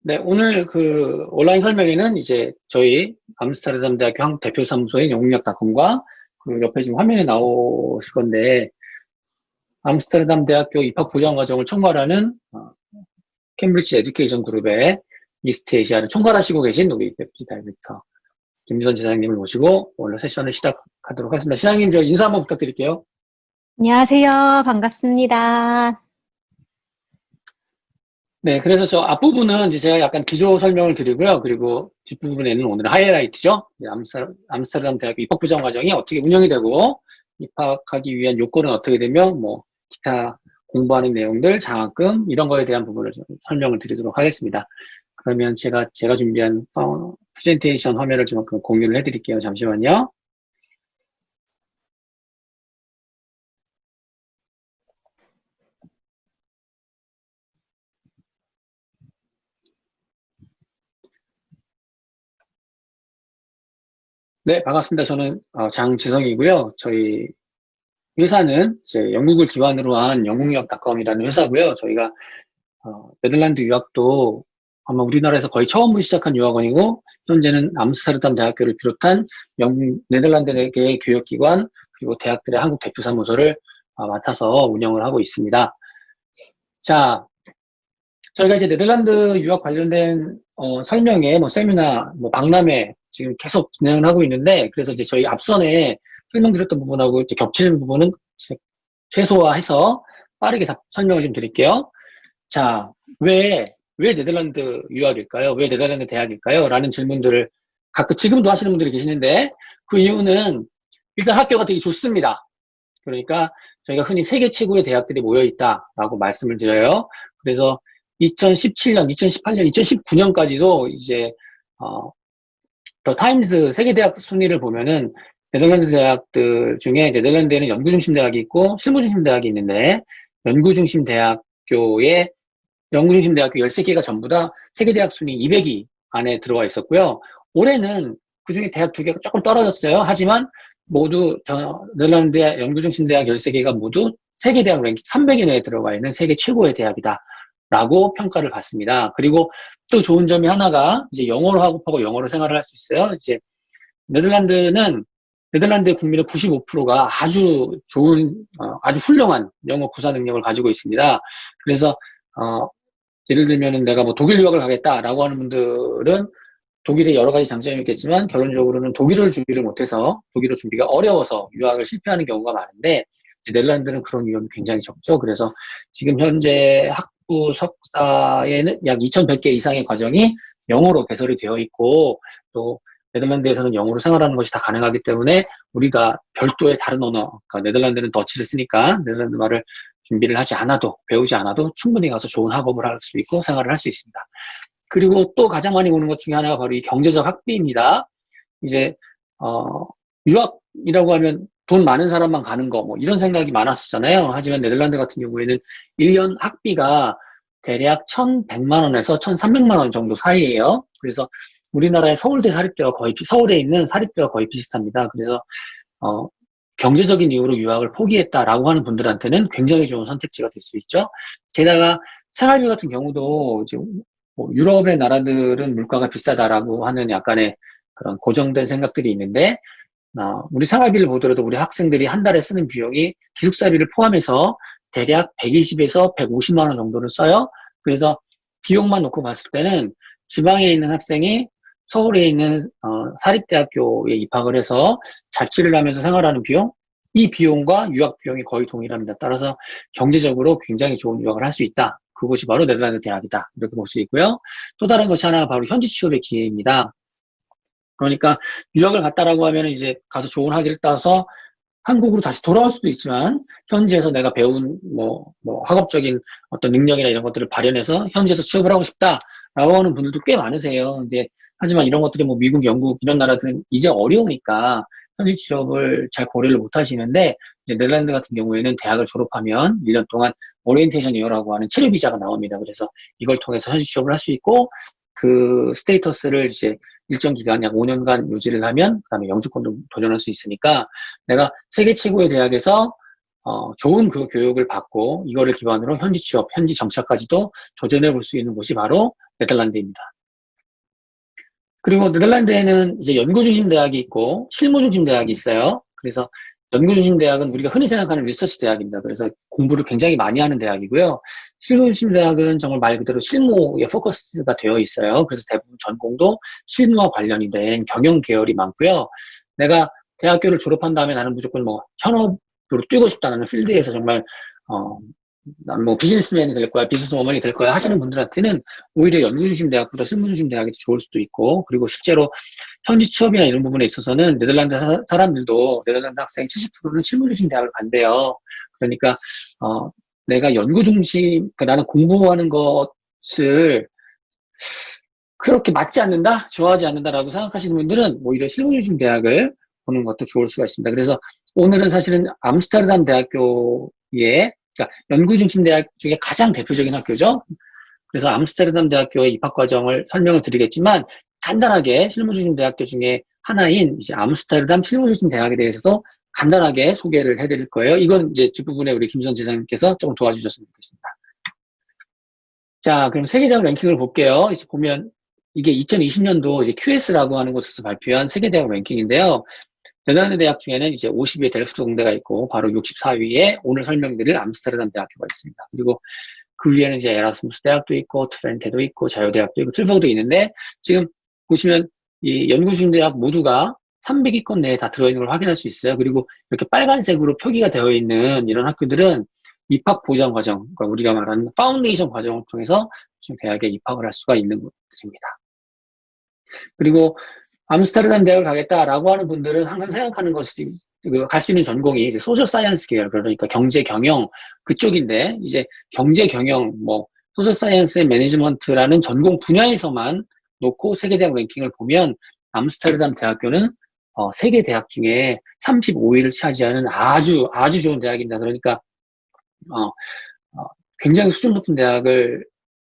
네, 오늘 그 온라인 설명회는 이제 저희 암스테르담 대학교 한국 대표 사무소인 영국역닷컴과 그 옆에 지금 화면에 나오실 건데, 암스테르담 대학교 입학 보장 과정을 총괄하는 캠브리지 에듀케이션 그룹의 이스트 에시아를 총괄하시고 계신 우리 deputy 다이렉터 김유선 지사님을 모시고 오늘 세션을 시작하도록 하겠습니다. 시장님, 저 인사 한번 부탁드릴게요. 안녕하세요. 반갑습니다. 네, 그래서 저 앞부분은 이제 제가 약간 기조 설명을 드리고요. 그리고 뒷부분에는 오늘 하이라이트죠. 네, 암스테르담 대학교 입학 보장 과정이 어떻게 운영이 되고, 입학하기 위한 요건은 어떻게 되며, 뭐, 기타 공부하는 내용들, 장학금, 이런 거에 대한 부분을 좀 설명을 드리도록 하겠습니다. 그러면 제가 준비한 프레젠테이션 화면을 좀 공유를 해드릴게요. 잠시만요. 네, 반갑습니다. 저는 장지성이고요. 저희 회사는 이제 영국을 기반으로 한 영국유학닷컴이라는 회사고요. 저희가 네덜란드 유학도 아마 우리나라에서 거의 처음으로 시작한 유학원이고, 현재는 암스테르담 대학교를 비롯한 영국 네덜란드계 교육기관 그리고 대학들의 한국 대표 사무소를 맡아서 운영을 하고 있습니다. 자, 저희가 이제 네덜란드 유학 관련된 설명회, 뭐 세미나, 뭐 박람회 지금 계속 진행을 하고 있는데, 그래서 이제 저희 앞선에 설명드렸던 부분하고 이제 겹치는 부분은 최소화해서 빠르게 설명을 좀 드릴게요. 자, 왜 네덜란드 유학일까요? 왜 네덜란드 대학일까요? 라는 질문들을 가끔 지금도 하시는 분들이 계시는데, 그 이유는 일단 학교가 되게 좋습니다. 그러니까 저희가 흔히 세계 최고의 대학들이 모여있다라고 말씀을 드려요. 그래서 2017년, 2018년, 2019년까지도 이제 더 타임스 세계대학 순위를 보면은 네덜란드 대학들 중에 이제 네덜란드에는 연구중심 대학이 있고 실무중심 대학이 있는데, 연구중심 대학교에 연구중심 대학교 13개가 전부 다 세계대학 순위 200위 안에 들어와 있었고요. 올해는 그중에 대학 2개가 조금 떨어졌어요. 하지만 모두 네덜란드의 연구중심 대학 13개가 모두 세계대학 랭킹 300위 내에 들어가 있는 세계 최고의 대학이다 라고 평가를 받습니다. 그리고 또 좋은 점이 하나가 이제 영어로 학업하고 영어로 생활을 할 수 있어요. 이제 네덜란드 국민의 95%가 아주 좋은, 아주 훌륭한 영어 구사 능력을 가지고 있습니다. 그래서 예를 들면은 내가 뭐 독일 유학을 가겠다라고 하는 분들은 독일의 여러 가지 장점이 있겠지만 결론적으로는 독일어를 준비를 못해서 독일어 준비가 어려워서 유학을 실패하는 경우가 많은데, 이제 네덜란드는 그런 위험이 굉장히 적죠. 그래서 지금 현재 학부 석사에는 약 2,100개 이상의 과정이 영어로 개설이 되어 있고, 또 네덜란드에서는 영어로 생활하는 것이 다 가능하기 때문에 우리가 별도의 다른 언어, 그러니까 네덜란드는 더치를 쓰니까 네덜란드 말을 준비를 하지 않아도, 배우지 않아도 충분히 가서 좋은 학업을 할 수 있고 생활을 할 수 있습니다. 그리고 또 가장 많이 오는 것 중에 하나가 바로 이 경제적 학비입니다. 이제 유학이라고 하면 돈 많은 사람만 가는 거, 뭐 이런 생각이 많았었잖아요. 하지만 네덜란드 같은 경우에는 1년 학비가 대략 1,100만 원에서 1,300만 원 정도 사이예요. 그래서 우리나라의 서울대 사립대와 서울에 있는 사립대와 거의 비슷합니다. 그래서 경제적인 이유로 유학을 포기했다라고 하는 분들한테는 굉장히 좋은 선택지가 될 수 있죠. 게다가 생활비 같은 경우도 이제 뭐 유럽의 나라들은 물가가 비싸다라고 하는 약간의 그런 고정된 생각들이 있는데, 우리 생활비를 보더라도 우리 학생들이 한 달에 쓰는 비용이 기숙사비를 포함해서 대략 120에서 150만 원 정도를 써요. 그래서 비용만 놓고 봤을 때는 지방에 있는 학생이 서울에 있는 사립대학교에 입학을 해서 자취를 하면서 생활하는 비용, 이 비용과 유학 비용이 거의 동일합니다. 따라서 경제적으로 굉장히 좋은 유학을 할 수 있다. 그곳이 바로 네덜란드 대학이다. 이렇게 볼 수 있고요. 또 다른 것이 하나가 바로 현지 취업의 기회입니다. 그러니까 유학을 갔다라고 하면 이제 가서 좋은 학위를 따서 한국으로 다시 돌아올 수도 있지만, 현지에서 내가 배운 학업적인 어떤 능력이나 이런 것들을 발현해서 현지에서 취업을 하고 싶다라고 하는 분들도 꽤 많으세요. 이제 하지만 이런 것들이 뭐 미국, 영국 이런 나라들은 이제 어려우니까 현지 취업을 잘 고려를 못 하시는데, 이제 네덜란드 같은 경우에는 대학을 졸업하면 1년 동안 오리엔테이션 이어라고 하는 체류 비자가 나옵니다. 그래서 이걸 통해서 현지 취업을 할 수 있고, 그 스테이터스를 이제 일정 기간 약 5년간 유지를 하면 그다음에 영주권도 도전할 수 있으니까, 내가 세계 최고의 대학에서 좋은 그 교육을 받고 이거를 기반으로 현지 취업, 현지 정착까지도 도전해 볼 수 있는 곳이 바로 네덜란드입니다. 그리고 네덜란드에는 이제 연구 중심 대학이 있고 실무 중심 대학이 있어요. 그래서 연구 중심 대학은 우리가 흔히 생각하는 리서치 대학입니다. 그래서 공부를 굉장히 많이 하는 대학이고요. 실무 중심 대학은 정말 말 그대로 실무에 포커스가 되어 있어요. 그래서 대부분 전공도 실무와 관련이 된 경영 계열이 많고요. 내가 대학교를 졸업한 다음에 나는 무조건 뭐 현업으로 뛰고 싶다는 필드에서 정말 난 뭐 비즈니스맨이 될 거야, 비즈니스워먼이 될 거야 하시는 분들한테는 오히려 연구 중심 대학보다 실무 중심 대학이 더 좋을 수도 있고, 그리고 실제로 현지 취업이나 이런 부분에 있어서는 네덜란드 사람들도 네덜란드 학생 70%는 실무 중심 대학을 간대요. 그러니까 내가 연구 중심, 그러니까 나는 공부하는 것을 그렇게 맞지 않는다, 좋아하지 않는다라고 생각하시는 분들은 오히려 실무 중심 대학을 보는 것도 좋을 수가 있습니다. 그래서 오늘은 사실은 암스테르담 대학교의, 그러니까 연구 중심 대학 중에 가장 대표적인 학교죠. 그래서 암스테르담 대학교의 입학 과정을 설명을 드리겠지만, 간단하게 실무 중심 대학교 중에 하나인 이제 암스테르담 실무 중심 대학에 대해서도 간단하게 소개를 해드릴 거예요. 이건 이제 뒷부분에 우리 김선 지사님께서 조금 도와주셨으면 좋겠습니다. 자, 그럼 세계대학 랭킹을 볼게요. 이제 보면 이게 2020년도 이제 QS라고 하는 곳에서 발표한 세계대학 랭킹인데요. 네덜란드 대학 중에는 이제 50위에 델프트 공대가 있고, 바로 64위에 오늘 설명드릴 암스테르담 대학교가 있습니다. 그리고 그 위에는 이제 에라스무스 대학도 있고, 트렌테도 있고, 자유대학도 있고, 틀버그도 있는데, 지금 보시면 이 연구중 대학 모두가 300위권 내에 다 들어있는 걸 확인할 수 있어요. 그리고 이렇게 빨간색으로 표기가 되어 있는 이런 학교들은 입학 보장 과정, 그러니까 우리가 말하는 파운데이션 과정을 통해서 지금 대학에 입학을 할 수가 있는 곳입니다. 그리고 암스테르담 대학을 가겠다라고 하는 분들은 항상 생각하는 것이, 갈 수 있는 전공이 이제 소셜 사이언스 계열, 그러니까 경제 경영 그쪽인데, 이제 경제 경영, 뭐 소셜 사이언스 앤 매니지먼트라는 전공 분야에서만 놓고 세계대학 랭킹을 보면 암스테르담 대학교는 세계 대학 중에 35위를 차지하는 아주 좋은 대학입니다. 그러니까 굉장히 수준 높은 대학을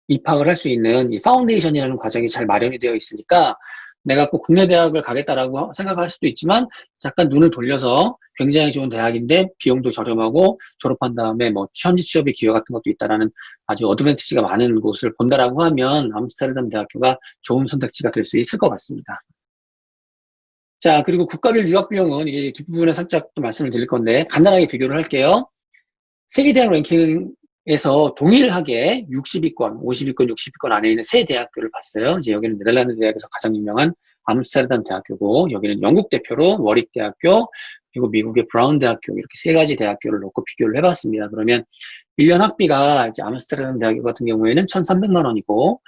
입학을 할 수 있는 이 파운데이션이라는 과정이 잘 마련이 되어 있으니까, 내가 꼭 국내 대학을 가겠다라고 생각할 수도 있지만, 잠깐 눈을 돌려서 굉장히 좋은 대학인데 비용도 저렴하고 졸업한 다음에 뭐 현지 취업의 기회 같은 것도 있다라는 아주 어드밴티지가 많은 곳을 본다라고 하면 암스테르담 대학교가 좋은 선택지가 될 수 있을 것 같습니다. 자, 그리고 국가별 유학 비용은 이게 뒷부분에 살짝 또 말씀을 드릴 건데 간단하게 비교를 할게요. 세계대학 랭킹에서 동일하게 60위권, 50위권, 60위권 안에 있는 세 대학교를 봤어요. 이제 여기는 네덜란드 대학에서 가장 유명한 암스테르담 대학교고, 여기는 영국 대표로 워릭 대학교, 그리고 미국의 브라운 대학교, 이렇게 세 가지 대학교를 놓고 비교를 해봤습니다. 그러면 1년 학비가 이제 암스테르담 대학교 같은 경우에는 1,300만 원이고,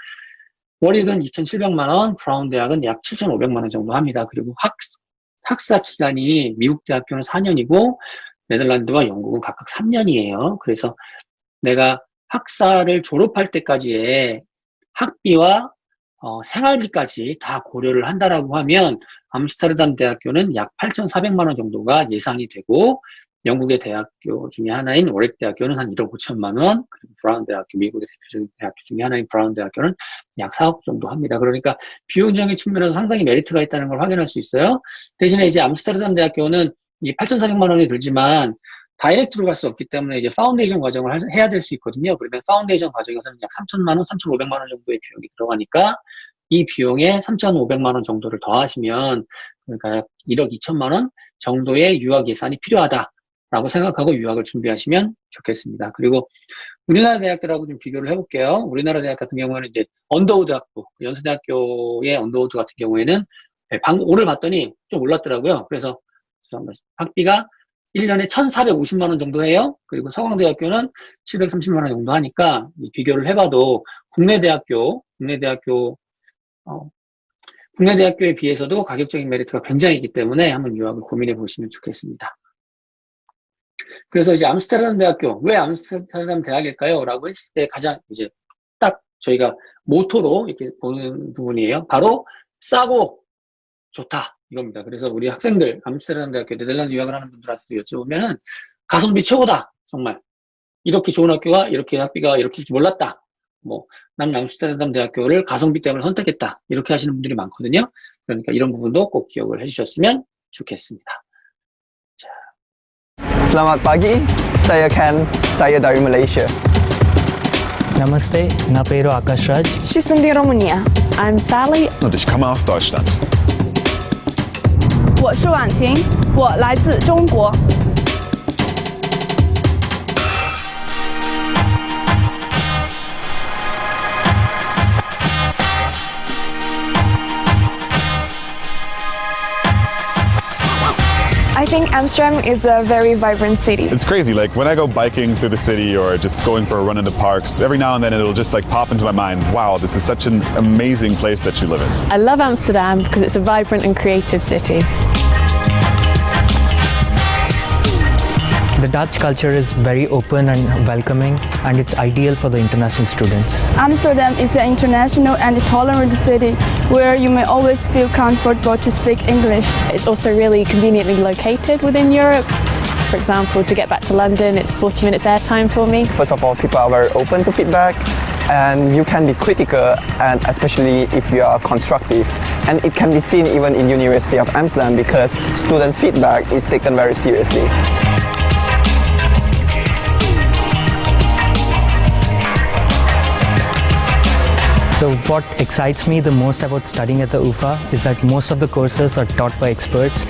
워릭은 2,700만 원, 브라운 대학은 약 7,500만 원 정도 합니다. 그리고 학사 기간이 미국 대학교는 4년이고, 네덜란드와 영국은 각각 3년이에요. 그래서 내가 학사를 졸업할 때까지의 학비와 생활비까지 다 고려를 한다라고 하면 암스테르담 대학교는 약 8,400만 원 정도가 예상이 되고, 영국의 대학교 중에 하나인 워릭 대학교는 한 1억 5천만 원, 그리고 브라운 대학교, 미국의 대표적인 대학교 중에 하나인 브라운 대학교는 약 4억 정도 합니다. 그러니까 비용적인 측면에서 상당히 메리트가 있다는 걸 확인할 수 있어요. 대신에 이제 암스테르담 대학교는 이 8,400만 원이 들지만 다이렉트로 갈 수 없기 때문에 이제 파운데이션 과정을 해야 될 수 있거든요. 그러면 파운데이션 과정에서는 약 3,000만 원, 3,500만 원 정도의 비용이 들어가니까 이 비용에 3,500만 원 정도를 더하시면, 그러니까 약 1억 2천만 원 정도의 유학 예산이 필요하다라고 생각하고 유학을 준비하시면 좋겠습니다. 그리고 우리나라 대학들하고 좀 비교를 해볼게요. 우리나라 대학 같은 경우에는 이제 언더우드 학부, 연세대학교의 언더우드 같은 경우에는 오늘 봤더니 좀 올랐더라고요. 그래서 학비가 1년에 1,450만 원 정도 해요. 그리고 서강대학교는 730만 원 정도 하니까 비교를 해봐도 국내 대학교에 비해서도 가격적인 메리트가 굉장히 있기 때문에 한번 유학을 고민해 보시면 좋겠습니다. 그래서 이제 암스테르담 대학교, 왜 암스테르담 대학일까요? 라고 했을 때 가장 이제 딱 저희가 모토로 이렇게 보는 부분이에요. 바로 싸고 좋다, 이겁니다. 그래서 우리 학생들, 암스테르담 대학교, 네덜란드 유학을 하는 분들한테도 여쭤보면은 가성비 최고다, 정말. 이렇게 좋은 학교가, 이렇게 학비가 이렇게 줄 몰랐다. 뭐, 나는 암스테르담 대학교를 가성비 때문에 선택했다. 이렇게 하시는 분들이 많거든요. 그러니까 이런 부분도 꼭 기억을 해주셨으면 좋겠습니다. 자, Selamat pagi, saya Ken, saya dari Malaysia. Namaste, na పేరు ఆకాష్ Raj. Shisundi Romania. I'm Sally. Und ich komme aus Deutschland. 我是婉婷，我来自中国。I think Amsterdam is a very vibrant city. It's crazy, like when I go biking through the city or just going for a run in the parks, every now and then it'll just like pop into my mind, wow, this is such an amazing place that you live in. I love Amsterdam because it's a vibrant and creative city. The Dutch culture is very open and welcoming, and it's ideal for the international students. Amsterdam is an international and tolerant city where you may always feel comfortable to speak English. It's also really conveniently located within Europe. For example, to get back to London, it's 40 minutes airtime for me. First of all, people are very open to feedback, and you can be critical, and especially if you are constructive. And it can be seen even in University of Amsterdam because students' feedback is taken very seriously. So what excites me the most about studying at the UFA is that most of the courses are taught by experts.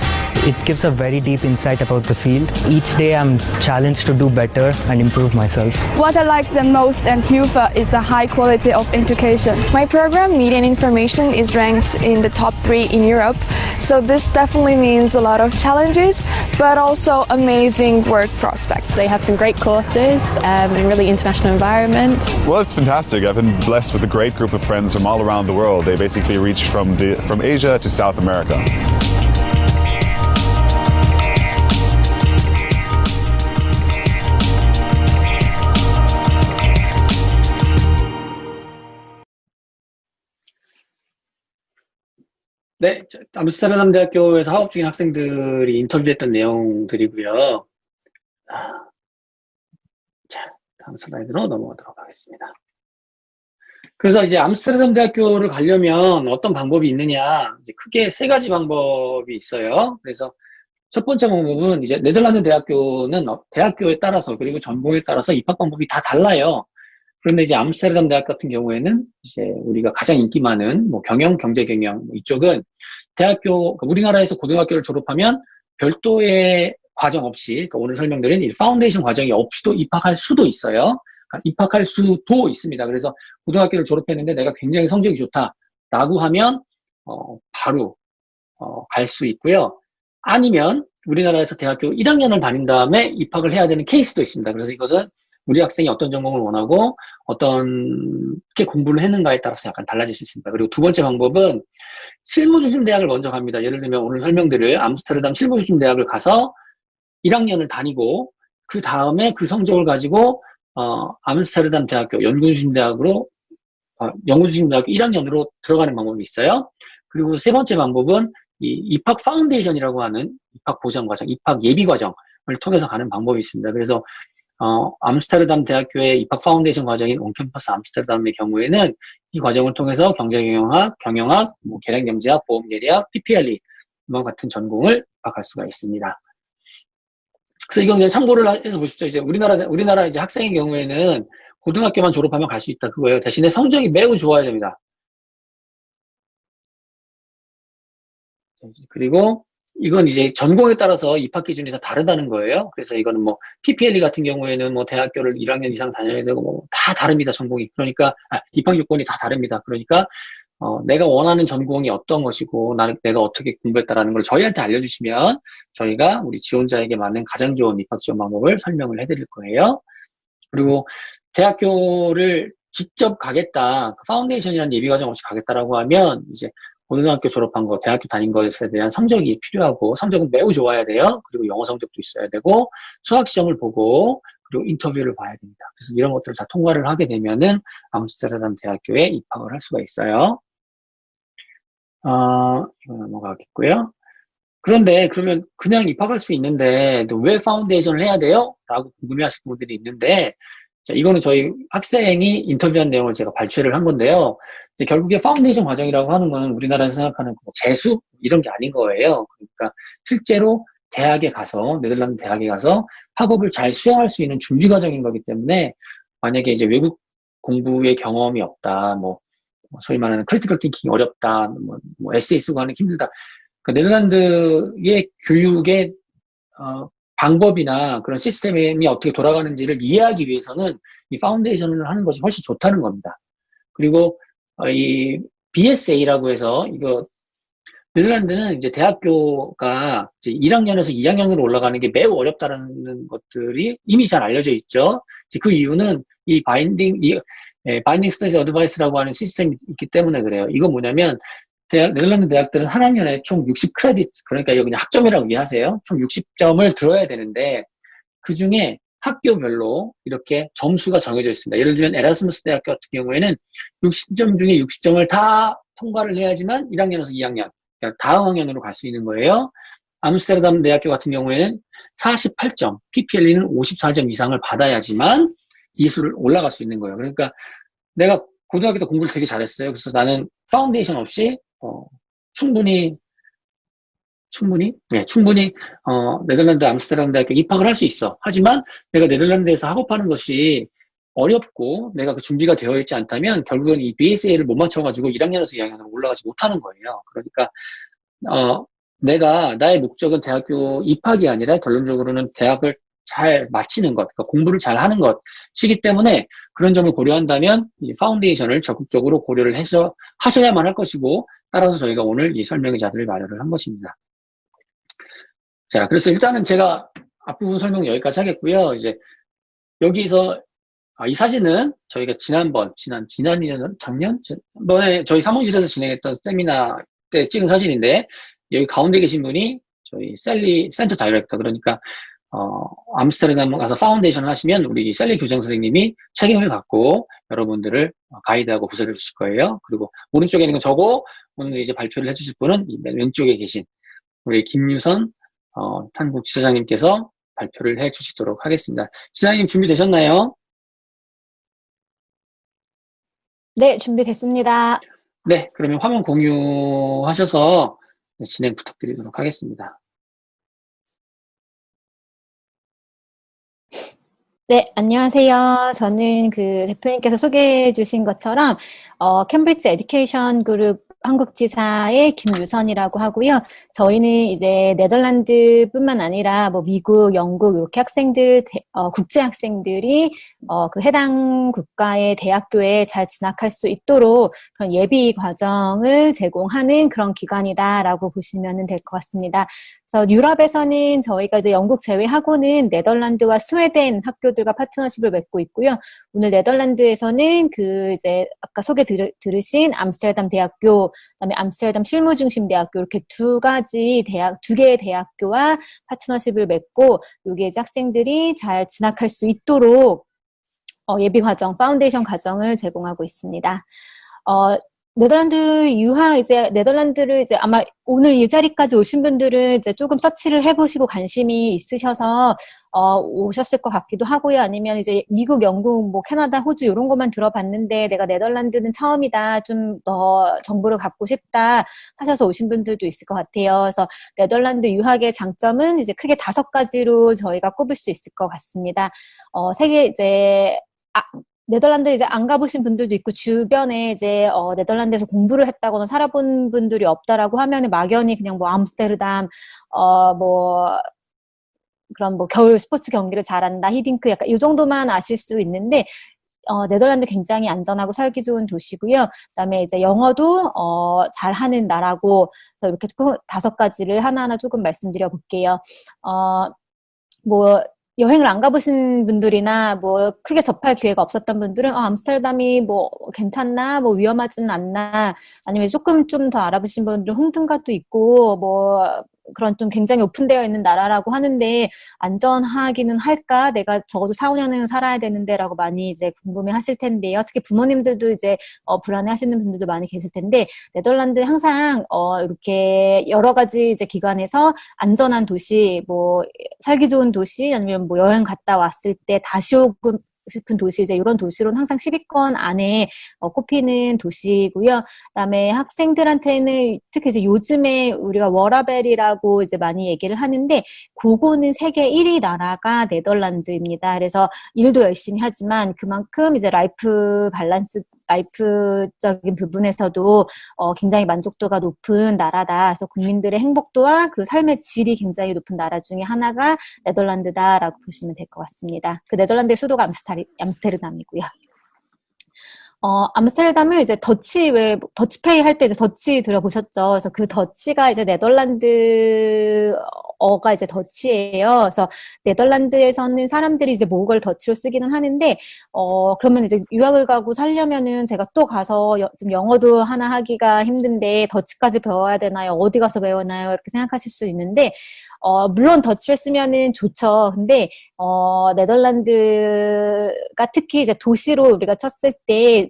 It gives a very deep insight about the field. Each day I'm challenged to do better and improve myself. What I like the most at UFA is the high quality of education. My program, Media and Information, is ranked in the top 3 in Europe. So this definitely means a lot of challenges, but also amazing work prospects. They have some great courses in a really international environment. Well, it's fantastic. I've been blessed with a great group of friends from all around the world. They basically reach from Asia to South America. 네, 암스테르담 대학교에서 학업 중인 학생들이 인터뷰했던 내용들이고요. 자, 다음 슬라이드로 넘어가도록 하겠습니다. 그래서 이제 암스테르담 대학교를 가려면 어떤 방법이 있느냐, 이제 크게 3가지 방법이 있어요. 그래서 첫 번째 방법은 이제 네덜란드 대학교는 대학교에 따라서 그리고 전공에 따라서 입학 방법이 다 달라요. 그런데 이제 암스테르담 대학 같은 경우에는 이제 우리가 가장 인기 많은 뭐 경영, 경제 경영 이쪽은 대학교, 우리나라에서 고등학교를 졸업하면 별도의 과정 없이, 그러니까 오늘 설명드린 이 파운데이션 과정이 없이도 입학할 수도 있어요. 그러니까 입학할 수도 있습니다. 그래서 고등학교를 졸업했는데 내가 굉장히 성적이 좋다라고 하면 바로 갈 수 있고요. 아니면 우리나라에서 대학교 1학년을 다닌 다음에 입학을 해야 되는 케이스도 있습니다. 그래서 이것은 우리 학생이 어떤 전공을 원하고 어떻게 공부를 했는가에 따라서 약간 달라질 수 있습니다. 그리고 두 번째 방법은 실무주심 대학을 먼저 갑니다. 예를 들면 오늘 설명드릴 암스테르담 실무주심 대학을 가서 1학년을 다니고 그 다음에 그 성적을 가지고 암스테르담 대학교 연구주심 대학으로 연구주심 대학교 1학년으로 들어가는 방법이 있어요. 그리고 세 번째 방법은 이 입학 파운데이션이라고 하는 입학 보전 과정, 입학 예비 과정을 통해서 가는 방법이 있습니다. 그래서 암스테르담 대학교의 입학 파운데이션 과정인 온캠퍼스 암스테르담의 경우에는 이 과정을 통해서 경제경영학, 경영학, 뭐 계량경제학, 보험계리학, PPLE 이와 같은 전공을 입학할 수가 있습니다. 그래서 이건 그냥 참고를 해서 보십시오. 이제 우리나라 이제 학생의 경우에는 고등학교만 졸업하면 갈 수 있다 그거예요. 대신에 성적이 매우 좋아야 됩니다. 그리고 이건 이제 전공에 따라서 입학 기준이 다 다르다는 거예요. 그래서 이거는 뭐 PPLE 같은 경우에는 뭐 대학교를 1학년 이상 다녀야 되고 뭐 다 다릅니다. 전공이. 그러니까 입학 요건이 다 다릅니다. 그러니까 내가 원하는 전공이 어떤 것이고 내가 어떻게 공부했다라는 걸 저희한테 알려주시면 저희가 우리 지원자에게 맞는 가장 좋은 입학 지원 방법을 설명을 해드릴 거예요. 그리고 대학교를 직접 가겠다, 파운데이션이라는 예비 과정 없이 가겠다라고 하면 이제 고등학교 졸업한 거, 대학교 다닌 것에 대한 성적이 필요하고 성적은 매우 좋아야 돼요. 그리고 영어 성적도 있어야 되고 수학 시험을 보고 그리고 인터뷰를 봐야 됩니다. 그래서 이런 것들을 다 통과를 하게 되면은 암스테르담 대학교에 입학을 할 수가 있어요. 이거 넘어가겠고요. 그런데 그러면 그냥 입학할 수 있는데 왜 파운데이션을 해야 돼요? 라고 궁금해하시는 분들이 있는데 자, 이거는 저희 학생이 인터뷰한 내용을 제가 발췌를 한 건데요. 이제 결국에 파운데이션 과정이라고 하는 거는 우리나라에서 생각하는 재수 이런 게 아닌 거예요. 그러니까 실제로 대학에 가서, 네덜란드 대학에 가서 학업을 잘 수행할 수 있는 준비 과정인 거기 때문에, 만약에 이제 외국 공부의 경험이 없다, 소위 말하는 크리티컬 띵킹이 어렵다, 에세이 쓰고 하는 게 힘들다. 그러니까 네덜란드의 교육의 방법이나 그런 시스템이 어떻게 돌아가는지를 이해하기 위해서는 이 파운데이션을 하는 것이 훨씬 좋다는 겁니다. 그리고 이 BSA라고 해서 이거 네덜란드는 이제 대학교가 이제 1학년에서 2학년으로 올라가는 게 매우 어렵다는 것들이 이미 잘 알려져 있죠. 그 이유는 이 바인딩 스터디 어드바이스라고 하는 시스템이 있기 때문에 그래요. 이거 뭐냐면 네덜란드 대학들은 한 학년에 총 60크레딧, 그러니까 이거 그냥 학점이라고 이해하세요. 총 60점을 들어야 되는데 그 중에 학교별로 이렇게 점수가 정해져 있습니다. 예를 들면 에라스무스 대학교 같은 경우에는 60점 중에 60점을 다 통과를 해야지만 1학년에서 2학년, 그러니까 다음 학년으로 갈 수 있는 거예요. 암스테르담 대학교 같은 경우에는 48점, PPLE는 54점 이상을 받아야지만 이 수를 올라갈 수 있는 거예요. 그러니까 내가 고등학교 때 공부를 되게 잘했어요. 그래서 나는 파운데이션 없이 충분히 네덜란드 암스테르담 대학교 입학을 할 수 있어. 하지만 내가 네덜란드에서 학업하는 것이 어렵고 내가 그 준비가 되어 있지 않다면 결국은 이 BSA를 못 맞춰가지고 1학년에서 2학년으로 올라가지 못하는 거예요. 그러니까 나의 목적은 대학교 입학이 아니라 결론적으로는 대학을 잘 마치는 것, 그러니까 공부를 잘 하는 것이기 때문에 그런 점을 고려한다면 이 파운데이션을 적극적으로 고려를 해서 하셔야만 할 것이고, 따라서 저희가 오늘 이 설명의 자료를 마련을 한 것입니다. 자, 그래서 일단은 제가 앞부분 설명 여기까지 하겠고요. 이제 여기서 이 사진은 저희가 작년에 저희 사무실에서 진행했던 세미나 때 찍은 사진인데, 여기 가운데 계신 분이 저희 셀리 센터 다이렉터, 그러니까 암스테르담 가서 파운데이션을 하시면 우리 셀리 교장 선생님이 책임을 갖고 여러분들을 가이드하고 부서를 주실 거예요. 그리고 오른쪽에 있는 건 저고, 오늘 이제 발표를 해주실 분은 맨 왼쪽에 계신 우리 김유선 한국 지사장님께서 발표를 해주시도록 하겠습니다. 지사장님 준비되셨나요? 네, 준비됐습니다. 네, 그러면 화면 공유하셔서 진행 부탁드리도록 하겠습니다. 네, 안녕하세요. 저는 그 대표님께서 소개해 주신 것처럼, 캠브리지 에듀케이션 그룹 한국지사의 김유선이라고 하고요. 저희는 이제 네덜란드뿐만 아니라 미국, 영국 이렇게 학생들, 국제 학생들이 그 해당 국가의 대학교에 잘 진학할 수 있도록 그런 예비 과정을 제공하는 그런 기관이다라고 보시면 될 것 같습니다. 그래서 유럽에서는 저희가 이제 영국 제외하고는 네덜란드와 스웨덴 학교들과 파트너십을 맺고 있고요. 오늘 네덜란드에서는 그 이제 아까 소개 들으신 암스테르담 대학교, 그다음에 암스테르담 실무중심대학교 이렇게 두 개의 대학교와 파트너십을 맺고 여기에 이제 학생들이 잘 진학할 수 있도록 예비 과정, 파운데이션 과정을 제공하고 있습니다. 네덜란드를 이제 아마 오늘 이 자리까지 오신 분들은 이제 조금 서치를 해보시고 관심이 있으셔서, 오셨을 것 같기도 하고요. 아니면 이제 미국, 영국, 캐나다, 호주 이런 것만 들어봤는데 내가 네덜란드는 처음이다. 좀 더 정보를 갖고 싶다 하셔서 오신 분들도 있을 것 같아요. 그래서 네덜란드 유학의 장점은 이제 크게 5가지로 저희가 꼽을 수 있을 것 같습니다. 네덜란드 이제 안 가보신 분들도 있고, 주변에 이제, 네덜란드에서 공부를 했다거나 살아본 분들이 없다라고 하면은 막연히 그냥 암스테르담, 그런 겨울 스포츠 경기를 잘한다, 히딩크 약간 이 정도만 아실 수 있는데, 네덜란드 굉장히 안전하고 살기 좋은 도시고요. 그다음에 이제 영어도, 잘하는 나라고, 그래서 이렇게 5가지를 하나하나 조금 말씀드려 볼게요. 여행을 안 가보신 분들이나 크게 접할 기회가 없었던 분들은 암스테르담이 괜찮나, 위험하지는 않나, 아니면 조금 좀 더 알아보신 분들은 홍등가도 있고 그런 좀 굉장히 오픈되어 있는 나라라고 하는데 안전하기는 할까? 내가 적어도 4-5년은 살아야 되는데 라고 많이 이제 궁금해 하실 텐데요. 특히 부모님들도 이제 불안해 하시는 분들도 많이 계실 텐데, 네덜란드 항상 이렇게 여러 가지 이제 기관에서 안전한 도시, 살기 좋은 도시, 아니면 여행 갔다 왔을 때 다시 싶은 도시, 이제 이런 도시로는 항상 10위권 안에 꼽히는 도시고요. 그다음에 학생들한테는 특히 이제 요즘에 우리가 워라벨이라고 이제 많이 얘기를 하는데, 그거는 세계 1위 나라가 네덜란드입니다. 그래서 일도 열심히 하지만 그만큼 이제 라이프적인 부분에서도 굉장히 만족도가 높은 나라다. 그래서 국민들의 행복도와 그 삶의 질이 굉장히 높은 나라 중에 하나가 네덜란드다라고 보시면 될 것 같습니다. 그 네덜란드의 수도가 암스테르담이고요. 암스테르담을 이제 더치페이 할 때 이제 더치 들어보셨죠? 그래서 그 더치가 이제 네덜란드어가 이제 더치예요. 그래서 네덜란드에서는 사람들이 이제 모국어를 더치로 쓰기는 하는데, 그러면 이제 유학을 가고 살려면은 제가 또 가서 지금 영어도 하나 하기가 힘든데 더치까지 배워야 되나요? 어디 가서 배우나요? 이렇게 생각하실 수 있는데, 물론 더치를 쓰면은 좋죠. 근데, 네덜란드가 특히 이제 도시로 우리가 쳤을 때,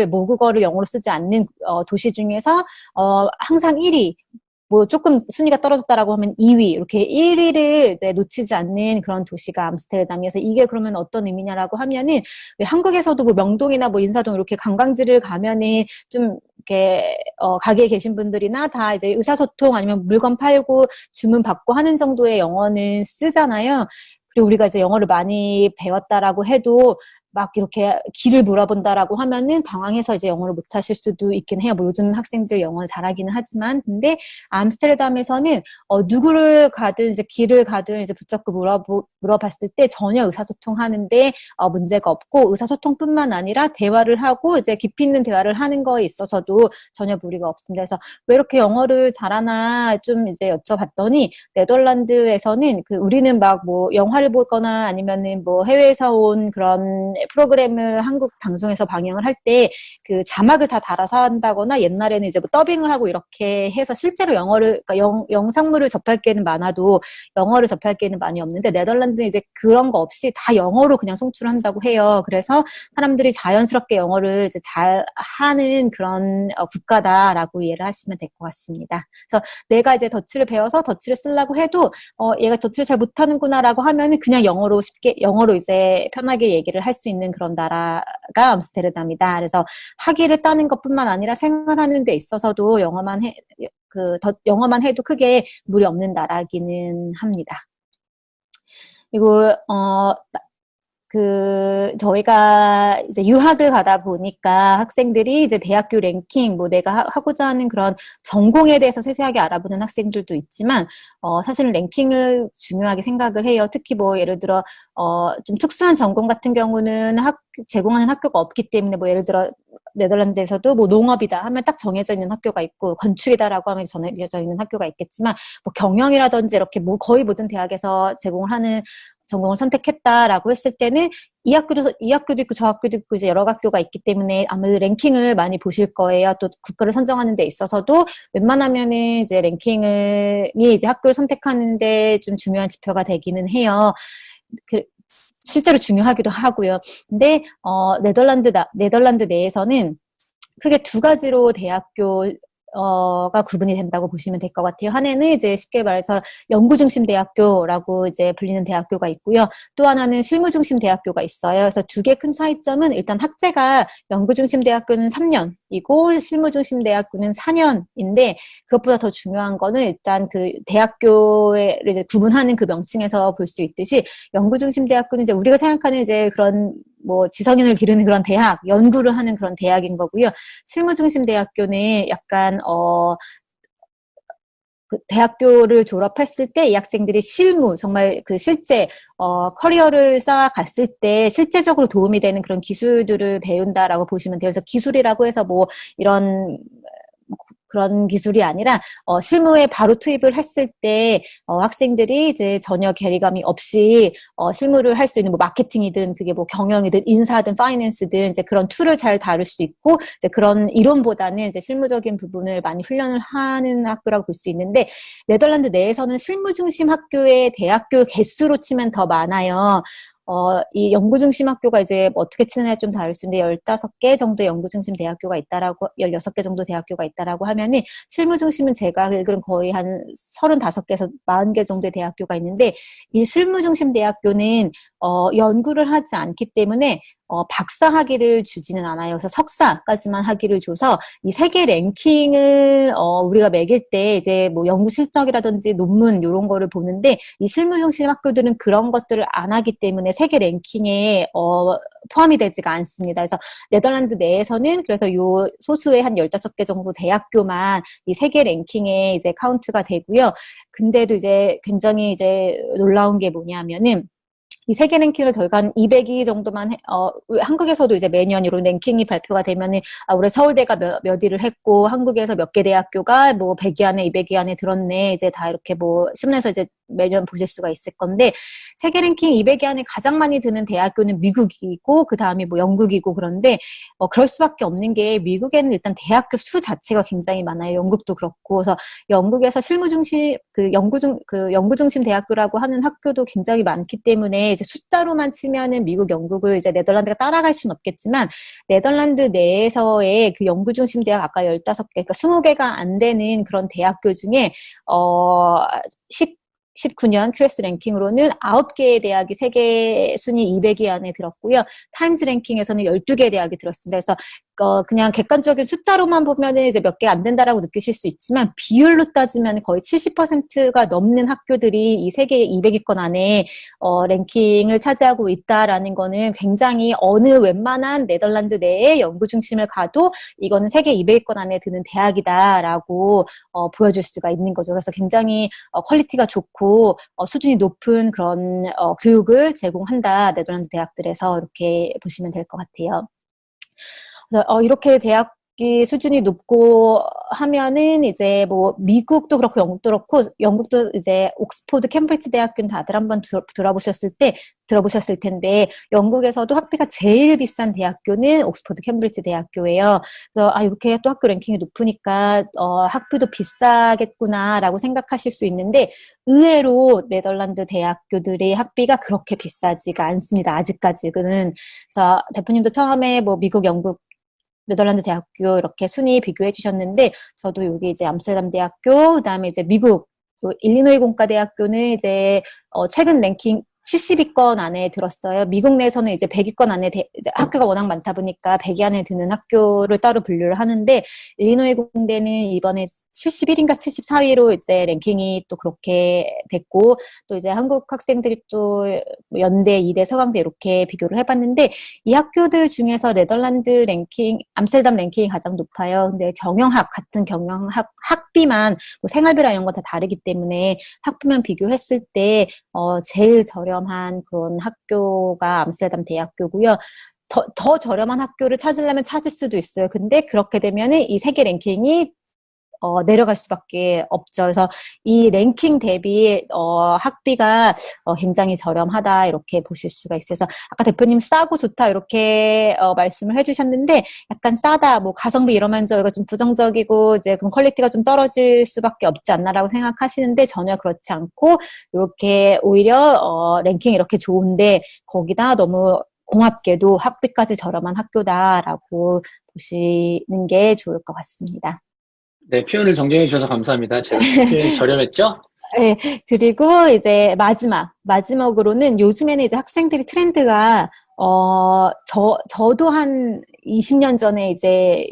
모국어를 영어로 쓰지 않는, 도시 중에서, 항상 1위, 뭐 조금 순위가 떨어졌다라고 하면 2위, 이렇게 1위를 이제 놓치지 않는 그런 도시가 암스테르담이어서, 이게 그러면 어떤 의미냐라고 하면은, 왜 한국에서도 뭐 명동이나 뭐 인사동 이렇게 관광지를 가면은 좀 이렇게 가게에 계신 분들이나 다 이제 의사소통 아니면 물건 팔고 주문 받고 하는 정도의 영어는 쓰잖아요. 그리고 우리가 이제 영어를 많이 배웠다라고 해도 막 이렇게 길을 물어본다라고 하면은 당황해서 이제 영어를 못 하실 수도 있긴 해요. 뭐 요즘 학생들 영어 잘하기는 하지만, 근데 암스테르담에서는 누구를 가든 이제 길을 가든 이제 붙잡고 물어봤을 때 전혀 의사소통하는데 문제가 없고, 의사소통뿐만 아니라 대화를 하고 이제 깊이 있는 대화를 하는 거에 있어서도 전혀 무리가 없습니다. 그래서 왜 이렇게 영어를 잘하나 좀 이제 여쭤봤더니, 네덜란드에서는 우리는 막 뭐 영화를 보거나 아니면은 뭐 해외에서 온 그런 프로그램을 한국 방송에서 방영을 할 때 그 자막을 다 달아서 한다거나, 옛날에는 이제 뭐 더빙을 하고 이렇게 해서 실제로 영어를, 그러니까 영상물을 접할 기회는 많아도 영어를 접할 기회는 많이 없는데, 네덜란드는 이제 그런 거 없이 다 영어로 그냥 송출한다고 해요. 그래서 사람들이 자연스럽게 영어를 이제 잘 하는 그런 국가다라고 이해를 하시면 될 것 같습니다. 그래서 내가 이제 더치를 배워서 더치를 쓰려고 해도 얘가 더치를 잘 못하는구나라고 하면은 그냥 영어로 이제 편하게 얘기를 할 수 있는 그런 나라가 암스테르담이다. 그래서 학위를 따는 것뿐만 아니라 생활하는 데 있어서도 영어만 해도 크게 무리 없는 나라기는 합니다. 그리고 저희가 이제 유학을 가다 보니까 학생들이 이제 대학교 랭킹, 뭐 내가 하고자 하는 그런 전공에 대해서 세세하게 알아보는 학생들도 있지만, 사실은 랭킹을 중요하게 생각을 해요. 특히 뭐 예를 들어, 좀 특수한 전공 같은 경우는 제공하는 학교가 없기 때문에, 뭐 예를 들어, 네덜란드에서도 뭐 농업이다 하면 딱 정해져 있는 학교가 있고, 건축이다라고 하면 정해져 있는 학교가 있겠지만, 뭐 경영이라든지 이렇게 뭐 거의 모든 대학에서 제공을 하는 전공을 선택했다라고 했을 때는 이 학교도 있고 저 학교도 있고 이제 여러 학교가 있기 때문에 아무래도 랭킹을 많이 보실 거예요. 또 국가를 선정하는 데 있어서도 웬만하면은 이제 랭킹이 이제 학교를 선택하는데 좀 중요한 지표가 되기는 해요. 실제로 중요하기도 하고요. 근데 네덜란드 내에서는 크게 두 가지로 가 구분이 된다고 보시면 될 것 같아요. 하나는 이제 쉽게 말해서 연구중심 대학교라고 이제 불리는 대학교가 있고요. 또 하나는 실무중심 대학교가 있어요. 그래서 두 개 큰 차이점은, 일단 학제가 연구중심 대학교는 3년이고 실무중심 대학교는 4년인데, 그것보다 더 중요한 거는 일단 그 대학교를 이제 구분하는 그 명칭에서 볼 수 있듯이, 연구중심 대학교는 이제 우리가 생각하는 이제 그런 뭐 지성인을 기르는 그런 대학, 연구를 하는 그런 대학인 거고요. 실무중심 대학교는 약간 그 대학교를 졸업했을 때 이 학생들이 정말 그 실제 커리어를 쌓아갔을 때 실제적으로 도움이 되는 그런 기술들을 배운다라고 보시면 돼요. 그래서 기술이라고 해서 뭐 이런 그런 기술이 아니라 실무에 바로 투입을 했을 때 학생들이 이제 전혀 괴리감이 없이 실무를 할 수 있는, 뭐 마케팅이든 그게 뭐 경영이든 인사든 파이낸스든 이제 그런 툴을 잘 다룰 수 있고, 이제 그런 이론보다는 이제 실무적인 부분을 많이 훈련을 하는 학교라고 볼 수 있는데, 네덜란드 내에서는 실무 중심 학교의 대학교 개수로 치면 더 많아요. 이 연구 중심 학교가 이제 뭐 어떻게 치느냐에 좀 다를 수 있는데 15개 정도의 연구 중심 대학교가 있다라고 16개 정도 대학교가 있다라고 하면은 실무 중심은 제가 알기로는 거의 한 35개에서 40개 정도의 대학교가 있는데 이 실무 중심 대학교는 연구를 하지 않기 때문에 박사 학위를 주지는 않아요. 그래서 석사까지만 학위를 줘서 이 세계 랭킹을 우리가 매길 때 이제 뭐 연구 실적이라든지 논문 이런 거를 보는데 이 실무 중심 학교들은 그런 것들을 안 하기 때문에 세계 랭킹에 포함이 되지가 않습니다. 그래서 네덜란드 내에서는 그래서 요 소수의 한 15개 정도 대학교만 이 세계 랭킹에 이제 카운트가 되고요. 근데도 이제 굉장히 이제 놀라운 게 뭐냐면은 이 세계 랭킹을 저희가 한 200위 정도만 한국에서도 이제 매년 이런 랭킹이 발표가 되면은 올해 서울대가 몇 위를 했고 한국에서 몇 개 대학교가 뭐 100위 안에 200위 안에 들었네 이제 다 이렇게 뭐 신문에서 이제 매년 보실 수가 있을 건데 세계 랭킹 200위 안에 가장 많이 드는 대학교는 미국이고 그 다음에 뭐 영국이고 그런데 그럴 수밖에 없는 게 미국에는 일단 대학교 수 자체가 굉장히 많아요. 영국도 그렇고 그래서 영국에서 실무 중심 연구 중심 대학교라고 하는 학교도 굉장히 많기 때문에 이제 숫자로만 치면은 미국, 영국을 이제 네덜란드가 따라갈 수는 없겠지만 네덜란드 내에서의 그 연구 중심 대학 아까 15개, 그러니까 20개가 안 되는 그런 대학교 중에 19년 QS 랭킹으로는 9개의 대학이 세계 순위 200위 안에 들었고요. 타임즈 랭킹에서는 12개의 대학이 들었습니다. 그래서 그냥 객관적인 숫자로만 보면은 이제 몇 개 안 된다라고 느끼실 수 있지만 비율로 따지면 거의 70%가 넘는 학교들이 이 세계 200위권 안에 랭킹을 차지하고 있다라는 거는 굉장히 어느 웬만한 네덜란드 내에 연구 중심을 가도 이거는 세계 200위권 안에 드는 대학이다라고 보여줄 수가 있는 거죠. 그래서 굉장히 퀄리티가 좋고 수준이 높은 그런 교육을 제공한다. 네덜란드 대학들에서 이렇게 보시면 될 것 같아요. 그래서 이렇게 대학이 수준이 높고 하면은 이제 뭐 미국도 그렇고 영국도 그렇고 영국도 이제 옥스포드 캠브리지 대학교는 다들 한번 들어보셨을 텐데 영국에서도 학비가 제일 비싼 대학교는 옥스포드 캠브리지 대학교예요. 그래서 이렇게 또 학교 랭킹이 높으니까 학비도 비싸겠구나라고 생각하실 수 있는데 의외로 네덜란드 대학교들의 학비가 그렇게 비싸지가 않습니다. 아직까지는. 그래서 대표님도 처음에 뭐 미국, 영국 네덜란드 대학교 이렇게 순위 비교해 주셨는데 저도 여기 이제 암스테르담 대학교 그다음에 이제 미국 일리노이 공과대학교는 이제 최근 랭킹 70위권 안에 들었어요. 미국 내에서는 이제 100위권 안에 이제 학교가 워낙 많다 보니까 100위 안에 드는 학교를 따로 분류를 하는데 일리노이 공대는 이번에 71인가 74위로 이제 랭킹이 또 그렇게 됐고 또 이제 한국 학생들이 또 연대, 이대, 서강대 이렇게 비교를 해봤는데 이 학교들 중에서 네덜란드 랭킹, 암스테르담 랭킹이 가장 높아요. 근데 같은 경영학 학비만 뭐 생활비랑 이런 거 다 다르기 때문에 학비만 비교했을 때 제일 저렴한 그런 학교가 암스테르담 대학교고요. 더 저렴한 학교를 찾으려면 찾을 수도 있어요. 근데 그렇게 되면은 이 세계 랭킹이 내려갈 수밖에 없죠. 그래서 이 랭킹 대비 학비가 굉장히 저렴하다 이렇게 보실 수가 있어요. 그래서 아까 대표님 싸고 좋다 이렇게 말씀을 해주셨는데 약간 싸다, 뭐 가성비 이러면 저희가 좀 부정적이고 이제 그럼 퀄리티가 좀 떨어질 수밖에 없지 않나라고 생각하시는데 전혀 그렇지 않고 이렇게 오히려 랭킹이 이렇게 좋은데 거기다 너무 공합게도 학비까지 저렴한 학교다라고 보시는 게 좋을 것 같습니다. 네, 표현을 정정해 주셔서 감사합니다. 제가 표현이 저렴했죠? 네, 그리고 이제 마지막으로는 요즘에는 이제 학생들이 트렌드가, 저도 한 20년 전에 이제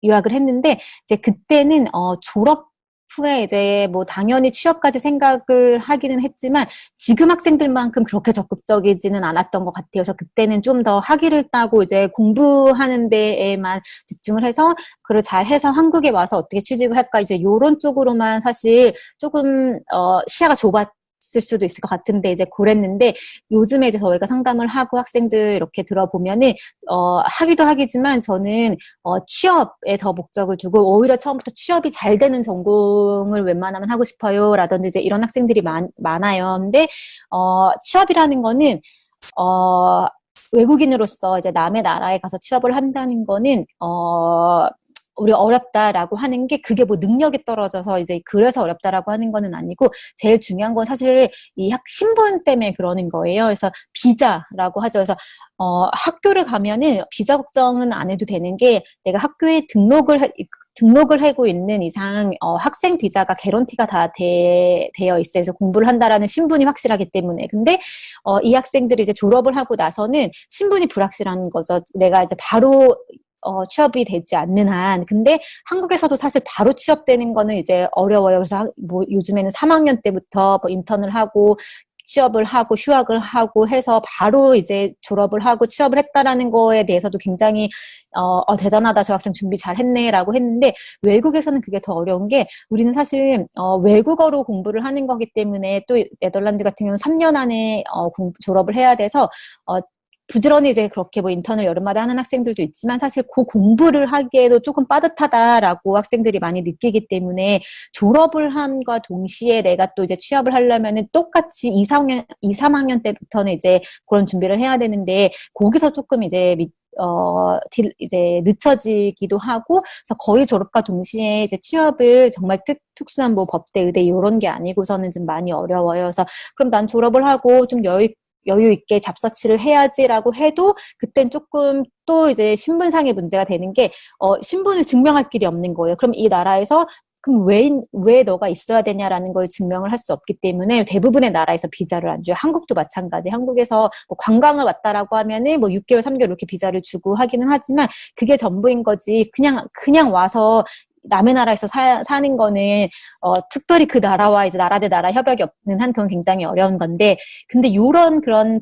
유학을 했는데, 이제 그때는, 졸업 후에 이제 뭐 당연히 취업까지 생각을 하기는 했지만 지금 학생들만큼 그렇게 적극적이지는 않았던 것 같아요. 그래서 그때는 좀 더 학위를 따고 이제 공부하는 데에만 집중을 해서 그걸 잘 해서 한국에 와서 어떻게 취직을 할까 이제 요런 쪽으로만 사실 조금 시야가 좁았을 수도 있을 것 같은데 이제 그랬는데 요즘에 이제 저희가 상담을 하고 학생들 이렇게 들어보면은 학위도 학위지만 저는 취업에 더 목적을 두고 오히려 처음부터 취업이 잘 되는 전공을 웬만하면 하고 싶어요 라든지 이제 이런 학생들이 많아요. 근데 취업이라는 거는 외국인으로서 이제 남의 나라에 가서 취업을 한다는 거는 우리가 어렵다라고 하는 게 그게 뭐 능력이 떨어져서 이제 그래서 어렵다라고 하는 거는 아니고 제일 중요한 건 사실 이 신분 때문에 그러는 거예요. 그래서 비자라고 하죠. 그래서 학교를 가면은 비자 걱정은 안 해도 되는 게 내가 학교에 등록을 하고 있는 이상 학생 비자가 개런티가 다 되어 있어요. 그래서 공부를 한다라는 신분이 확실하기 때문에. 근데 이 학생들이 이제 졸업을 하고 나서는 신분이 불확실한 거죠. 내가 이제 바로 취업이 되지 않는 한. 근데 한국에서도 사실 바로 취업되는 거는 이제 어려워요. 그래서 뭐 요즘에는 3학년 때부터 뭐 인턴을 하고 취업을 하고 휴학을 하고 해서 바로 이제 졸업을 하고 취업을 했다라는 거에 대해서도 굉장히 대단하다. 저 학생 준비 잘했네라고 했는데 외국에서는 그게 더 어려운 게 우리는 사실 외국어로 공부를 하는 거기 때문에 또 네덜란드 같은 경우는 3년 안에 졸업을 해야 돼서 부지런히 이제 그렇게 뭐 인턴을 여름마다 하는 학생들도 있지만 사실 그 공부를 하기에도 조금 빠듯하다라고 학생들이 많이 느끼기 때문에 졸업을 함과 동시에 내가 또 이제 취업을 하려면은 똑같이 2, 3학년 때부터는 이제 그런 준비를 해야 되는데 거기서 조금 이제 이제 늦춰지기도 하고, 그래서 거의 졸업과 동시에 이제 취업을 정말 특수한 뭐 법대, 의대 이런 게 아니고서는 좀 많이 어려워요. 그래서 그럼 난 졸업을 하고 좀 여유 있게 잡서치를 해야지라고 해도 그땐 조금 또 이제 신분상의 문제가 되는 게 신분을 증명할 길이 없는 거예요. 그럼 이 나라에서 그럼 왜 너가 있어야 되냐라는 걸 증명을 할 수 없기 때문에 대부분의 나라에서 비자를 안 줘요. 한국도 마찬가지. 한국에서 뭐 관광을 왔다라고 하면은 뭐 6개월, 3개월 이렇게 비자를 주고 하기는 하지만 그게 전부인 거지. 그냥 와서 남의 나라에서 사는 거는 특별히 그 나라와 이제 나라 대 나라 협약이 없는 한 그건 굉장히 어려운 건데, 근데 그런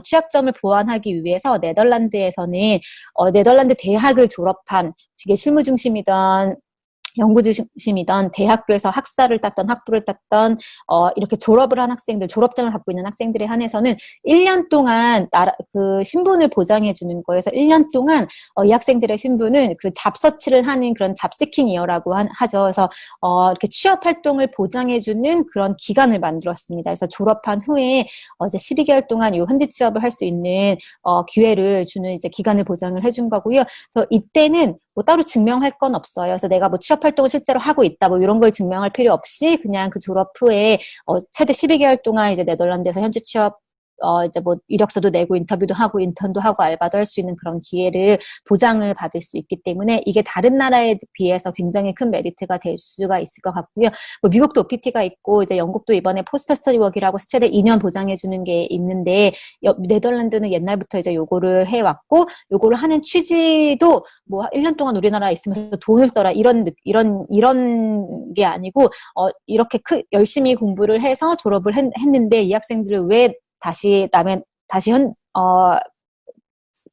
취약점을 보완하기 위해서 네덜란드에서는 네덜란드 대학을 졸업한 이게 실무 중심이던 연구 중심이던 대학교에서 학사를 땄던 학부를 땄던 이렇게 졸업을 한 학생들, 졸업장을 갖고 있는 학생들에 한해서는 1년 동안 그 신분을 보장해 주는 거에서 1년 동안 이 학생들의 신분은 그 잡서치를 하는 그런 잡시킹 이어라고 하죠. 그래서 이렇게 취업 활동을 보장해 주는 그런 기간을 만들었습니다. 그래서 졸업한 후에 이제 12개월 동안 이 현지 취업을 할 수 있는 기회를 주는 이제 기간을 보장을 해준 거고요. 그래서 이때는 뭐 따로 증명할 건 없어요. 그래서 내가 뭐 취업 활동을 실제로 하고 있다, 뭐 이런 걸 증명할 필요 없이 그냥 그 졸업 후에 최대 12개월 동안 이제 네덜란드에서 현지 취업 이제 뭐 이력서도 내고 인터뷰도 하고 인턴도 하고 알바도 할 수 있는 그런 기회를 보장을 받을 수 있기 때문에 이게 다른 나라에 비해서 굉장히 큰 메리트가 될 수가 있을 것 같고요. 뭐 미국도 OPT가 있고 이제 영국도 이번에 포스터 스터디 워크라고 최대 2년 보장해 주는 게 있는데 네덜란드는 옛날부터 이제 요거를 해왔고 요거를 하는 취지도 뭐 1년 동안 우리나라에 있으면서 돈을 써라 이런 게 아니고 이렇게 열심히 공부를 해서 졸업을 했는데 이 학생들을 왜 다시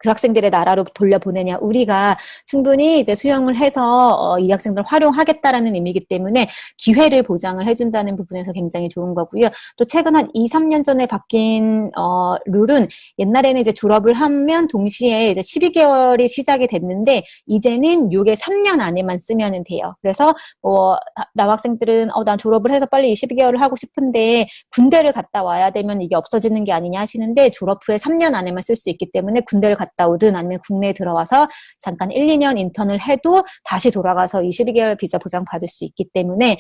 그 학생들의 나라로 돌려보내냐. 우리가 충분히 이제 수용을 해서 이 학생들을 활용하겠다라는 의미이기 때문에 기회를 보장을 해준다는 부분에서 굉장히 좋은 거고요. 또 최근 한 2, 3년 전에 바뀐 룰은 옛날에는 이제 졸업을 하면 동시에 이제 12개월이 시작이 됐는데 이제는 요게 3년 안에만 쓰면은 돼요. 그래서 뭐 남학생들은 난 졸업을 해서 빨리 12개월을 하고 싶은데 군대를 갔다 와야 되면 이게 없어지는 게 아니냐 하시는데 졸업 후에 3년 안에만 쓸 수 있기 때문에 군대를 갔다 오든 아니면 국내에 들어와서 잠깐 1, 2년 인턴을 해도 다시 돌아가서 22개월 비자 보장 받을 수 있기 때문에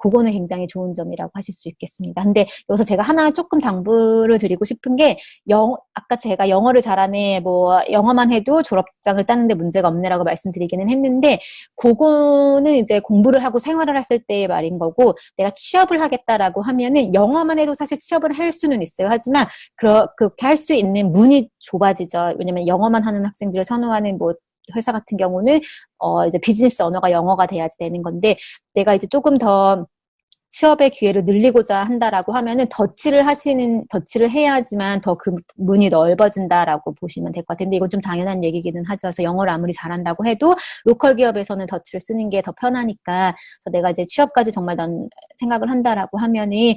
그거는 굉장히 좋은 점이라고 하실 수 있겠습니다. 근데 여기서 제가 하나 조금 당부를 드리고 싶은 게 아까 제가 영어를 잘하네, 뭐 영어만 해도 졸업장을 따는데 문제가 없네라고 말씀드리기는 했는데 그거는 이제 공부를 하고 생활을 했을 때의 말인 거고 내가 취업을 하겠다라고 하면은 영어만 해도 사실 취업을 할 수는 있어요. 하지만 그렇게 할 수 있는 문이 좁아지죠. 왜냐면 영어만 하는 학생들을 선호하는 뭐 회사 같은 경우는 이제 비즈니스 언어가 영어가 돼야지 되는 건데 내가 이제 조금 더 취업의 기회를 늘리고자 한다라고 하면은 더치를 해야지만 더 그 문이 넓어진다라고 보시면 될 것 같은데 이건 좀 당연한 얘기기는 하죠. 그래서 영어를 아무리 잘한다고 해도 로컬 기업에서는 더치를 쓰는 게 더 편하니까 그래서 내가 이제 취업까지 정말 난 생각을 한다라고 하면은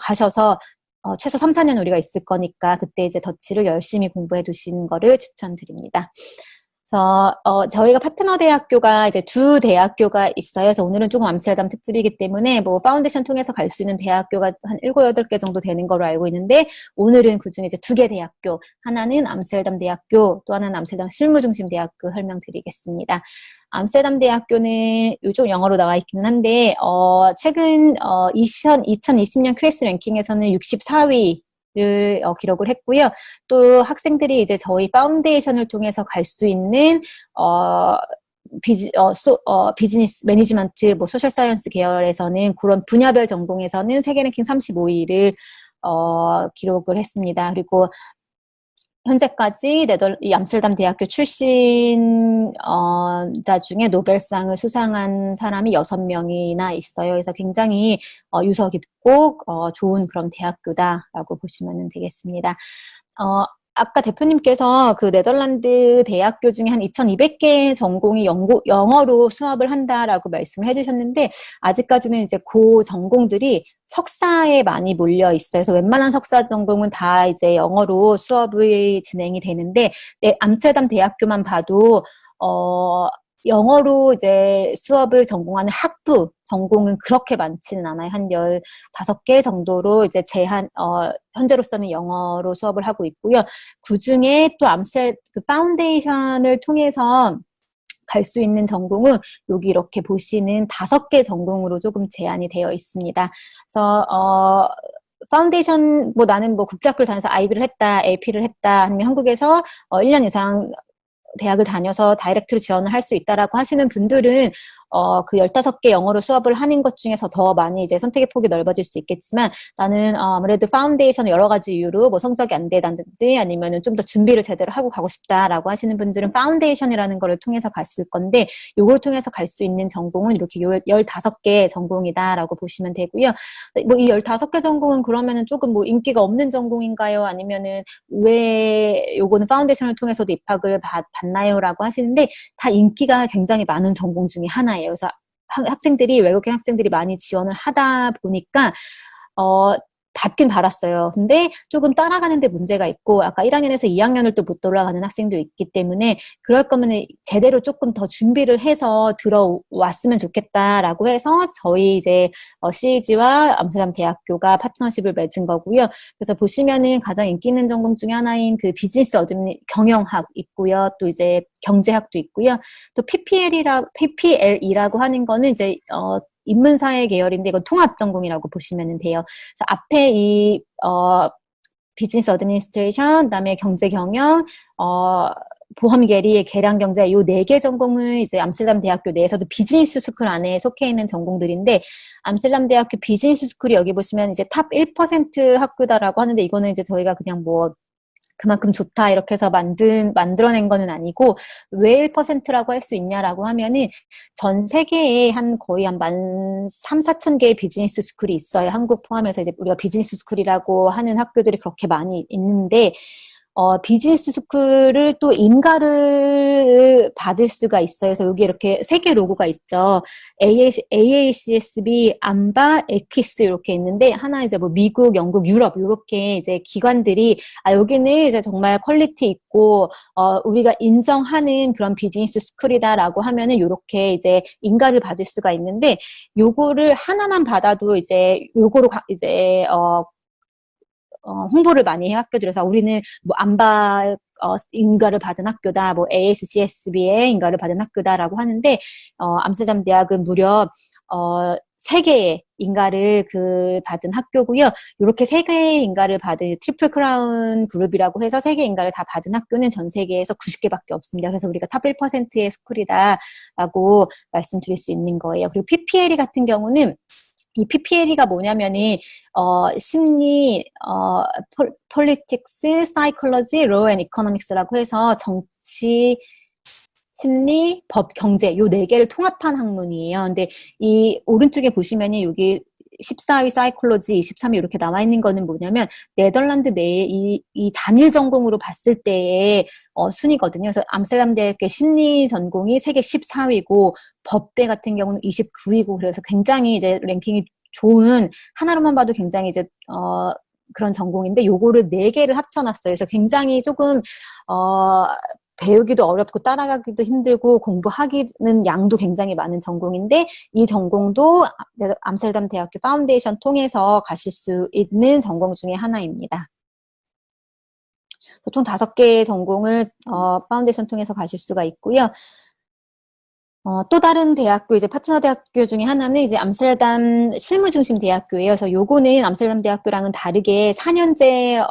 가셔서 최소 3, 4년 우리가 있을 거니까 그때 이제 더치를 열심히 공부해 두시는 거를 추천드립니다. 그래서 저희가 파트너 대학교가 이제 두 대학교가 있어요. 그래서 오늘은 조금 암스테르담 특집이기 때문에 뭐 파운데이션 통해서 갈 수 있는 대학교가 한 7, 8개 정도 되는 걸로 알고 있는데 오늘은 그중에 이제 2개 대학교, 하나는 암스테르담 대학교, 또 하나는 암스테르담 실무중심 대학교 설명드리겠습니다. 암스테르담 대학교는 요즘 영어로 나와 있기는 한데 최근 2020년 QS 랭킹에서는 64위 를 기록을 했고요. 또 학생들이 이제 저희 파운데이션을 통해서 갈 수 있는 비즈니스 매니지먼트, 뭐 소셜 사이언스 계열에서는 그런 분야별 전공에서는 세계 랭킹 35위를 기록을 했습니다. 그리고 현재까지 이 암스테르담 대학교 출신 자 중에 노벨상을 수상한 사람이 6명이나 있어요. 그래서 굉장히 유서 깊고 좋은 그런 대학교다라고 보시면 되겠습니다. 아까 대표님께서 그 네덜란드 대학교 중에 한 2,200개 전공이 영어로 수업을 한다라고 말씀을 해주셨는데 아직까지는 이제 그 전공들이 석사에 많이 몰려 있어요. 그래서 웬만한 석사 전공은 다 이제 영어로 수업이 진행이 되는데 암스테르담 대학교만 봐도 영어로 이제 수업을 전공하는 학부 전공은 그렇게 많지는 않아요. 한 15개 정도로 이제 현재로서는 영어로 수업을 하고 있고요. 그 중에 또 그 파운데이션을 통해서 갈 수 있는 전공은 여기 이렇게 보시는 5개 전공으로 조금 제한이 되어 있습니다. 그래서, 파운데이션, 뭐 나는 뭐 국제학교를 다녀서 IB를 했다, AP를 했다, 아니면 한국에서 1년 이상 대학을 다녀서 다이렉트로 지원을 할 수 있다라고 하시는 분들은 그 15개 영어로 수업을 하는 것 중에서 더 많이 이제 선택의 폭이 넓어질 수 있겠지만 나는 아무래도 파운데이션 여러 가지 이유로 뭐 성적이 안 되다든지 아니면은 좀 더 준비를 제대로 하고 가고 싶다라고 하시는 분들은 파운데이션이라는 거를 통해서 갔을 건데 요걸 통해서 갈 수 있는 전공은 이렇게 15개 전공이다라고 보시면 되고요. 뭐 이 15개 전공은 그러면은 조금 뭐 인기가 없는 전공인가요? 아니면은 왜 요거는 파운데이션을 통해서도 입학을 받나요?라고 하시는데 다 인기가 굉장히 많은 전공 중에 하나예요. 그래서 외국인 학생들이 많이 지원을 하다 보니까 받긴 받았어요. 근데 조금 따라가는데 문제가 있고 아까 1학년에서 2학년을 또 못 돌아가는 학생도 있기 때문에 그럴 거면 제대로 조금 더 준비를 해서 들어왔으면 좋겠다라고 해서 저희 이제 CAG와 암스테르담 대학교가 파트너십을 맺은 거고요. 그래서 보시면은 가장 인기 있는 전공 중에 하나인 그 비즈니스 경영학 있고요. 또 이제 경제학도 있고요. 또 PPL이라고 하는 거는 이제 인문사회 계열인데 이건 통합 전공이라고 보시면 돼요. 그래서 앞에 이 비즈니스 어드미니스트레이션, 그다음에 경제 경영, 보험 계리, 계량 경제 요 4개 전공은 이제 암스테르담 대학교 내에서도 비즈니스 스쿨 안에 속해 있는 전공들인데 암스테르담 대학교 비즈니스 스쿨이 여기 보시면 이제 탑 1% 학교다라고 하는데 이거는 이제 저희가 그냥 뭐 그만큼 좋다 이렇게 해서 만들어낸 거는 아니고 왜 1%라고 할 수 있냐라고 하면은 전 세계에 거의 한 13,000, 14,000개의 비즈니스 스쿨이 있어요. 한국 포함해서 이제 우리가 비즈니스 스쿨이라고 하는 학교들이 그렇게 많이 있는데 비즈니스 스쿨을 또 인가를 받을 수가 있어요. 그래서 여기 이렇게 3개 로고가 있죠. AACSB, 암바, 에퀴스 이렇게 있는데 하나 이제 뭐 미국, 영국, 유럽 이렇게 이제 기관들이 여기는 이제 정말 퀄리티 있고 우리가 인정하는 그런 비즈니스 스쿨이다라고 하면은 이렇게 이제 인가를 받을 수가 있는데 요거를 하나만 받아도 이제 요거로 이제 홍보를 많이 해 학교들에서 우리는 뭐 암바 인가를 받은 학교다, 뭐 ASCSB의 인가를 받은 학교다라고 하는데 암스테르담 대학은 무려 3개의 인가를 받은 학교고요. 이렇게 3개의 인가를 받은 트리플 크라운 그룹이라고 해서 3개 인가를 다 받은 학교는 전 세계에서 90개밖에 없습니다. 그래서 우리가 탑 1%의 스쿨이다라고 말씀드릴 수 있는 거예요. 그리고 PPLE 같은 경우는 이 PPLE가 뭐냐면은 심리, politics, psychology, law and economics라고 해서 정치, 심리, 법, 경제 요 4개를 통합한 학문이에요. 근데 이 오른쪽에 보시면은 여기 14위 사이콜로지, 23위 이렇게 나와 있는 거는 뭐냐면 네덜란드 내에 이 단일 전공으로 봤을 때의 순위거든요. 그래서 암스테르담 대학의 심리 전공이 세계 14위고 법대 같은 경우는 29위고 그래서 굉장히 이제 랭킹이 좋은 하나로만 봐도 굉장히 이제 그런 전공인데 요거를 4개를 합쳐놨어요. 그래서 굉장히 조금 배우기도 어렵고 따라가기도 힘들고 공부하기는 양도 굉장히 많은 전공인데 이 전공도 암스테르담 대학교 파운데이션 통해서 가실 수 있는 전공 중에 하나입니다. 보통 5개의 전공을 파운데이션 통해서 가실 수가 있고요. 또 다른 대학교, 이제 파트너 대학교 중에 하나는 이제 암스테르담 실무 중심 대학교예요. 그래서 요거는 암스테르담 대학교랑은 다르게 4년제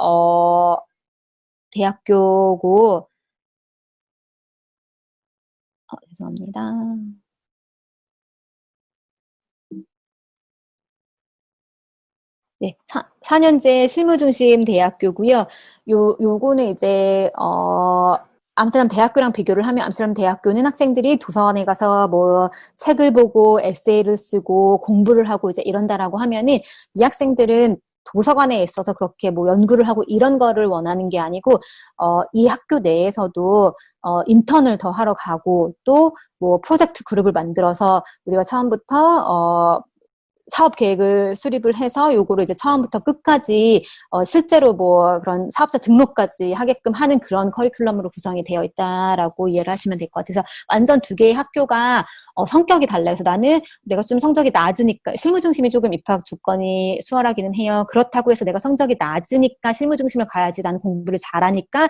대학교고, 죄송합니다. 네, 4년제 실무 중심 대학교고요. 요거는 이제 암스테르담 대학교랑 비교를 하면 암스테르담 대학교는 학생들이 도서관에 가서 뭐 책을 보고 에세이를 쓰고 공부를 하고 이제 이런다라고 하면은 이 학생들은 도서관에 있어서 그렇게 뭐 연구를 하고 이런 거를 원하는 게 아니고 이 학교 내에서도 인턴을 더 하러 가고 또 뭐 프로젝트 그룹을 만들어서 우리가 처음부터 사업 계획을 수립을 해서 요거를 이제 처음부터 끝까지 실제로 뭐 그런 사업자 등록까지 하게끔 하는 그런 커리큘럼으로 구성이 되어 있다라고 이해를 하시면 될 것 같아서 완전 2개의 학교가 성격이 달라요. 그래서 나는 내가 좀 성적이 낮으니까 실무 중심이 조금 입학 조건이 수월하기는 해요. 그렇다고 해서 내가 성적이 낮으니까 실무 중심을 가야지 나는 공부를 잘하니까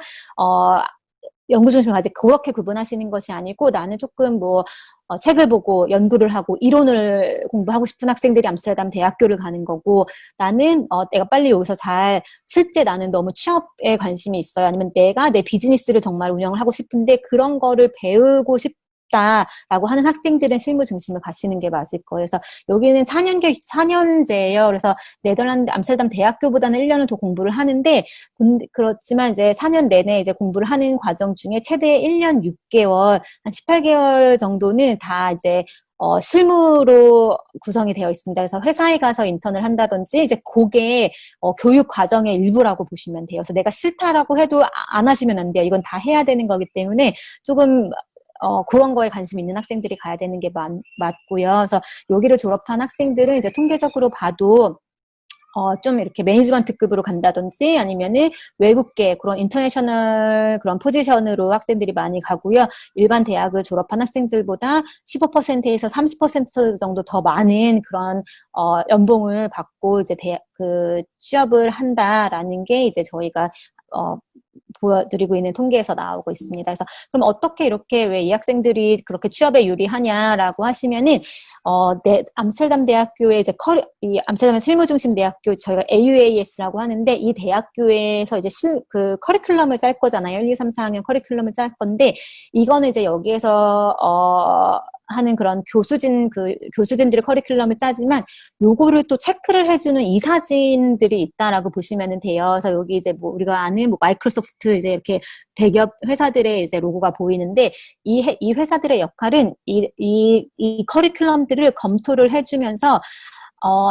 연구 중심을 가지 그렇게 구분하시는 것이 아니고 나는 조금 뭐 책을 보고 연구를 하고 이론을 공부하고 싶은 학생들이 암스테르담 대학교를 가는 거고 나는 내가 빨리 여기서 잘 실제 나는 너무 취업에 관심이 있어요. 아니면 내가 내 비즈니스를 정말 운영을 하고 싶은데 그런 거를 배우고 싶다라고 하는 학생들은 실무 중심을 가시는 게 맞을 거예요. 그래서 여기는 4년제예요. 그래서 네덜란드 암스테르담 대학교보다는 1년을 더 공부를 하는데 그렇지만 이제 4년 내내 이제 공부를 하는 과정 중에 최대 1년 6개월, 한 18개월 정도는 다 이제 실무로 구성이 되어 있습니다. 그래서 회사에 가서 인턴을 한다든지 이제 그게 교육 과정의 일부라고 보시면 돼요. 그래서 내가 싫다라고 해도 안 하시면 안 돼요. 이건 다 해야 되는 거기 때문에 조금 그런 거에 관심 있는 학생들이 가야 되는 게 맞고요. 그래서 여기를 졸업한 학생들은 이제 통계적으로 봐도 좀 이렇게 매니지먼트급으로 간다든지 아니면은 외국계 그런 인터내셔널 그런 포지션으로 학생들이 많이 가고요. 일반 대학을 졸업한 학생들보다 15%에서 30% 정도 더 많은 그런 연봉을 받고 이제 취업을 한다라는 게 이제 저희가 보여드리고 있는 통계에서 나오고 있습니다. 그래서 그럼 어떻게 이렇게 왜 이 학생들이 그렇게 취업에 유리하냐라고 하시면은 암스테르담 대학교의 이제 이 암스테르담 실무중심 대학교 저희가 AUAS라고 하는데 이 대학교에서 이제 그 커리큘럼을 짤 거잖아요. 1, 2, 3, 4학년 커리큘럼을 짤 건데 이거는 이제 여기에서 하는 그런 교수진들의 커리큘럼을 짜지만 요거를 또 체크를 해주는 이사진들이 있다라고 보시면 돼요. 그래서 여기 이제 뭐 우리가 아는 뭐 마이크로소프트 이제 이렇게 대기업 회사들의 이제 로고가 보이는데 이 회사들의 역할은 이 커리큘럼들을 검토를 해주면서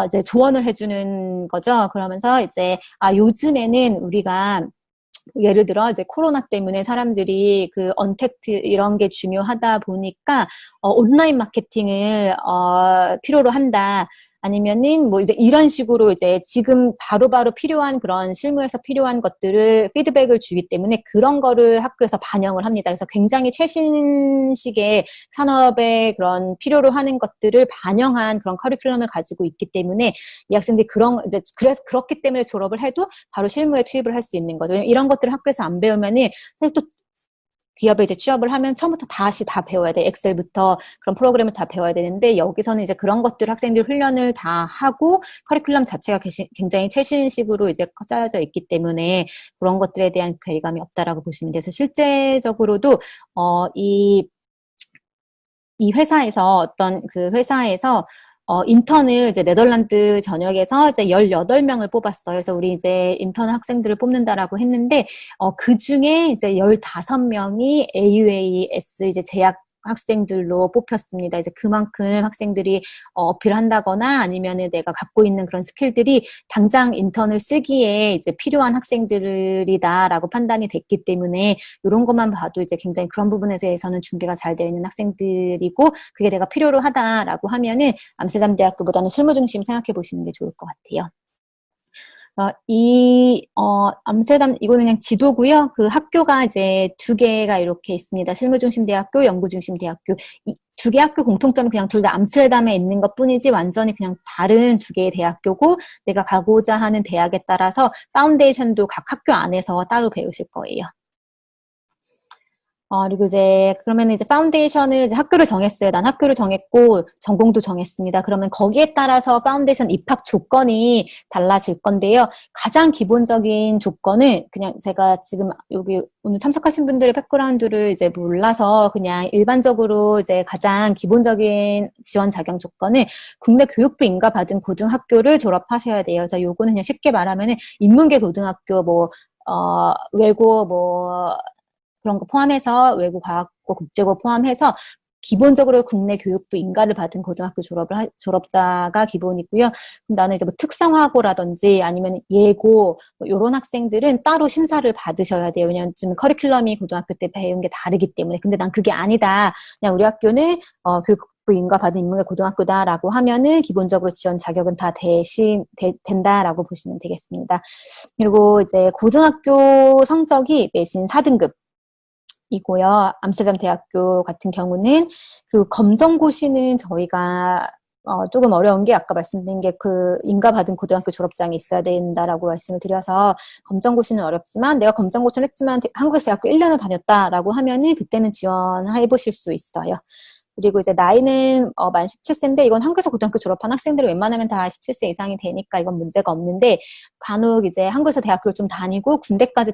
이제 조언을 해주는 거죠. 그러면서 이제 요즘에는 우리가 예를 들어 이제 코로나 때문에 사람들이 그 언택트 이런 게 중요하다 보니까 온라인 마케팅을 필요로 한다. 아니면은 뭐 이제 이런 식으로 이제 지금 바로바로 필요한 그런 실무에서 필요한 것들을 피드백을 주기 때문에 그런 거를 학교에서 반영을 합니다. 그래서 굉장히 최신식의 산업의 그런 필요로 하는 것들을 반영한 그런 커리큘럼을 가지고 있기 때문에 이 학생들이 그래서 그렇기 때문에 졸업을 해도 바로 실무에 투입을 할 수 있는 거죠. 이런 것들을 학교에서 안 배우면은 또 기업에 이제 취업을 하면 처음부터 다시 다 배워야 돼. 엑셀부터 그런 프로그램을 다 배워야 되는데 여기서는 이제 그런 것들 학생들 훈련을 다 하고 커리큘럼 자체가 굉장히 최신식으로 이제 짜여져 있기 때문에 그런 것들에 대한 괴리감이 없다라고 보시면 돼서 실제적으로도 이 회사에서 어떤 그 회사에서 인턴을 이제 네덜란드 전역에서 이제 18명을 뽑았어요. 그래서 우리 이제 인턴 학생들을 뽑는다라고 했는데, 그 중에 이제 15명이 AUAS 이제 재학 학생들로 뽑혔습니다. 이제 그만큼 학생들이 어필한다거나 아니면은 내가 갖고 있는 그런 스킬들이 당장 인턴을 쓰기에 이제 필요한 학생들이다라고 판단이 됐기 때문에 이런 것만 봐도 이제 굉장히 그런 부분에 대해서는 준비가 잘 되어 있는 학생들이고 그게 내가 필요로 하다라고 하면은 암스테르담 대학교보다는 실무 중심 생각해 보시는 게 좋을 것 같아요. 암스테르담, 이거는 그냥 지도고요. 그 학교가 이제 두 개가 이렇게 있습니다. 실무중심대학교, 연구중심대학교. 이 두 개 학교 공통점은 그냥 둘 다 암스테르담에 있는 것 뿐이지 완전히 그냥 다른 두 개의 대학교고 내가 가고자 하는 대학에 따라서 파운데이션도 각 학교 안에서 따로 배우실 거예요. 그리고 이제, 그러면 이제 파운데이션을 이제 학교를 정했어요. 난 학교를 정했고, 전공도 정했습니다. 그러면 거기에 따라서 파운데이션 입학 조건이 달라질 건데요. 가장 기본적인 조건은 그냥 제가 지금 여기 오늘 참석하신 분들의 백그라운드를 이제 몰라서 그냥 일반적으로 이제 가장 기본적인 지원 자격 조건은 국내 교육부 인가 받은 고등학교를 졸업하셔야 돼요. 그래서 요거는 그냥 쉽게 말하면은 인문계 고등학교, 외고, 그런 거 포함해서 외고 과학고 국제고 포함해서 기본적으로 국내 교육부 인가를 받은 고등학교 졸업자가 기본이고요. 그럼 나는 이제 특성화고라든지 아니면 예고 이런 학생들은 따로 심사를 받으셔야 돼요. 왜냐면 좀 커리큘럼이 고등학교 때 배운 게 다르기 때문에. 근데 난 그게 아니다. 그냥 우리 학교는 교육부 인가 받은 인문계 고등학교다라고 하면은 기본적으로 지원 자격은 다 된다라고 보시면 되겠습니다. 그리고 이제 고등학교 성적이 내신 4등급 이고요. 암스테르담 대학교 같은 경우는 그리고 검정고시는 저희가 조금 어려운 게 아까 말씀드린 게 그 인가받은 고등학교 졸업장이 있어야 된다라고 말씀을 드려서 검정고시는 어렵지만 내가 검정고시는 했지만 한국에서 대학교 1년을 다녔다라고 하면은 그때는 지원해 보실 수 있어요. 그리고 이제 나이는 만 17세인데 이건 한국에서 고등학교 졸업한 학생들이 웬만하면 다 17세 이상이 되니까 이건 문제가 없는데 간혹 이제 한국에서 대학교를 좀 다니고 군대까지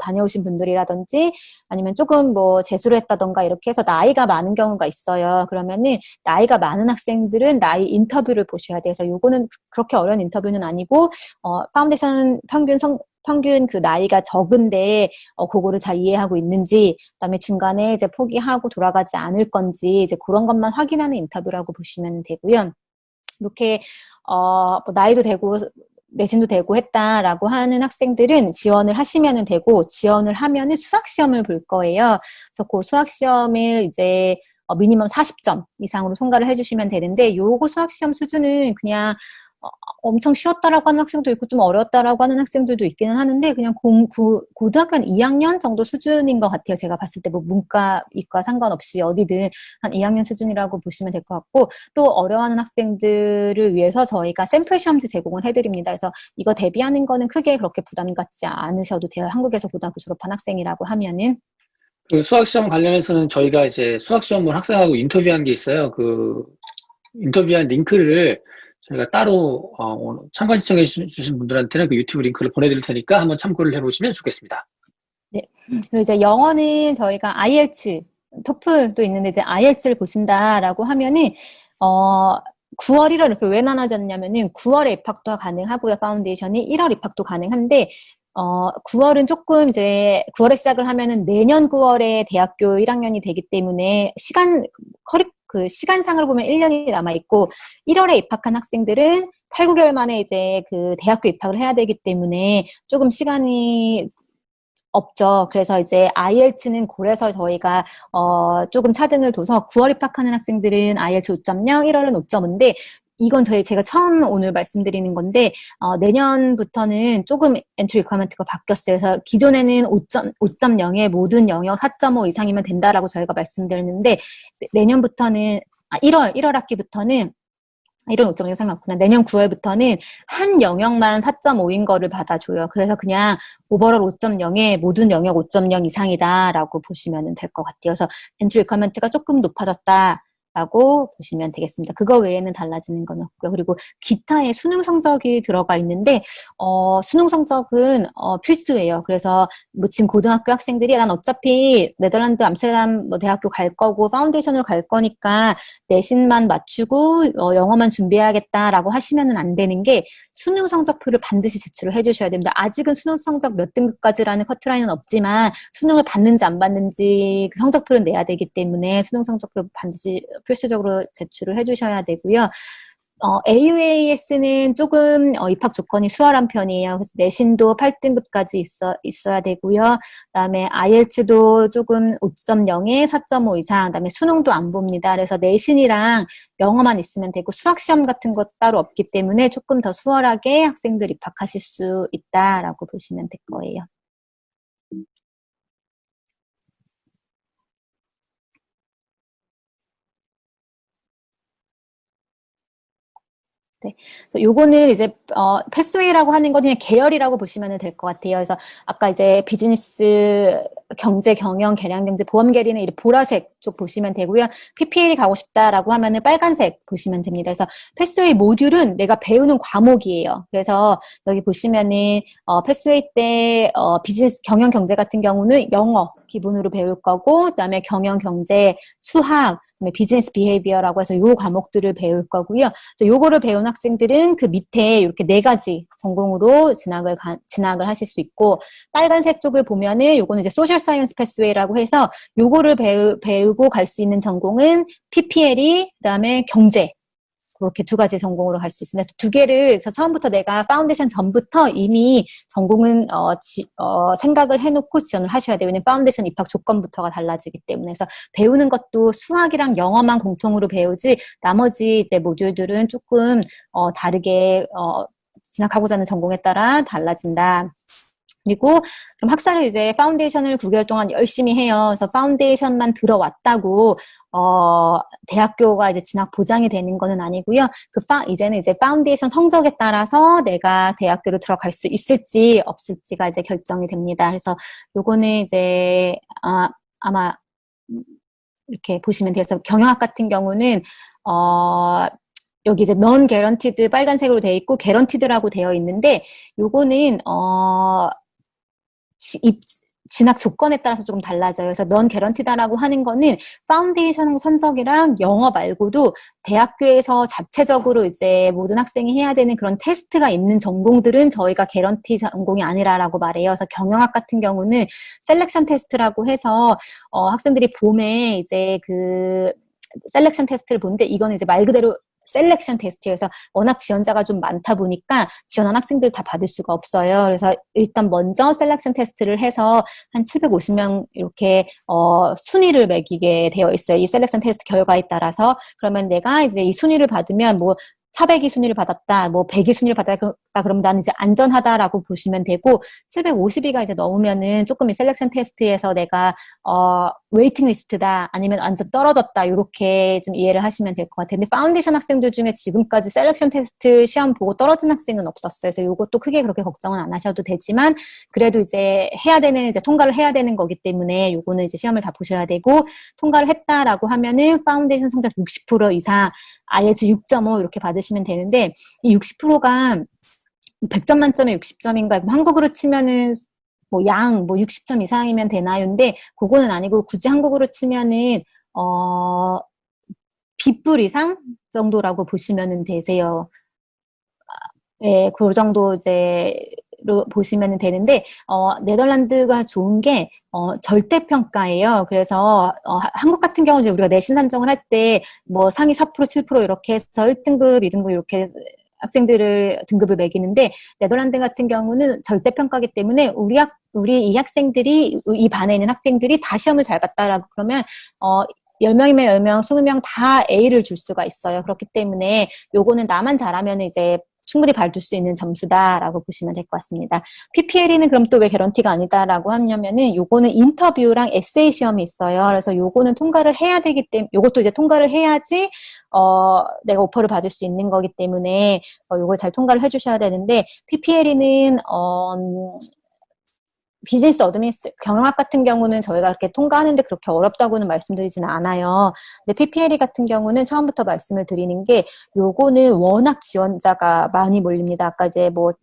다녀오신 분들이라든지 아니면 조금 재수를 했다던가 이렇게 해서 나이가 많은 경우가 있어요. 그러면은 나이가 많은 학생들은 나이 인터뷰를 보셔야 돼서 요거는 그렇게 어려운 인터뷰는 아니고 파운데이션 평균 그 나이가 적은데 그거를 잘 이해하고 있는지 그다음에 중간에 이제 포기하고 돌아가지 않을 건지 이제 그런 것만 확인하는 인터뷰라고 보시면 되고요. 이렇게 나이도 되고 내신도 되고 했다라고 하는 학생들은 지원을 하시면은 되고 지원을 하면은 수학시험을 볼 거예요. 그래서 그 수학시험을 이제 미니멈 40점 이상으로 통과를 해주시면 되는데 요거 수학시험 수준은 그냥 엄청 쉬웠다라고 하는 학생도 있고 좀 어려웠다라고 하는 학생들도 있기는 하는데 그냥 고등학교 한 2학년 정도 수준인 것 같아요. 제가 봤을 때 문과, 이과 상관없이 어디든 한 2학년 수준이라고 보시면 될 것 같고 또 어려워하는 학생들을 위해서 저희가 샘플 시험지 제공을 해드립니다. 그래서 이거 대비하는 거는 크게 그렇게 부담 갖지 않으셔도 돼요. 한국에서 고등학교 졸업한 학생이라고 하면은. 그 수학시험 관련해서는 저희가 이제 수학시험 본 학생하고 인터뷰한 게 있어요. 그 인터뷰한 링크를 저희가 따로 참관 신청해 주신 분들한테는 그 유튜브 링크를 보내드릴 테니까 한번 참고를 해보시면 좋겠습니다. 네. 그리고 이제 영어는 저희가 IELTS, 토플도 있는데 이제 IELTS를 보신다라고 하면은 9월, 1월 이렇게 왜 나눠졌냐면은 9월에 입학도 가능하고요. 파운데이션이 1월 입학도 가능한데 9월은 조금 이제 9월에 시작을 하면은 내년 9월에 대학교 1학년이 되기 때문에 시간상으로 보면 1년이 남아있고 1월에 입학한 학생들은 8, 9개월 만에 이제 그 대학교 입학을 해야 되기 때문에 조금 시간이 없죠. 그래서 이제 IELTS는 그래서 저희가 조금 차등을 둬서 9월 입학하는 학생들은 IELTS 5.0, 1월은 5.5인데 이건 제가 처음 오늘 말씀드리는 건데 내년부터는 조금 엔트리 리퀘어먼트가 바뀌었어요. 그래서 기존에는 5.0에 모든 영역 4.5 이상이면 된다라고 저희가 말씀드렸는데 내년부터는 1월 학기부터는 이런 5.0 생각보다 내년 9월부터는 한 영역만 4.5인 거를 받아줘요. 그래서 그냥 오버롤 5.0에 모든 영역 5.0 이상이다라고 보시면 될 것 같아요. 그래서 엔트리 리퀘어먼트가 조금 높아졌다. 라고 보시면 되겠습니다. 그거 외에는 달라지는 건 없고요. 그리고 기타의 수능 성적이 들어가 있는데 수능 성적은 필수예요. 그래서 지금 고등학교 학생들이 난 어차피 네덜란드 암스테르담 대학교 갈 거고 파운데이션으로 갈 거니까 내신만 맞추고 영어만 준비해야겠다라고 하시면은 안 되는 게 수능 성적표를 반드시 제출을 해주셔야 됩니다. 아직은 수능 성적 몇 등급까지라는 커트라인은 없지만 수능을 받는지 안 받는지 그 성적표를 내야 되기 때문에 수능 성적표 반드시 필수적으로 제출을 해주셔야 되고요. AUAS는 조금 입학 조건이 수월한 편이에요. 그래서 내신도 8등급까지 있어야 되고요. 그다음에 IELTS도 조금 5.0에 4.5 이상, 그다음에 수능도 안 봅니다. 그래서 내신이랑 영어만 있으면 되고 수학 시험 같은 것 따로 없기 때문에 조금 더 수월하게 학생들 입학하실 수 있다라고 보시면 될 거예요. 네. 요거는 이제, 패스웨이라고 하는 건 그냥 계열이라고 보시면 될 것 같아요. 그래서 아까 이제 비즈니스, 경제, 경영, 계량 경제, 보험 계리는 이 보라색 쪽 보시면 되고요. PPL이 가고 싶다라고 하면은 빨간색 보시면 됩니다. 그래서 패스웨이 모듈은 내가 배우는 과목이에요. 그래서 여기 보시면은, 패스웨이 때, 비즈니스, 경영, 경제 같은 경우는 영어 기본으로 배울 거고, 그 다음에 경영, 경제, 수학, 비즈니스 비헤이비어라고 해서 요 과목들을 배울 거고요. 그래서 요거를 배운 학생들은 그 밑에 이렇게 4가지 전공으로 진학을 하실 수 있고, 빨간색 쪽을 보면은 요거는 이제 소셜 사이언스 패스웨이라고 해서 요거를 배우고 갈 수 있는 전공은 PPL이, 그다음에 경제. 그렇게 2가지 전공으로 갈 수 있습니다. 그래서 2개를, 그래서 처음부터 내가 파운데이션 전부터 이미 전공은, 생각을 해놓고 지원을 하셔야 돼요. 왜냐면 파운데이션 입학 조건부터가 달라지기 때문에. 그래서 배우는 것도 수학이랑 영어만 공통으로 배우지, 나머지 이제 모듈들은 조금, 다르게, 진학하고자 하는 전공에 따라 달라진다. 그리고 그럼 학사를 이제 파운데이션을 9개월 동안 열심히 해요. 그래서 파운데이션만 들어왔다고 대학교가 이제 진학 보장이 되는 거는 아니고요. 이제는 이제 파운데이션 성적에 따라서 내가 대학교로 들어갈 수 있을지 없을지가 이제 결정이 됩니다. 그래서 요거는 이제 아마 이렇게 보시면 돼요. 그래서 경영학 같은 경우는 여기 이제 non guaranteed 빨간색으로 되어 있고 guaranteed라고 되어 있는데, 요거는 진학 조건에 따라서 조금 달라져요. 그래서 non guaranteed라고 하는 거는 파운데이션 성적이랑 영어 말고도 대학교에서 자체적으로 이제 모든 학생이 해야 되는 그런 테스트가 있는 전공들은 저희가 개런티 전공이 아니라라고 말해요. 그래서 경영학 같은 경우는 셀렉션 테스트라고 해서 학생들이 봄에 이제 그 셀렉션 테스트를 보는데, 이거는 이제 말 그대로 셀렉션 테스트여서 워낙 지원자가 좀 많다 보니까 지원한 학생들 다 받을 수가 없어요. 그래서 일단 먼저 셀렉션 테스트를 해서 한 750명 이렇게 순위를 매기게 되어 있어요. 이 셀렉션 테스트 결과에 따라서. 그러면 내가 이제 이 순위를 받으면 뭐 400이 순위를 받았다, 뭐 100이 순위를 받았다, 그러면 나는 이제 안전하다라고 보시면 되고, 750위가 이제 넘으면은 조금 이 셀렉션 테스트에서 내가 웨이팅 리스트다, 아니면 완전 떨어졌다, 이렇게 좀 이해를 하시면 될 것 같아요. 근데 파운데이션 학생들 중에 지금까지 셀렉션 테스트 시험 보고 떨어진 학생은 없었어요. 그래서 이것도 크게 그렇게 걱정은 안 하셔도 되지만, 그래도 이제 이제 통과를 해야 되는 거기 때문에 요거는 이제 시험을 다 보셔야 되고, 통과를 했다라고 하면은 파운데이션 성적 60% 이상, IELTS 6.5 이렇게 받으시면 되는데, 이 60%가 100점 만점에 60점인가, 한국으로 치면은 뭐 60점 이상이면 되나요? 근데 그거는 아니고, 굳이 한국으로 치면은 B뿔 이상 정도라고 보시면 되세요. 예, 그 정도 이제로 보시면 되는데, 네덜란드가 좋은 게, 절대평가예요. 그래서, 한국 같은 경우는 이제 우리가 내신 산정을 할 때, 뭐 상위 4%, 7% 이렇게 해서 1등급, 2등급 이렇게 학생들을 등급을 매기는데, 네덜란드 같은 경우는 절대평가기 때문에 우리 이 학생들이, 이 반에 있는 학생들이 다 시험을 잘 봤다라고 그러면, 10명이면 10명, 20명 다 A를 줄 수가 있어요. 그렇기 때문에 요거는 나만 잘하면 이제 충분히 받을 수 있는 점수다라고 보시면 될 것 같습니다. PPLE는 그럼 또 왜 개런티가 아니다라고 하냐면은, 요거는 인터뷰랑 에세이 시험이 있어요. 그래서 요거는 통과를 해야 되기 때문에, 요것도 이제 통과를 해야지 내가 오퍼를 받을 수 있는 거기 때문에 요걸 잘 통과를 해주셔야 되는데, PPLE는 비즈니스 경영학 같은 경우는 저희가 그렇게 통과하는데 그렇게 어렵다고는 말씀드리지는 않아요. 근데 PPLE 같은 경우는 처음부터 말씀을 드리는 게, 요거는 워낙 지원자가 많이 몰립니다. 아까 이제 뭐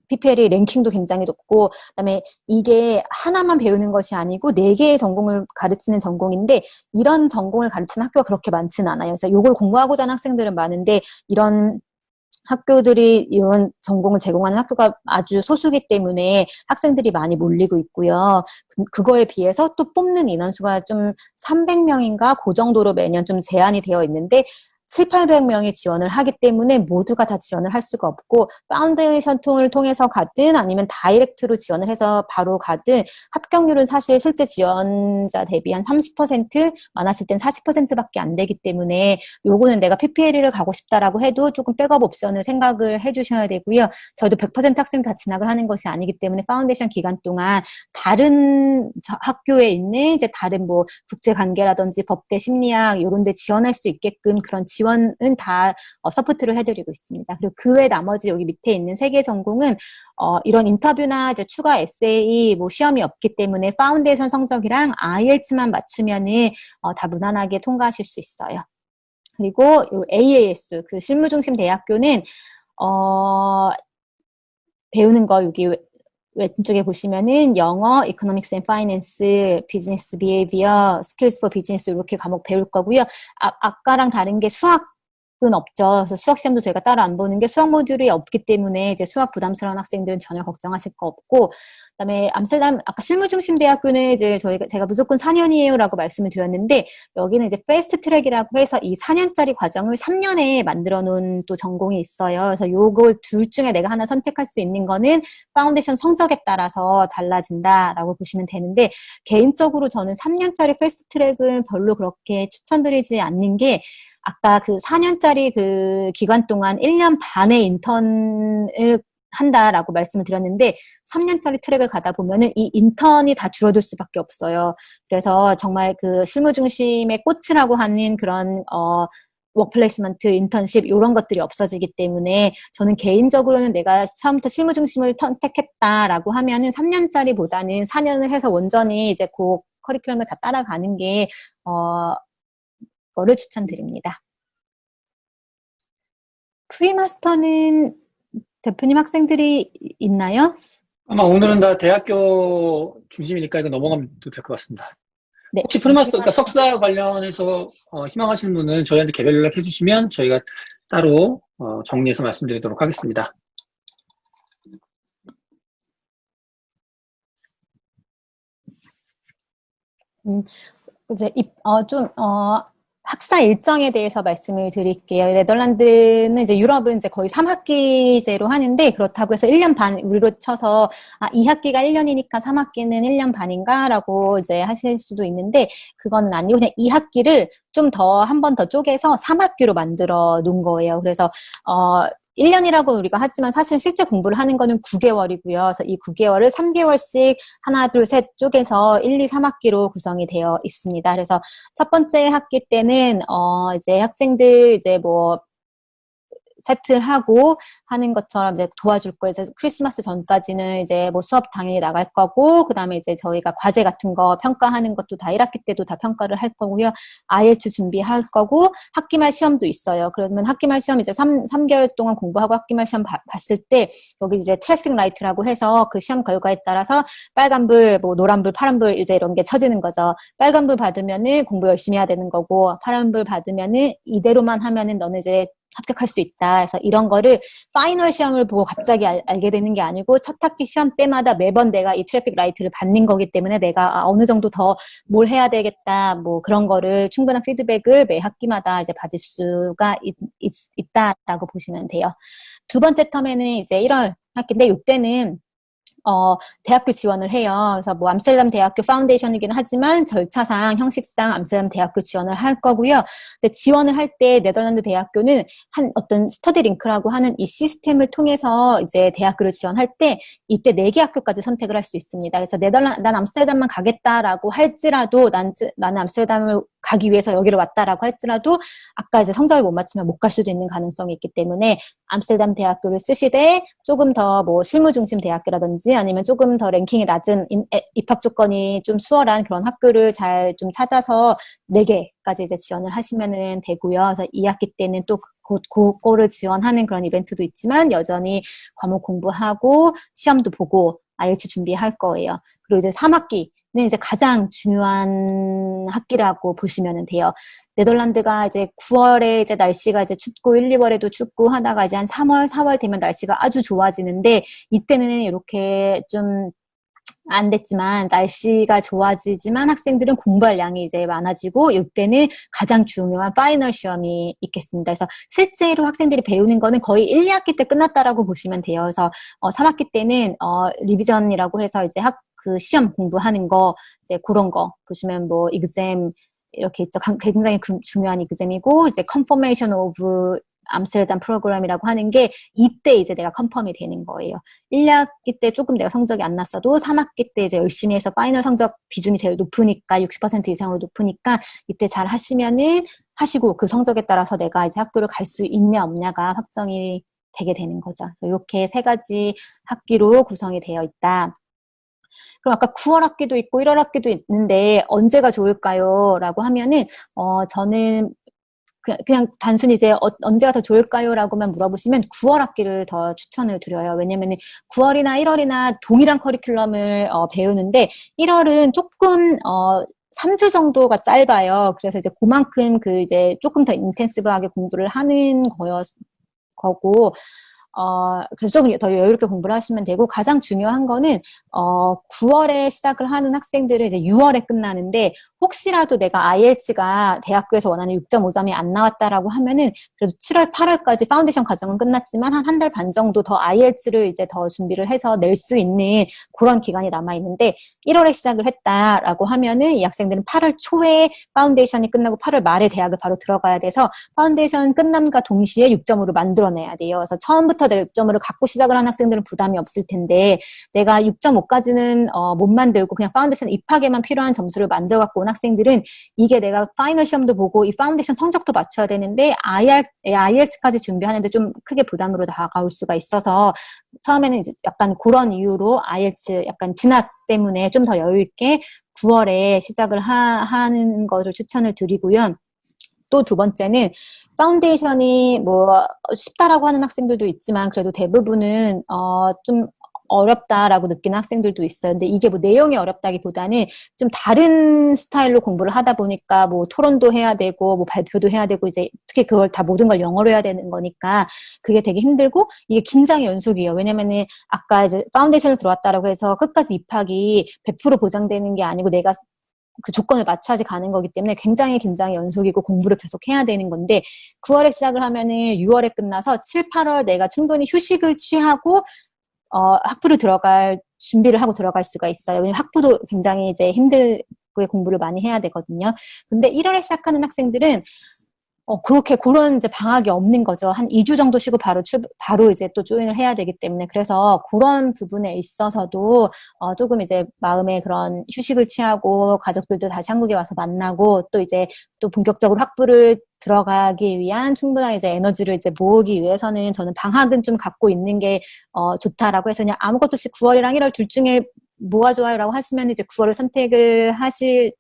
PPLE 랭킹도 굉장히 높고, 그다음에 이게 하나만 배우는 것이 아니고 4개의 전공을 가르치는 전공인데, 이런 전공을 가르치는 학교가 그렇게 많지는 않아요. 그래서 요걸 공부하고자 하는 학생들은 많은데, 이런 학교들이 이런 전공을 제공하는 학교가 아주 소수기 때문에 학생들이 많이 몰리고 있고요. 그거에 비해서 또 뽑는 인원수가 좀 300명인가 그 정도로 매년 좀 제한이 되어 있는데, 7, 800명이 지원을 하기 때문에 모두가 다 지원을 할 수가 없고 파운데이션 통을 통해서 가든 아니면 다이렉트로 지원을 해서 바로 가든 합격률은 사실 실제 지원자 대비 한 30% 많았을 땐 40%밖에 안 되기 때문에 요거는 내가 PPL을 가고 싶다라고 해도 조금 백업 옵션을 생각을 해주셔야 되고요. 저희도 100% 학생 다 진학을 하는 것이 아니기 때문에 파운데이션 기간 동안 다른 학교에 있는 이제 다른 뭐 국제관계라든지 법대, 심리학 이런 데 지원할 수 있게끔 그런 지원은 다 서포트를 해드리고 있습니다. 그리고 그 외 나머지 여기 밑에 있는 3개 전공은 이런 인터뷰나 이제 추가 에세이 뭐 시험이 없기 때문에 파운데이션 성적이랑 IELTS만 맞추면은 다 무난하게 통과하실 수 있어요. 그리고 요 AAS 그 실무중심 대학교는 배우는 거 여기 왼쪽에 보시면은 영어, Economics and Finance, Business Behavior, Skills for Business 이렇게 과목 배울 거고요. 아까랑 다른 게 수학은 없죠. 그래서 수학 시험도 저희가 따로 안 보는 게 수학 모듈이 없기 때문에 이제 수학 부담스러운 학생들은 전혀 걱정하실 거 없고, 그다음에 암스테르담 아까 실무중심 대학교는 이제 제가 무조건 4년이에요라고 말씀을 드렸는데 여기는 이제 패스트 트랙이라고 해서 이 4년짜리 과정을 3년에 만들어 놓은 또 전공이 있어요. 그래서 요걸 둘 중에 내가 하나 선택할 수 있는 거는 파운데이션 성적에 따라서 달라진다라고 보시면 되는데 개인적으로 저는 3년짜리 패스트 트랙은 별로 그렇게 추천드리지 않는 게 아까 그 4년짜리 그 기간 동안 1년 반의 인턴을 한다라고 말씀을 드렸는데 3년짜리 트랙을 가다 보면은 이 인턴이 다 줄어들 수밖에 없어요. 그래서 정말 그 실무 중심의 꽃이라고 하는 그런 워크플레이스먼트, 인턴십 이런 것들이 없어지기 때문에 저는 개인적으로는 내가 처음부터 실무 중심을 선택했다라고 하면은 3년짜리보다는 4년을 해서 온전히 이제 그 커리큘럼을 다 따라가는 게 거를 추천드립니다. 프리마스터는 대표님 학생들이 있나요? 아마 오늘은 다 대학교 중심이니까 이거 넘어가면 될 것 같습니다. 네. 혹시 프리마스터, 그러니까 석사 관련해서 희망하시는 분은 저희한테 개별 연락해 주시면 저희가 따로 정리해서 말씀드리도록 하겠습니다. 이제 학사 일정에 대해서 말씀을 드릴게요. 네덜란드는 이제 유럽은 이제 거의 3학기제로 하는데 그렇다고 해서 1년 반 우리로 쳐서 2학기가 1년이니까 3학기는 1년 반인가라고 이제 하실 수도 있는데 그거는 아니고 그냥 2학기를 좀 더 한 번 더 쪼개서 3학기로 만들어 놓은 거예요. 그래서 1년이라고 우리가 하지만 사실 실제 공부를 하는 거는 9개월이고요. 그래서 이 9개월을 3개월씩 하나, 둘, 셋 쪼개서 1, 2, 3학기로 구성이 되어 있습니다. 그래서 첫 번째 학기 때는 이제 학생들 이제 뭐 세트하고 하는 것처럼 이제 도와줄 거예요. 이제 크리스마스 전까지는 이제 뭐 수업 당연히 나갈 거고, 그 다음에 이제 저희가 과제 같은 거 평가하는 것도 다 1학기 때도 다 평가를 할 거고요. IELTS 준비할 거고, 학기말 시험도 있어요. 그러면 학기말 시험 이제 3개월 동안 공부하고 학기말 시험 봤을 때, 여기 이제 트래픽 라이트라고 해서 그 시험 결과에 따라서 빨간불, 뭐 노란불, 파란불 이제 이런 게 쳐지는 거죠. 빨간불 받으면은 공부 열심히 해야 되는 거고, 파란불 받으면은 이대로만 하면은 너는 이제 합격할 수 있다. 그래서 이런 거를 파이널 시험을 보고 갑자기 알게 되는 게 아니고 첫 학기 시험 때마다 매번 내가 이 트래픽 라이트를 받는 거기 때문에 내가 어느 정도 더 뭘 해야 되겠다. 뭐 그런 거를 충분한 피드백을 매 학기마다 이제 받을 수가 있다라고 보시면 돼요. 두 번째 텀에는 이제 1월 학기인데 이때는 대학교 지원을 해요. 그래서 뭐 암스테르담 대학교 파운데이션이긴 하지만 절차상, 형식상 암스테르담 대학교 지원을 할 거고요. 근데 지원을 할 때 네덜란드 대학교는 어떤 스터디 링크라고 하는 이 시스템을 통해서 이제 대학교를 지원할 때 이때 4개 학교까지 선택을 할 수 있습니다. 그래서 난 암스테르담만 가겠다라고 할지라도 나는 암스테르담을 가기 위해서 여기로 왔다라고 할지라도 아까 이제 성적을 못 맞추면 못 갈 수도 있는 가능성이 있기 때문에 암스테르담 대학교를 쓰시되 조금 더 뭐 실무 중심 대학교라든지 아니면 조금 더 랭킹이 낮은 입학 조건이 좀 수월한 그런 학교를 잘 좀 찾아서 4개까지 이제 지원을 하시면은 되고요. 그래서 2학기 때는 또 그거를 지원하는 그런 이벤트도 있지만 여전히 과목 공부하고 시험도 보고 IELTS 준비할 거예요. 그리고 이제 3학기는 이제 가장 중요한 학기라고 보시면 돼요. 네덜란드가 이제 9월에 이제 날씨가 이제 춥고 1, 2월에도 춥고 하다가 이제 한 3월, 4월 되면 날씨가 아주 좋아지는데 이때는 이렇게 좀 안 됐지만 날씨가 좋아지지만 학생들은 공부할 양이 이제 많아지고 이때는 가장 중요한 파이널 시험이 있겠습니다. 그래서 실제로 학생들이 배우는 거는 거의 1, 2학기 때 끝났다라고 보시면 돼요. 그래서 3학기 때는 리비전이라고 해서 이제 그 시험 공부하는 거 이제 그런 거 보시면 뭐 exam 이렇게 있죠. 굉장히 중요한 exam이고 이제 confirmation of 암스테르담 프로그램이라고 하는 게 이때 이제 내가 컨펌이 되는 거예요. 1학기 때 조금 내가 성적이 안 났어도 3학기 때 이제 열심히 해서 파이널 성적 비중이 제일 높으니까 60% 이상으로 높으니까 이때 잘 하시면은 하시고 그 성적에 따라서 내가 이제 학교를 갈 수 있냐 없냐가 확정이 되게 되는 거죠. 이렇게 세 가지 학기로 구성이 되어 있다. 그럼 아까 9월 학기도 있고 1월 학기도 있는데 언제가 좋을까요? 라고 하면은 저는 그냥 단순히 이제 언제가 더 좋을까요? 라고만 물어보시면 9월 학기를 더 추천을 드려요. 왜냐면은 9월이나 1월이나 동일한 커리큘럼을 배우는데 1월은 조금 3주 정도가 짧아요. 그래서 이제 그만큼 이제 조금 더 인텐시브하게 공부를 하는 거고 그래서 좀 더 여유롭게 공부를 하시면 되고, 가장 중요한 거는, 9월에 시작을 하는 학생들은 이제 6월에 끝나는데, 혹시라도 내가 IELTS가 대학교에서 원하는 6.5점이 안 나왔다라고 하면은, 그래도 7월, 8월까지 파운데이션 과정은 끝났지만, 한 달 반 정도 더 IELTS를 이제 더 준비를 해서 낼 수 있는 그런 기간이 남아있는데, 1월에 시작을 했다라고 하면은, 이 학생들은 8월 초에 파운데이션이 끝나고 8월 말에 대학을 바로 들어가야 돼서, 파운데이션 끝남과 동시에 6점으로 만들어내야 돼요. 그래서 처음부터 내가 6점으로 갖고 시작을 하는 학생들은 부담이 없을 텐데, 내가 6.5까지는 못 만들고 그냥 파운데이션 입학에만 필요한 점수를 만들어 갖고 온 학생들은 이게 내가 파이널 시험도 보고 이 파운데이션 성적도 맞춰야 되는데 IELTS까지 준비하는데 좀 크게 부담으로 다가올 수가 있어서, 처음에는 이제 약간 그런 이유로 IELTS 약간 진학 때문에 좀 더 여유 있게 9월에 시작을 하는 것을 추천을 드리고요. 또 두 번째는 파운데이션이 뭐 쉽다라고 하는 학생들도 있지만 그래도 대부분은 좀 어렵다라고 느끼는 학생들도 있어요. 근데 이게 뭐 내용이 어렵다기보다는 좀 다른 스타일로 공부를 하다 보니까 뭐 토론도 해야 되고 뭐 발표도 해야 되고 이제 특히 그걸 다 모든 걸 영어로 해야 되는 거니까 그게 되게 힘들고, 이게 긴장의 연속이에요. 왜냐면은 아까 이제 파운데이션을 들어왔다라고 해서 끝까지 입학이 100% 보장되는 게 아니고 내가 그 조건을 맞춰야지 가는 거기 때문에 굉장히 긴장의 연속이고 공부를 계속 해야 되는 건데, 9월에 시작을 하면은 6월에 끝나서 7, 8월 내가 충분히 휴식을 취하고 학부를 준비를 하고 들어갈 수가 있어요. 왜냐면 학부도 굉장히 이제 힘들게 공부를 많이 해야 되거든요. 근데 1월에 시작하는 학생들은 그렇게 그런 이제 방학이 없는 거죠. 한 2주 정도 쉬고 바로 이제 또 조인을 해야 되기 때문에. 그래서 그런 부분에 있어서도 조금 이제 마음에 그런 휴식을 취하고 가족들도 다시 한국에 와서 만나고 또 이제 또 본격적으로 학부를 들어가기 위한 충분한 이제 에너지를 이제 모으기 위해서는 저는 방학은 좀 갖고 있는 게 좋다라고 해서 그냥 아무것도 없이 9월이랑 1월 둘 중에 뭐가 좋아요라고 하시면 이제 9월을 선택을 하실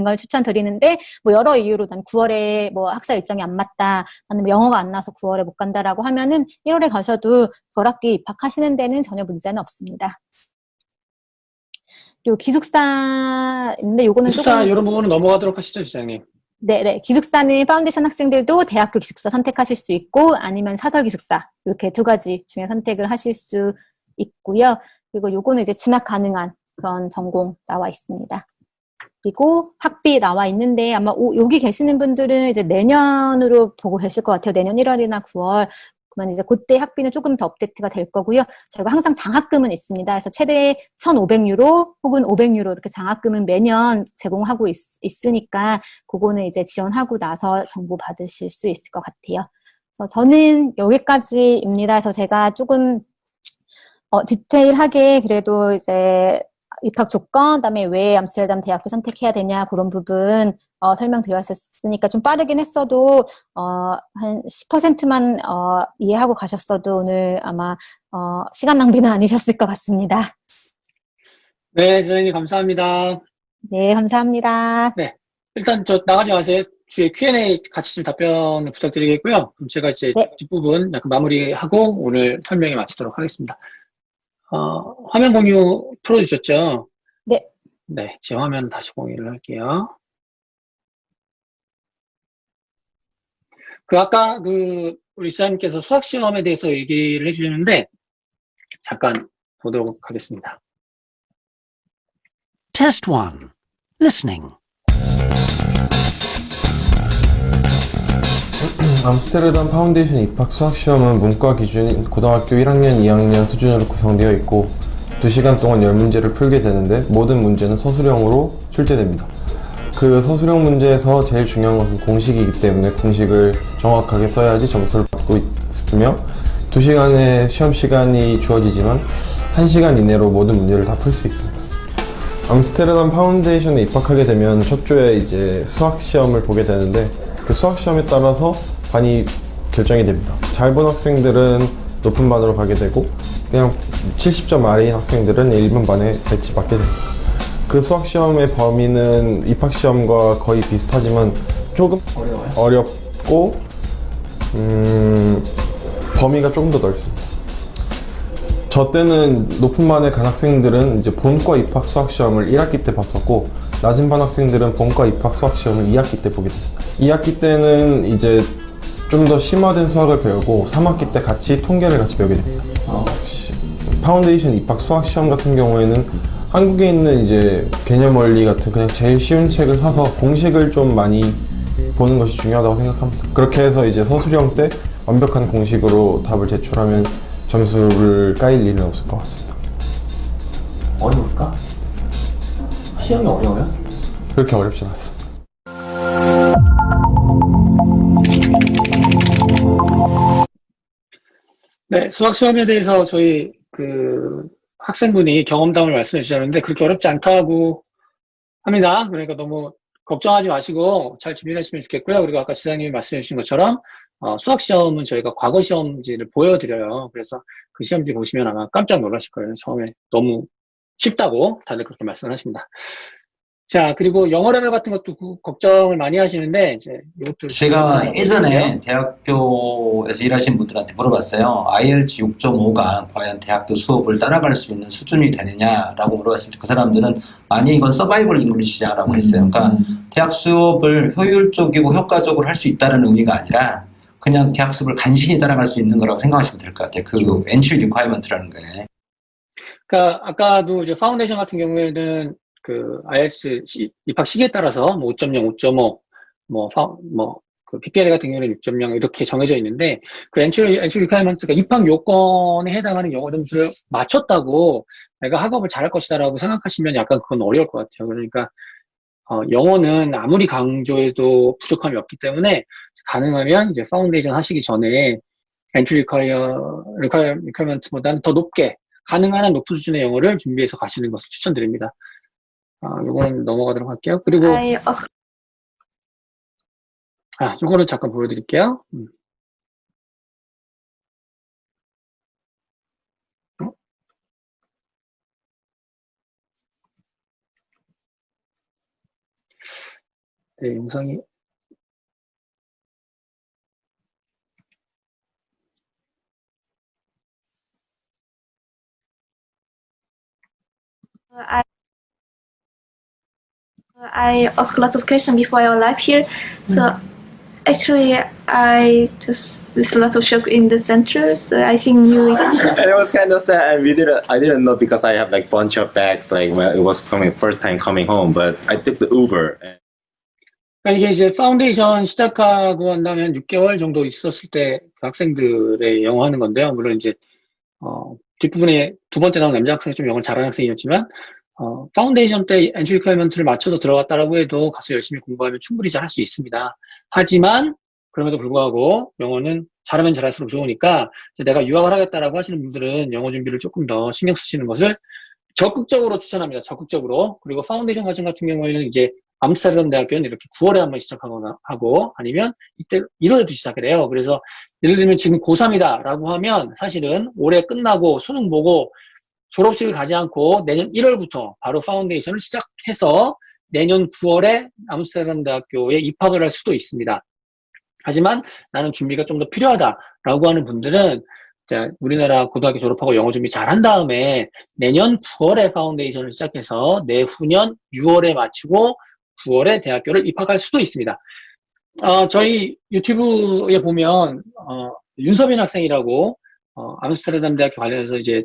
걸 추천드리는데, 뭐 여러 이유로 난 9월에 뭐 학사 일정이 안 맞다, 아니면 영어가 안 나와서 9월에 못 간다라고 하면은 1월에 가셔도 9학기 입학하시는 데는 전혀 문제는 없습니다. 그리고 기숙사인데 요거는 기숙사 조금 이런 부분은 넘어가도록 하시죠, 지장님. 네네. 기숙사는 파운데이션 학생들도 대학교 기숙사 선택하실 수 있고 아니면 사설 기숙사 이렇게 두 가지 중에 선택을 하실 수 있고요. 그리고 요거는 이제 진학 가능한 그런 전공 나와 있습니다. 그리고 학비 나와 있는데 아마 여기 계시는 분들은 이제 내년으로 보고 계실 것 같아요. 내년 1월이나 9월. 그러면 이제 그때 학비는 조금 더 업데이트가 될 거고요. 저희가 항상 장학금은 있습니다. 그래서 최대 1,500유로 혹은 500유로 이렇게 장학금은 매년 제공하고 있으니까 그거는 이제 지원하고 나서 정보 받으실 수 있을 것 같아요. 그래서 저는 여기까지입니다. 그래서 제가 조금 디테일하게 그래도 이제 입학 조건, 그다음에 왜 암스테르담 대학교 선택해야 되냐 그런 부분 설명드렸으니까 좀 빠르긴 했어도 한 10%만 이해하고 가셨어도 오늘 아마 시간 낭비는 아니셨을 것 같습니다. 네, 지장님 감사합니다. 네, 감사합니다. 네, 일단 저 나가지 마세요. 뒤에 Q&A 같이 좀 답변을 부탁드리겠고요. 그럼 제가 이제 네. 뒷부분 약간 마무리하고 오늘 설명에 마치도록 하겠습니다. 화면 공유 풀어주셨죠? 네. 네, 제 화면 다시 공유를 할게요. 아까 우리 시장님께서 수학시험에 대해서 얘기를 해주셨는데, 잠깐 보도록 하겠습니다. Test 1. Listening. 암스테르담 파운데이션 입학 수학시험은 문과 기준인 고등학교 1학년, 2학년 수준으로 구성되어 있고 2시간 동안 10문제를 풀게 되는데 모든 문제는 서술형으로 출제됩니다. 그 서술형 문제에서 제일 중요한 것은 공식이기 때문에 공식을 정확하게 써야지 점수를 받고 있으며 2시간의 시험 시간이 주어지지만 1시간 이내로 모든 문제를 다 풀 수 있습니다. 암스테르담 파운데이션에 입학하게 되면 첫 주에 이제 수학 시험을 보게 되는데 그 수학 시험에 따라서 반이 결정이 됩니다. 잘 본 학생들은 높은 반으로 가게 되고 그냥 70점 아래인 학생들은 1번 반에 배치받게 됩니다. 그 수학 시험의 범위는 입학 시험과 거의 비슷하지만 조금 어렵고 범위가 조금 더 넓습니다. 저 때는 높은 반에 간 학생들은 이제 본과 입학 수학 시험을 1학기 때 봤었고 낮은 반 학생들은 본과 입학 수학 시험을 2학기 때 보게 됩니다. 2학기 때는 이제 좀 더 심화된 수학을 배우고 3학기 때 같이 통계를 같이 배우게 됩니다. 파운데이션 입학 수학 시험 같은 경우에는 한국에 있는 이제 개념 원리 같은 그냥 제일 쉬운 책을 사서 공식을 좀 많이 보는 것이 중요하다고 생각합니다. 그렇게 해서 이제 서술형 때 완벽한 공식으로 답을 제출하면 점수를 까일 일은 없을 것 같습니다. 어려울까? 시험이 어려워요? 그렇게 어렵진 않습니다. 네, 수학 시험에 대해서 저희 학생분이 경험담을 말씀해 주셨는데 그렇게 어렵지 않다고 합니다. 그러니까 너무 걱정하지 마시고 잘 준비하시면 좋겠고요. 그리고 아까 지사님이 말씀해 주신 것처럼 수학 시험은 저희가 과거 시험지를 보여드려요. 그래서 그 시험지 보시면 아마 깜짝 놀라실 거예요. 처음에 너무 쉽다고 다들 그렇게 말씀을 하십니다. 자, 그리고 영어 레벨 같은 것도 걱정을 많이 하시는데 이제 이것도 제가 예전에 대학교에서 일하신 분들한테 물어봤어요. IELTS 6.5가 과연 대학교 수업을 따라갈 수 있는 수준이 되느냐라고 물어봤을 때 그 사람들은 아니 이건 서바이벌 잉글리시냐라고 했어요. 그러니까 대학 수업을 효율적이고 효과적으로 할 수 있다는 의미가 아니라 그냥 대학 수업을 간신히 따라갈 수 있는 거라고 생각하시면 될 것 같아요. 그 엔트리 리ኳ이먼트라는 거예요. 그러니까 아까도 이제 파운데이션 같은 경우에는 그 IELTS 입학 시기에 따라서 뭐 5.0, 5.5, 그 PPL 같은 경우는 6.0 이렇게 정해져 있는데 그 엔트리 리ኳ이먼트가 입학 요건에 해당하는 영어 점수를 맞췄다고 내가 학업을 잘할 것이다라고 생각하시면 약간 그건 어려울 것 같아요. 그러니까 영어는 아무리 강조해도 부족함이 없기 때문에 가능하면 이제 파운데이션 하시기 전에 엔트리 리ኳ이먼트보다는 더 높게 가능한 한 높은 수준의 영어를 준비해서 가시는 것을 추천드립니다. 요거는 넘어가도록 할게요. 그리고 요거는 잠깐 보여드릴게요. 네, 영상이 I asked a lot of questions before I arrived here. So actually, I just there's a lot of shock in the center. So I think you. And it was kind of sad, and I didn't know because I have like bunch of bags. Like when it was first time coming home, but I took the Uber. 그러니까 이게 이제 파운데이션 시작하고 한 다음에 한 6개월 정도 있었을 때 그 학생들의 영어 하는 건데요. 물론 이제 뒷부분에 두 번째 나온 남자 학생이 좀 영어를 잘하는 학생이었지만 파운데이션 때 엔트리 리ኳ이먼트를 맞춰서 들어갔다라고 해도 가서 열심히 공부하면 충분히 잘할 수 있습니다. 하지만 그럼에도 불구하고 영어는 잘하면 잘할수록 좋으니까 내가 유학을 하겠다라고 하시는 분들은 영어 준비를 조금 더 신경 쓰시는 것을 적극적으로 추천합니다. 적극적으로. 그리고 파운데이션 과정 같은 경우에는 이제 암스테르담 대학교는 이렇게 9월에 한번 시작하거나 하고 아니면 이때 1월에도 시작을 해요. 그래서 예를 들면 지금 고3이다 라고 하면 사실은 올해 끝나고 수능 보고 졸업식을 가지 않고 내년 1월부터 바로 파운데이션을 시작해서 내년 9월에 암스테르담 대학교에 입학을 할 수도 있습니다. 하지만 나는 준비가 좀 더 필요하다라고 하는 분들은 우리나라 고등학교 졸업하고 영어 준비 잘 한 다음에 내년 9월에 파운데이션을 시작해서 내후년 6월에 마치고 9월에 대학교를 입학할 수도 있습니다. 저희 유튜브에 보면 윤서빈 학생이라고 암스테르담 대학교 관련해서 이제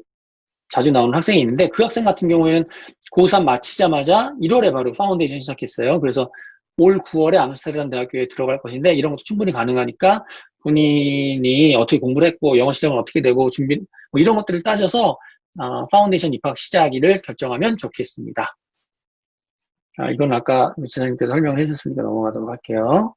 자주 나오는 학생이 있는데 그 학생 같은 경우에는 고3 마치자마자 1월에 바로 파운데이션 시작했어요. 그래서 올 9월에 암스테르담 대학교에 들어갈 것인데 이런 것도 충분히 가능하니까 본인이 어떻게 공부를 했고 영어 실력은 어떻게 되고 준비 뭐 이런 것들을 따져서 파운데이션 입학 시작일을 결정하면 좋겠습니다. 자, 이건 아까 지사님께서 설명을 해주셨으니까 넘어가도록 할게요.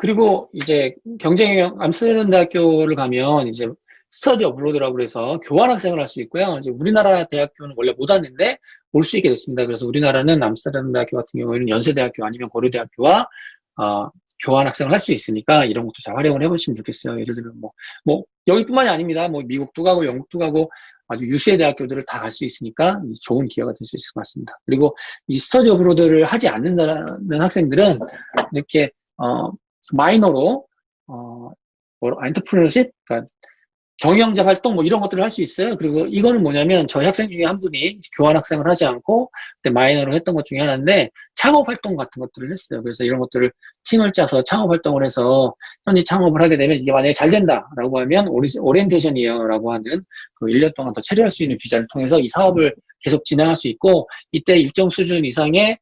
그리고 이제 경쟁형 암스테르담 대학교를 가면 이제 스터디 어브로드라고 해서 교환학생을 할 수 있고요. 이제 우리나라 대학교는 원래 못 왔는데 올 수 있게 됐습니다. 그래서 우리나라는 암스테르담 대학교 같은 경우에는 연세대학교 아니면 고려대학교와 교환학생을 할 수 있으니까 이런 것도 잘 활용을 해보시면 좋겠어요. 예를 들면 뭐 여기뿐만이 아닙니다. 뭐 미국도 가고 영국도 가고 아주 유수의 대학교들을 다 갈 수 있으니까 좋은 기회가 될 수 있을 것 같습니다. 그리고 이 스터디 어브로드를 하지 않는 학생들은 이렇게 마이너로 엔터프리너십, 그러니까 경영자 활동 뭐 이런 것들을 할 수 있어요. 그리고 이거는 뭐냐면 저희 학생 중에 한 분이 교환 학생을 하지 않고 그때 마이너로 했던 것 중에 하나인데 창업 활동 같은 것들을 했어요. 그래서 이런 것들을 팀을 짜서 창업 활동을 해서 현지 창업을 하게 되면 이게 만약에 잘 된다라고 하면 오리엔테이션 이어라고 하는 그 1년 동안 더 체류할 수 있는 비자를 통해서 이 사업을 계속 진행할 수 있고 이때 일정 수준 이상의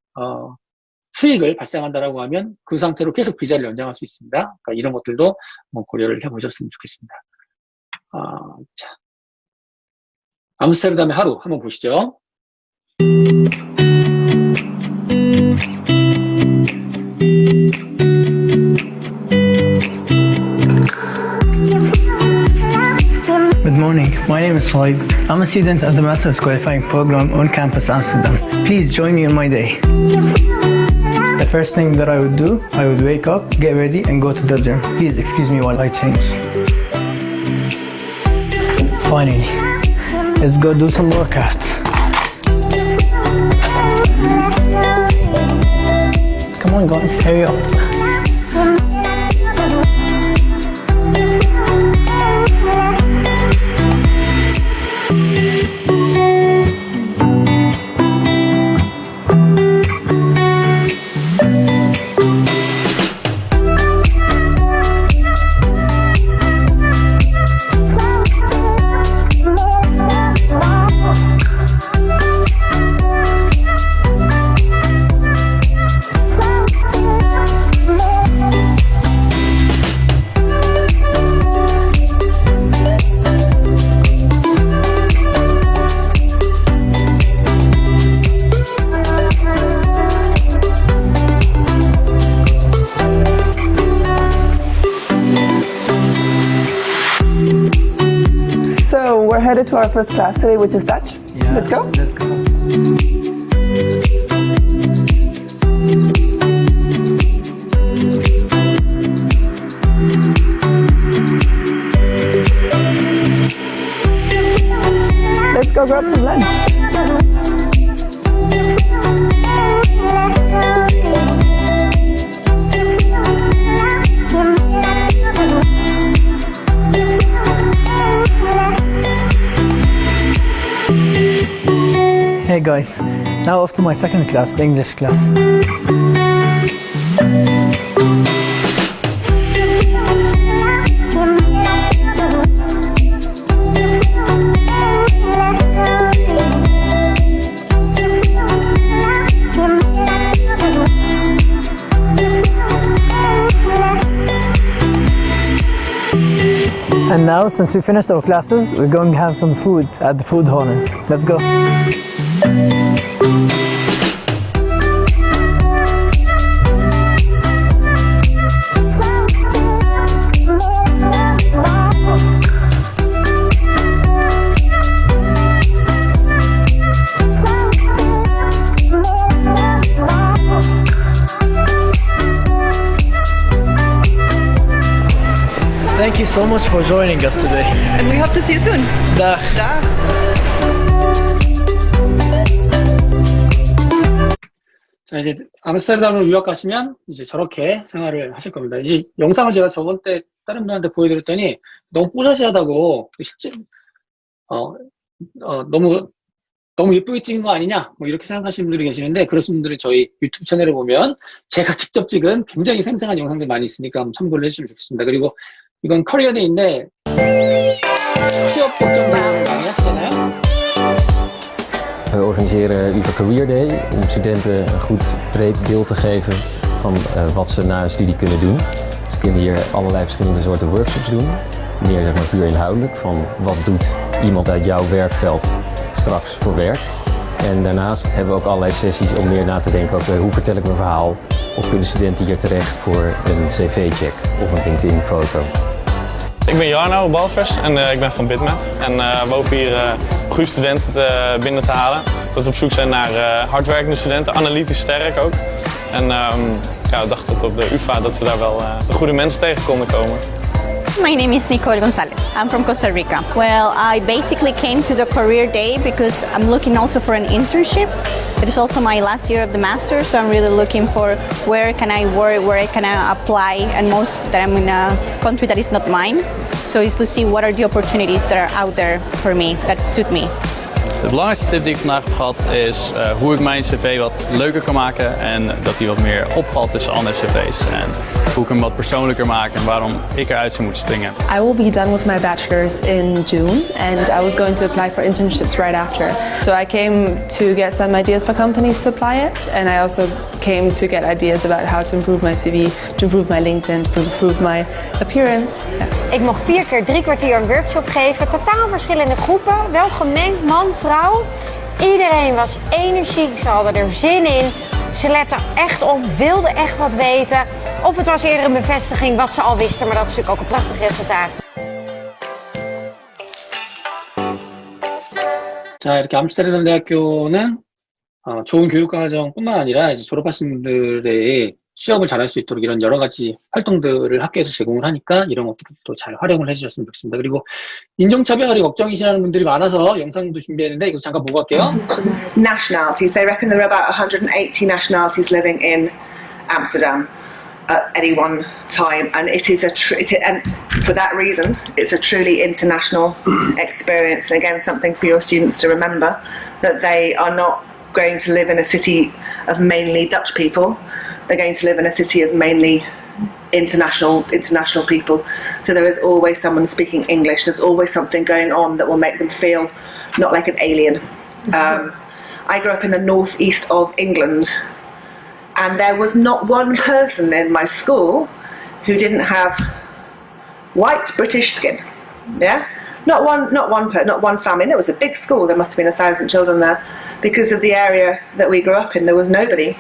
수익을 발생한다라고 하면 그 상태로 계속 비자를 연장할 수 있습니다. 그러니까 이런 것들도 뭐 고려를 해보셨으면 좋겠습니다. 자, 암스테르담의 하루 한번 보시죠. Good morning, my name is Sohaib. I'm a student at the Master's Qualifying Program on campus Amsterdam. Please join me on my day. The first thing that I would do, I would wake up, get ready and go to the gym. Please excuse me while I change. Finally, let's go do some workouts. Come on guys, hurry up. So we're headed to our first class today, which is Dutch. Yeah, let's go. Let's go. Let's go grab some lunch. Hey guys, now off to my second class, the English class. And now, since we finished our classes, we're going to have some food at the food hall. Let's go. Thank you so much for joining us today. And we hope to see you soon. Dag. Dag. 자, 이제 암스테르담으로 유학 가시면 이제 저렇게 생활을 하실 겁니다. 이제 영상을 제가 저번 때 다른 분한테 보여드렸더니 너무 뽀샤시하다고 실제 너무 예쁘게 찍은 거 아니냐 뭐 이렇게 생각하시는 분들이 계시는데 그러신 분들은 저희 유튜브 채널을 보면 제가 직접 찍은 굉장히 생생한 영상들 많이 있으니까 한번 참고를 해주시면 좋겠습니다. 그리고 이건 커리어데이인데 취업 걱정을 많이 하시잖아요. We organiseren UvA Career Day om studenten een goed breed beeld te geven van wat ze na hun studie kunnen doen. Ze kunnen hier allerlei verschillende soorten workshops doen. Meer zeg maar puur inhoudelijk, van wat doet iemand uit jouw werkveld straks voor werk. En daarnaast hebben we ook allerlei sessies om meer na te denken over hoe vertel ik mijn verhaal. Of kunnen studenten hier terecht voor een cv-check of een LinkedIn-foto. Ik ben Jarno Balvers en ik ben van Bitmet. En we hopen hier goede studenten binnen te halen. Dat we op zoek zijn naar hardwerkende studenten, analytisch sterk ook. En we dachten dat op de UvA dat we daar wel goede mensen tegen konden komen. My name is Nicole Gonzalez. I'm from Costa Rica. Well, I basically came to the career day because I'm looking also for an internship. It is also my last year of the master, so I'm really looking for where can I work, where can I apply, and most that I'm in a country that is not mine. So it's to see what are the opportunities that are out there for me, that suit me. De belangrijkste tip die ik vandaag heb gehad is hoe ik mijn cv wat leuker kan maken en dat die wat meer opvalt tussen andere cv's. En hoe ik hem wat persoonlijker maak en waarom ik eruit zou moeten springen. I will be done with my bachelor's in June and I was going to apply for internships right after. So I came to get some ideas for companies to apply it and I also came to get ideas about how to improve my CV, to improve my LinkedIn, to improve my appearance. Yeah. Ik mocht 4 keer 3 kwartier een workshop geven, totaal verschillende groepen, wel gemengd, man, vrouw. Iedereen was energiek, ze hadden er zin in, ze letten echt op, wilden echt wat weten. Of het was eerder een bevestiging wat ze al wisten, maar dat is natuurlijk ook een prachtig resultaat. 자, 이렇게 암스테르담 대학교는 좋은 교육과정뿐만 아니라 이제 졸업하신 분들의 취업을 잘할 수 있도록 이런 여러 가지 활동들을 학교에서 제공을 하니까 이런 것들을 또 잘 활용을 해주셨으면 좋겠습니다. 그리고 인종차별이 걱정이시라는 분들이 많아서 영상도 준비했는데 이거 잠깐 보고 갈게요. Nationalities. They reckon there are about 180 nationalities living in Amsterdam at any one time, and it is and for that reason, it's a truly international experience. And again, something for your students to remember that they are not going to live in a city of mainly Dutch people. They're going to live in a city of mainly international people. So there is always someone speaking English. There's always something going on that will make them feel not like an alien. I grew up in the northeast of England, and there was not one person in my school who didn't have white British skin. Yeah, not one family. And it was a big school. There must have been 1,000 children there, because of the area that we grew up in. There was nobody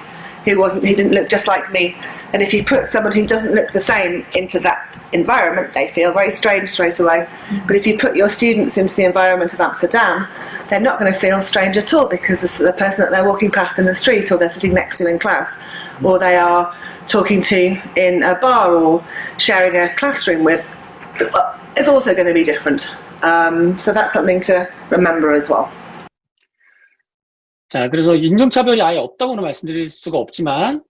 who didn't look just like me. And if you put someone who doesn't look the same into that environment, they feel very strange straight away. But if you put your students into the environment of Amsterdam, they're not going to feel strange at all, because this is the person that they're walking past in the street, or they're sitting next to in class, or they are talking to in a bar or sharing a classroom with, is also going to be different. So that's something to remember as well. 자, 그래서 인종차별이 아예 없다고는 말씀드릴 수가 없지만,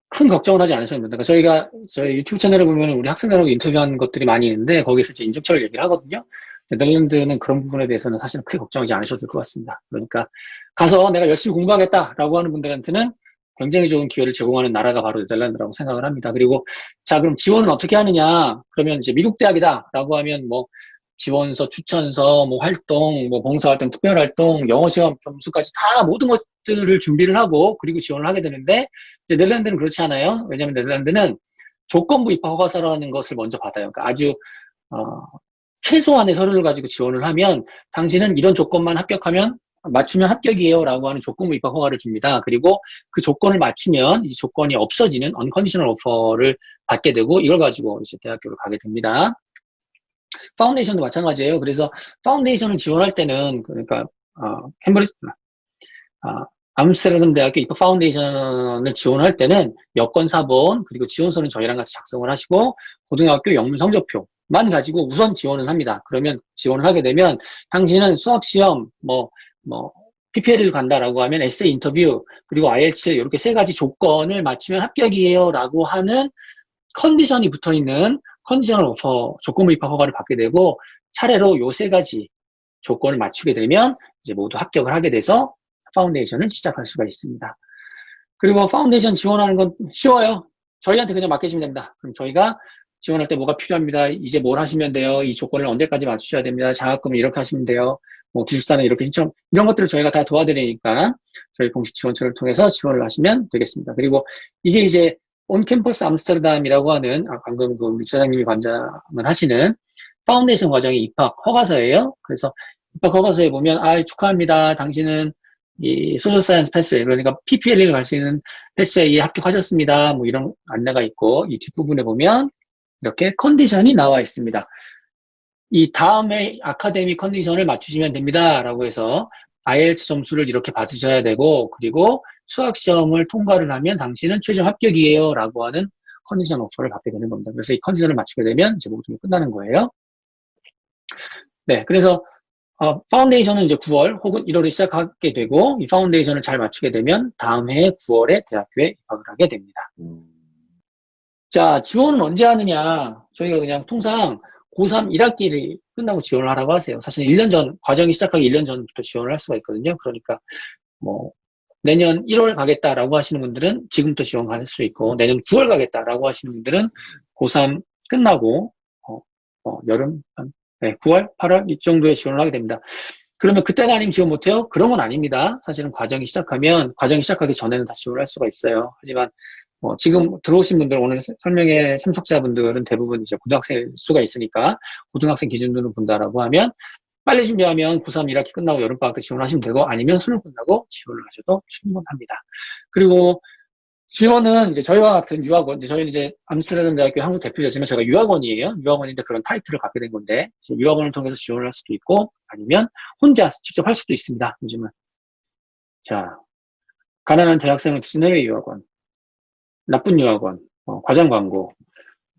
큰 걱정을 하지 않으셔도 됩니다. 그러니까 저희 유튜브 채널에 보면 우리 학생들하고 인터뷰한 것들이 많이 있는데, 거기서 이제 인종차별 얘기를 하거든요. 네덜란드는 그런 부분에 대해서는 사실은 크게 걱정하지 않으셔도 될 것 같습니다. 그러니까 가서 내가 열심히 공부하겠다라고 하는 분들한테는 굉장히 좋은 기회를 제공하는 나라가 바로 네덜란드라고 생각을 합니다. 그리고 자, 그럼 지원은 어떻게 하느냐? 그러면 이제 미국 대학이다라고 하면 뭐 지원서, 추천서, 뭐 활동, 뭐 봉사활동, 특별활동, 영어시험 점수까지 다 모든 것들을 준비를 하고 그리고 지원을 하게 되는데, 이제 네덜란드는 그렇지 않아요. 왜냐하면 네덜란드는 조건부 입학 허가서라는 것을 먼저 받아요. 그러니까 아주 최소한의 서류를 가지고 지원을 하면 당신은 이런 조건만 맞추면 합격이에요 라고 하는 조건부 입학 허가를 줍니다. 그리고 그 조건을 맞추면 이제 조건이 없어지는 unconditional offer를 받게 되고, 이걸 가지고 이제 대학교를 가게 됩니다. 파운데이션도 마찬가지예요. 그래서 파운데이션을 지원할 때는, 그러니까 암스테르담 대학교 입학 파운데이션을 지원할 때는 여권 사본, 그리고 지원서는 저희랑 같이 작성을 하시고 고등학교 영문 성적표만 가지고 우선 지원을 합니다. 그러면 지원을 하게 되면 당신은 수학시험, PPL을 간다라고 하면 에세이 인터뷰, 그리고 IELTS 이렇게 3가지 조건을 맞추면 합격이에요 라고 하는 컨디션이 붙어있는 컨디셔널 오퍼 조건부 입학 허가를 받게 되고, 차례로 요 3가지 조건을 맞추게 되면 이제 모두 합격을 하게 돼서 파운데이션을 시작할 수가 있습니다. 그리고 파운데이션 지원하는 건 쉬워요. 저희한테 그냥 맡기시면 됩니다. 그럼 저희가 지원할 때 뭐가 필요합니다. 이제 뭘 하시면 돼요. 이 조건을 언제까지 맞추셔야 됩니다. 장학금을 이렇게 하시면 돼요. 뭐 기숙사는 이렇게 신청, 이런 것들을 저희가 다 도와드리니까 저희 공식 지원처를 통해서 지원을 하시면 되겠습니다. 그리고 이게 이제 온캠퍼스 암스테르담이라고 하는 방금 그 우리 사장님이 관장을 하시는 파운데이션 과정의 입학 허가서예요. 그래서 입학 허가서에 보면 축하합니다. 당신은 이 소셜 사이언스 패스웨이, 그러니까 PPLA를 갈 수 있는 패스웨이에 합격하셨습니다. 뭐 이런 안내가 있고, 이 뒷부분에 보면 이렇게 컨디션이 나와 있습니다. 이 다음에 아카데미 컨디션을 맞추시면 됩니다. 라고 해서 IELTS 점수를 이렇게 받으셔야 되고, 그리고 수학시험을 통과를 하면 당신은 최종 합격이에요. 라고 하는 컨디션 오퍼를 받게 되는 겁니다. 그래서 이 컨디션을 맞추게 되면 이제 모든 게 끝나는 거예요. 네, 그래서 파운데이션은 이제 9월 혹은 1월에 시작하게 되고, 이 파운데이션을 잘 맞추게 되면 다음 해 9월에 대학교에 입학을 하게 됩니다. 자, 지원은 언제 하느냐? 저희가 그냥 통상 고3 1학기를 끝나고 지원을 하라고 하세요. 사실 1년 전, 과정이 시작하기 1년 전부터 지원을 할 수가 있거든요. 그러니까 뭐 내년 1월 가겠다라고 하시는 분들은 지금부터 지원할 수 있고, 내년 9월 가겠다라고 하시는 분들은 고3 끝나고 여름, 9월, 8월 이 정도에 지원을 하게 됩니다. 그러면 그때가 아니면 지원 못해요? 그런 건 아닙니다. 사실은 과정이 시작하기 전에는 다시 지원을 할 수가 있어요. 하지만 지금 들어오신 분들, 오늘 설명회 참석자분들은 대부분 이제 고등학생일 수가 있으니까 고등학생 기준으로 본다라고 하면 빨리 준비하면 고3 1학기 끝나고 여름방학 때 지원하시면 되고, 아니면 수능 끝나고 지원을 하셔도 충분합니다. 그리고 지원은 이제 저희와 같은 유학원, 저희는 이제 암스테르담 대학교 한국 대표였지만 저희가 유학원이에요. 유학원인데 그런 타이틀을 갖게 된 건데, 유학원을 통해서 지원을 할 수도 있고, 아니면 혼자 직접 할 수도 있습니다. 요즘은. 자, 가난한 대학생을 지친 해외 유학원, 나쁜 유학원, 과장 광고,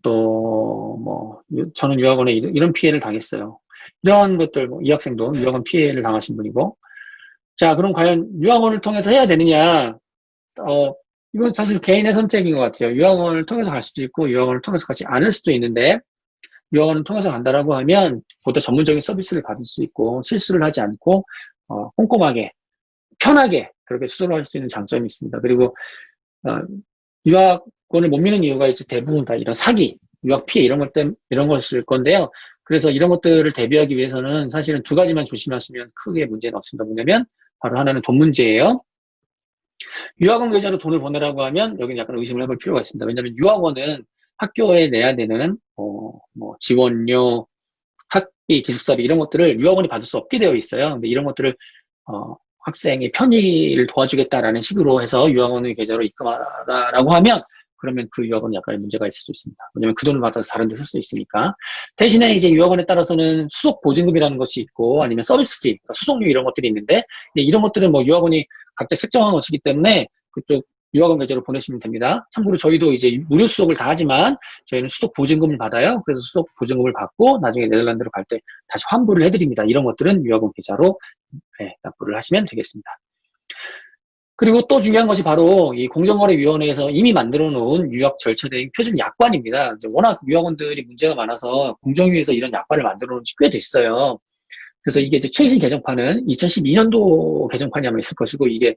또 저는 유학원에 이런 피해를 당했어요. 이런 것들, 이 학생도 유학원 피해를 당하신 분이고. 자, 그럼 과연 유학원을 통해서 해야 되느냐? 이건 사실 개인의 선택인 것 같아요. 유학원을 통해서 갈 수도 있고, 유학원을 통해서 가지 않을 수도 있는데, 유학원을 통해서 간다라고 하면 보다 전문적인 서비스를 받을 수 있고, 실수를 하지 않고, 꼼꼼하게, 편하게 그렇게 수술을 할 수 있는 장점이 있습니다. 그리고, 유학원을 못 미는 이유가 이제 대부분 다 이런 사기, 유학 피해 이런 것일 건데요. 그래서 이런 것들을 대비하기 위해서는 사실은 두 가지만 조심하시면 크게 문제는 없습니다. 뭐냐면, 바로 하나는 돈 문제예요. 유학원 계좌로 돈을 보내라고 하면 여기는 약간 의심을 해볼 필요가 있습니다. 왜냐하면 유학원은 학교에 내야 되는 지원료, 학비, 기숙사비 이런 것들을 유학원이 받을 수 없게 되어 있어요. 근데 이런 것들을 학생의 편의를 도와주겠다라는 식으로 해서 유학원의 계좌로 입금하라고 하면, 그러면 그 유학원은 약간의 문제가 있을 수 있습니다. 왜냐면 그 돈을 받아서 다른 데 쓸 수 있으니까. 대신에 이제 유학원에 따라서는 수속 보증금이라는 것이 있고, 아니면 서비스 피, 그러니까 수속료 이런 것들이 있는데, 이런 것들은 유학원이 각자 책정한 것이기 때문에 그쪽 유학원 계좌로 보내시면 됩니다. 참고로 저희도 이제 무료 수속을 다 하지만 저희는 수속 보증금을 받아요. 그래서 수속 보증금을 받고 나중에 네덜란드로 갈 때 다시 환불을 해드립니다. 이런 것들은 유학원 계좌로 납부를 하시면 되겠습니다. 그리고 또 중요한 것이 바로 이 공정거래위원회에서 이미 만들어 놓은 유학 절차대행 표준 약관입니다. 이제 워낙 유학원들이 문제가 많아서 공정위에서 이런 약관을 만들어 놓은 지 꽤 됐어요. 그래서 이게 이제 최신 개정판은 2012년도 개정판이 아마 있을 것이고, 이게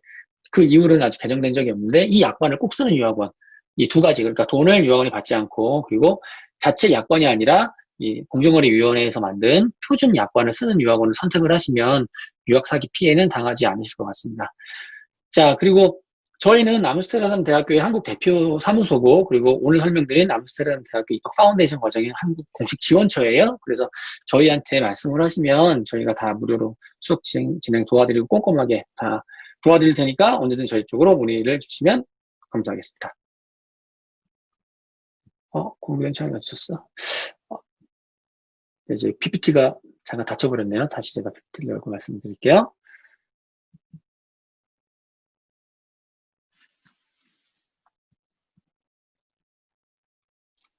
그 이후로는 아직 개정된 적이 없는데, 이 약관을 꼭 쓰는 유학원, 이 두 가지, 그러니까 돈을 유학원이 받지 않고, 그리고 자체 약관이 아니라 이 공정거래위원회에서 만든 표준 약관을 쓰는 유학원을 선택을 하시면 유학 사기 피해는 당하지 않으실 것 같습니다. 자, 그리고 저희는 암스테르담 대학교의 한국 대표 사무소고, 그리고 오늘 설명드린 암스테르담 대학교 입학 파운데이션 과정의 한국 공식 지원처예요. 그래서 저희한테 말씀을 하시면 저희가 다 무료로 수업 진행 도와드리고 꼼꼼하게 다 도와드릴 테니까 언제든 저희 쪽으로 문의를 주시면 감사하겠습니다. 공부 연차가 맞췄어. 이제 PPT가 잠깐 닫혀버렸네요. 다시 제가 PPT를 열고 말씀드릴게요.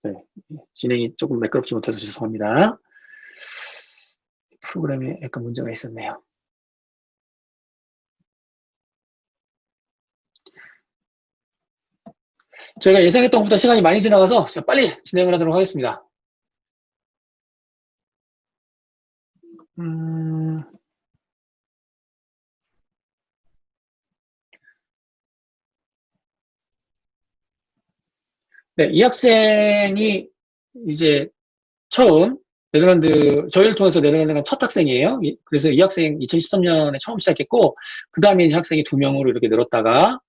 네, 진행이 조금 매끄럽지 못해서 죄송합니다. 프로그램에 약간 문제가 있었네요. 저희가 예상했던 것보다 시간이 많이 지나가서 제가 빨리 진행을 하도록 하겠습니다. 네, 이 학생이 이제 처음 저희를 통해서 네덜란드 간 첫 학생이에요. 그래서 이 학생 2013년에 처음 시작했고, 그 다음에 이제 학생이 2명으로 이렇게 늘었다가,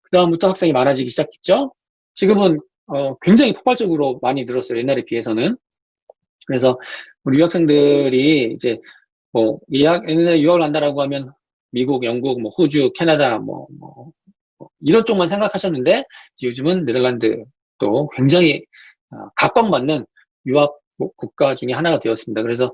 그 다음부터 학생이 많아지기 시작했죠. 지금은, 굉장히 폭발적으로 많이 늘었어요. 옛날에 비해서는. 그래서 우리 유학생들이 이제 옛날에 유학을 한다라고 하면 미국, 영국, 호주, 캐나다, 이런 쪽만 생각하셨는데, 요즘은 네덜란드도 굉장히 각광받는 유학 국가 중에 하나가 되었습니다. 그래서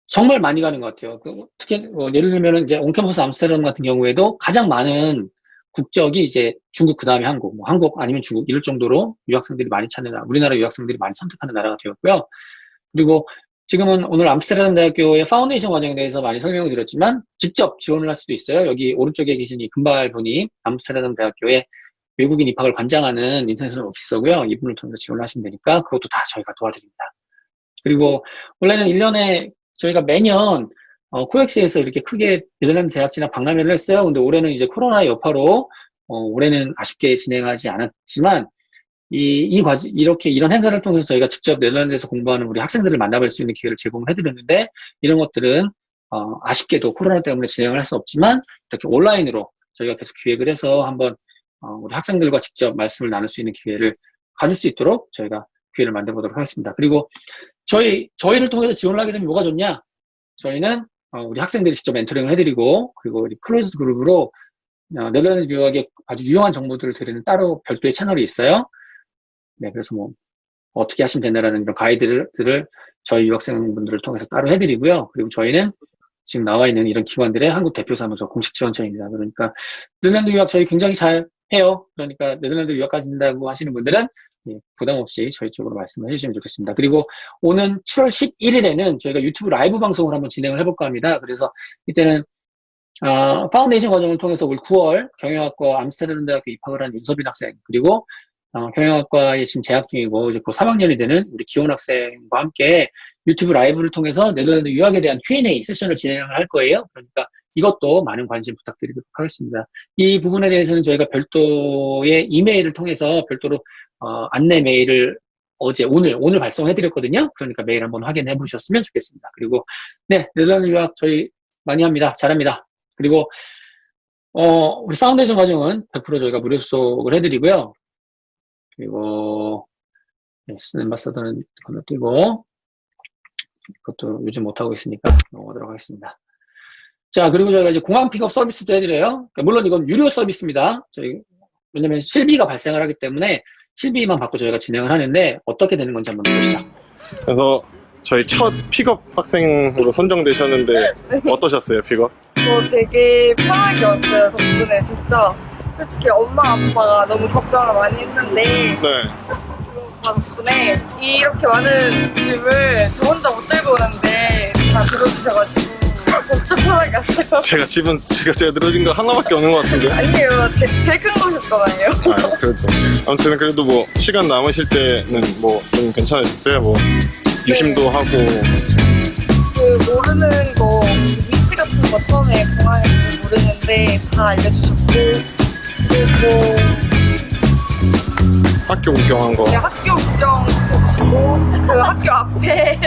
정말 많이 가는 것 같아요. 특히 예를 들면 이제 온캠퍼스 암스테르담 같은 경우에도 가장 많은 국적이 이제 중국 그 다음에 한국 아니면 중국 이럴 정도로 유학생들이 많이 찾는 우리나라 유학생들이 많이 선택하는 나라가 되었고요. 그리고 지금은 오늘 암스테르담 대학교의 파운데이션 과정에 대해서 많이 설명을 드렸지만 직접 지원을 할 수도 있어요. 여기 오른쪽에 계신 이 금발분이 암스테르담 대학교의 외국인 입학을 관장하는 인터내셔널 오피서고요. 이분을 통해서 지원을 하시면 되니까 그것도 다 저희가 도와드립니다. 그리고 원래는 1년에 저희가 매년 코엑스에서 이렇게 크게 네덜란드 대학 진학 박람회를 했어요. 근데 올해는 이제 코로나의 여파로 올해는 아쉽게 진행하지 않았지만 이런 행사를 통해서 저희가 직접 네덜란드에서 공부하는 우리 학생들을 만나뵐 수 있는 기회를 제공을 해드렸는데 이런 것들은 아쉽게도 코로나 때문에 진행을 할 수 없지만 이렇게 온라인으로 저희가 계속 기획을 해서 한번 우리 학생들과 직접 말씀을 나눌 수 있는 기회를 가질 수 있도록 저희가 기회를 만들어 보도록 하겠습니다. 그리고 저희를 통해서 지원을 하게 되면 뭐가 좋냐? 저희는 우리 학생들이 직접 멘토링을 해드리고 그리고 우리 클로즈 그룹으로 네덜란드 유학의 아주 유용한 정보들을 드리는 따로 별도의 채널이 있어요. 네, 그래서 어떻게 하시면 된다라는 이런 가이드들을 저희 유학생분들을 통해서 따로 해드리고요. 그리고 저희는 지금 나와 있는 이런 기관들의 한국 대표사무소 공식 지원처입니다. 그러니까 네덜란드 유학 저희 굉장히 잘 해요. 그러니까 네덜란드 유학 가신다고 하시는 분들은 부담 없이 저희 쪽으로 말씀을 해주시면 좋겠습니다. 그리고 오는 7월 11일에는 저희가 유튜브 라이브 방송을 한번 진행을 해볼까 합니다. 그래서 이때는 파운데이션 과정을 통해서 올 9월 경영학과 암스테르담 대학교 입학을 한 윤서빈 학생 그리고 경영학과에 지금 재학 중이고 이제 곧 3학년이 되는 우리 기원 학생과 함께 유튜브 라이브를 통해서 네덜란드 유학에 대한 Q&A 세션을 진행을 할 거예요. 그러니까 이것도 많은 관심 부탁드리도록 하겠습니다. 이 부분에 대해서는 저희가 별도의 이메일을 통해서 별도로 안내 메일을 오늘 발송해드렸거든요. 그러니까 메일 한번 확인해 보셨으면 좋겠습니다. 그리고 네, 네덜란드 유학 저희 많이 합니다. 잘합니다. 그리고 우리 파운데이션 과정은 100% 저희가 무료 수속을 해드리고요. 그리고 엠바서더는 건너뛰고 그것도 요즘 못하고 있으니까 넘어가도록 하겠습니다. 자, 그리고 저희가 이제 공항 픽업 서비스도 해드려요. 그러니까 물론 이건 유료 서비스입니다. 왜냐면 실비가 발생을 하기 때문에 실비만 받고 저희가 진행을 하는데 어떻게 되는 건지 한번 보시죠. 그래서 저희 첫 픽업 학생으로 선정되셨는데 어떠셨어요, 픽업? 되게 편하게 왔어요. 덕분에 진짜 솔직히 엄마 아빠가 너무 걱정을 많이 했는데 덕분에 이렇게 많은 짐을 저 혼자 못 들고 오는데 다 들어주셔가지고 진짜 편하게 왔어요. 제가 늘어진 거 하나밖에 없는 것 같은데. 아니에요, 제일 큰 거셨잖아요. 그래도 아무튼 그래도 시간 남으실 때는 좀 괜찮으셨어요? 유심도 하고. 모르는 거 위치 같은 거 처음에 공항에서 모르는데 다 알려주셨고 그리고 학교 구경한 거. 네, 학교 구경하고 그 학교 앞에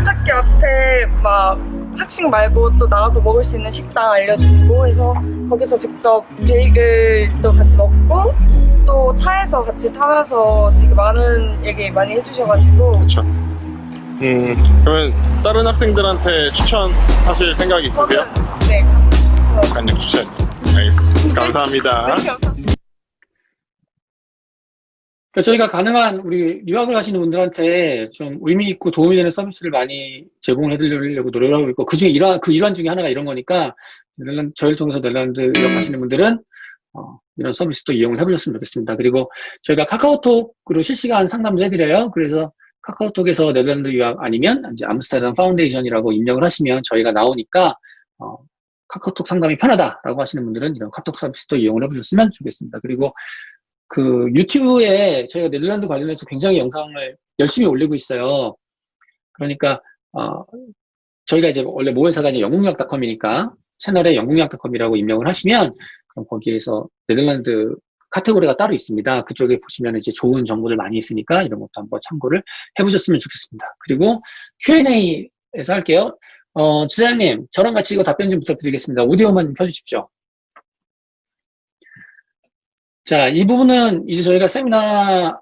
학교 앞에 학식 말고 또 나가서 먹을 수 있는 식당 알려주시고 해서 거기서 직접 베이글도 같이 먹고 또 차에서 같이 타면서 되게 많은 얘기 많이 해주셔가지고. 그렇죠. 그러면 다른 학생들한테 추천하실 생각이 있으세요? 네, 강력 추천. 알겠습니다. 감사합니다. 저희가 가능한 우리 유학을 하시는 분들한테 좀 의미 있고 도움이 되는 서비스를 많이 제공을 해드리려고 노력을 하고 있고 그 일환 중에 하나가 이런 거니까 저희를 통해서 네덜란드 유학 하시는 분들은 이런 서비스도 이용을 해보셨으면 좋겠습니다. 그리고 저희가 카카오톡으로 실시간 상담도 해드려요. 그래서 카카오톡에서 네덜란드 유학 아니면 이제 암스테르담 파운데이션이라고 입력을 하시면 저희가 나오니까 카카오톡 상담이 편하다라고 하시는 분들은 이런 카톡 서비스도 이용을 해보셨으면 좋겠습니다. 그리고 유튜브에 저희가 네덜란드 관련해서 굉장히 영상을 열심히 올리고 있어요. 그러니까, 저희가 이제 원래 모회사가 이제 영국유학.com이니까 채널에 영국유학.com이라고 입력을 하시면, 그럼 거기에서 네덜란드 카테고리가 따로 있습니다. 그쪽에 보시면 이제 좋은 정보들 많이 있으니까 이런 것도 한번 참고를 해보셨으면 좋겠습니다. 그리고 Q&A에서 할게요. 지사님, 저랑 같이 이거 답변 좀 부탁드리겠습니다. 오디오만 좀 켜주십시오. 자, 이 부분은 이제 저희가 세미나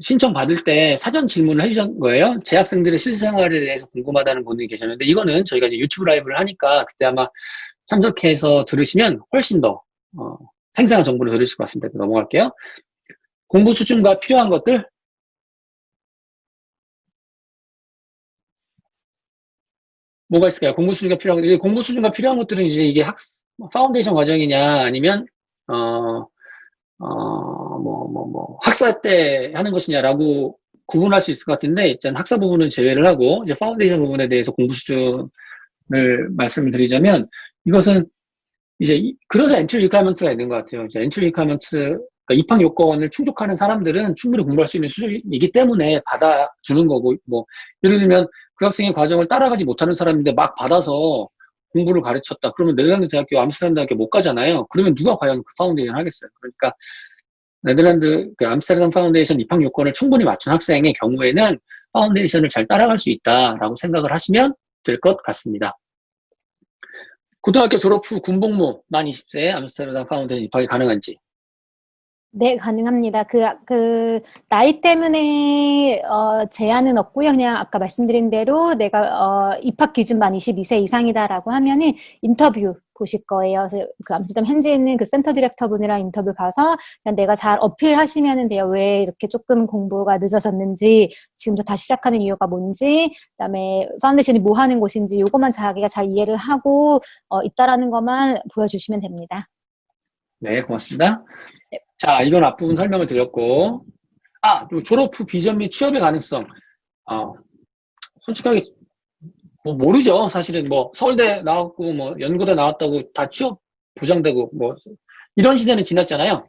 신청 받을 때 사전 질문을 해주신 거예요. 재학생들의 실생활에 대해서 궁금하다는 분이 계셨는데, 이거는 저희가 이제 유튜브 라이브를 하니까 그때 아마 참석해서 들으시면 훨씬 더 생생한 정보를 들으실 것 같습니다. 넘어갈게요. 공부 수준과 필요한 것들. 뭐가 있을까요? 공부 수준과 필요한 것들. 공부 수준과 필요한 것들은 이제 이게 파운데이션 과정이냐, 아니면, 학사 때 하는 것이냐라고 구분할 수 있을 것 같은데, 일단 학사 부분은 제외를 하고, 이제 파운데이션 부분에 대해서 공부 수준을 말씀을 드리자면, 이것은 이제, 그래서 엔트리 리퀘어먼트가 있는 것 같아요. 이제 엔트리 리퀘어먼트, 그러니까 입학 요건을 충족하는 사람들은 충분히 공부할 수 있는 수준이기 때문에 받아주는 거고, 뭐, 예를 들면 그 학생의 과정을 따라가지 못하는 사람인데 막 받아서 공부를 가르쳤다. 그러면 네덜란드 대학교, 암스테르담 대학교 못 가잖아요. 그러면 누가 과연 그 파운데이션 하겠어요? 그러니까 네덜란드 그 암스테르담 파운데이션 입학 요건을 충분히 맞춘 학생의 경우에는 파운데이션을 잘 따라갈 수 있다라고 생각을 하시면 될 것 같습니다. 고등학교 졸업 후 군복무 만 20세 암스테르담 파운데이션 입학이 가능한지. 네, 가능합니다. 나이 때문에, 제한은 없고요. 그냥 아까 말씀드린 대로 내가, 입학 기준 만 22세 이상이다라고 하면은 인터뷰 보실 거예요. 그래서 그 암스테르담 현지에 있는 그 센터 디렉터 분이랑 인터뷰 가서 그냥 내가 잘 어필하시면은 돼요. 왜 이렇게 조금 공부가 늦어졌는지, 지금부터 다시 시작하는 이유가 뭔지, 그다음에 파운데이션이 뭐 하는 곳인지, 요것만 자기가 잘 이해를 하고, 있다라는 것만 보여주시면 됩니다. 네, 고맙습니다. 자, 이건 앞부분 설명을 드렸고, 졸업 후 비전 및 취업의 가능성. 솔직하게, 모르죠. 사실은 서울대 나왔고, 연고대 나왔다고 다 취업 보장되고, 이런 시대는 지났잖아요.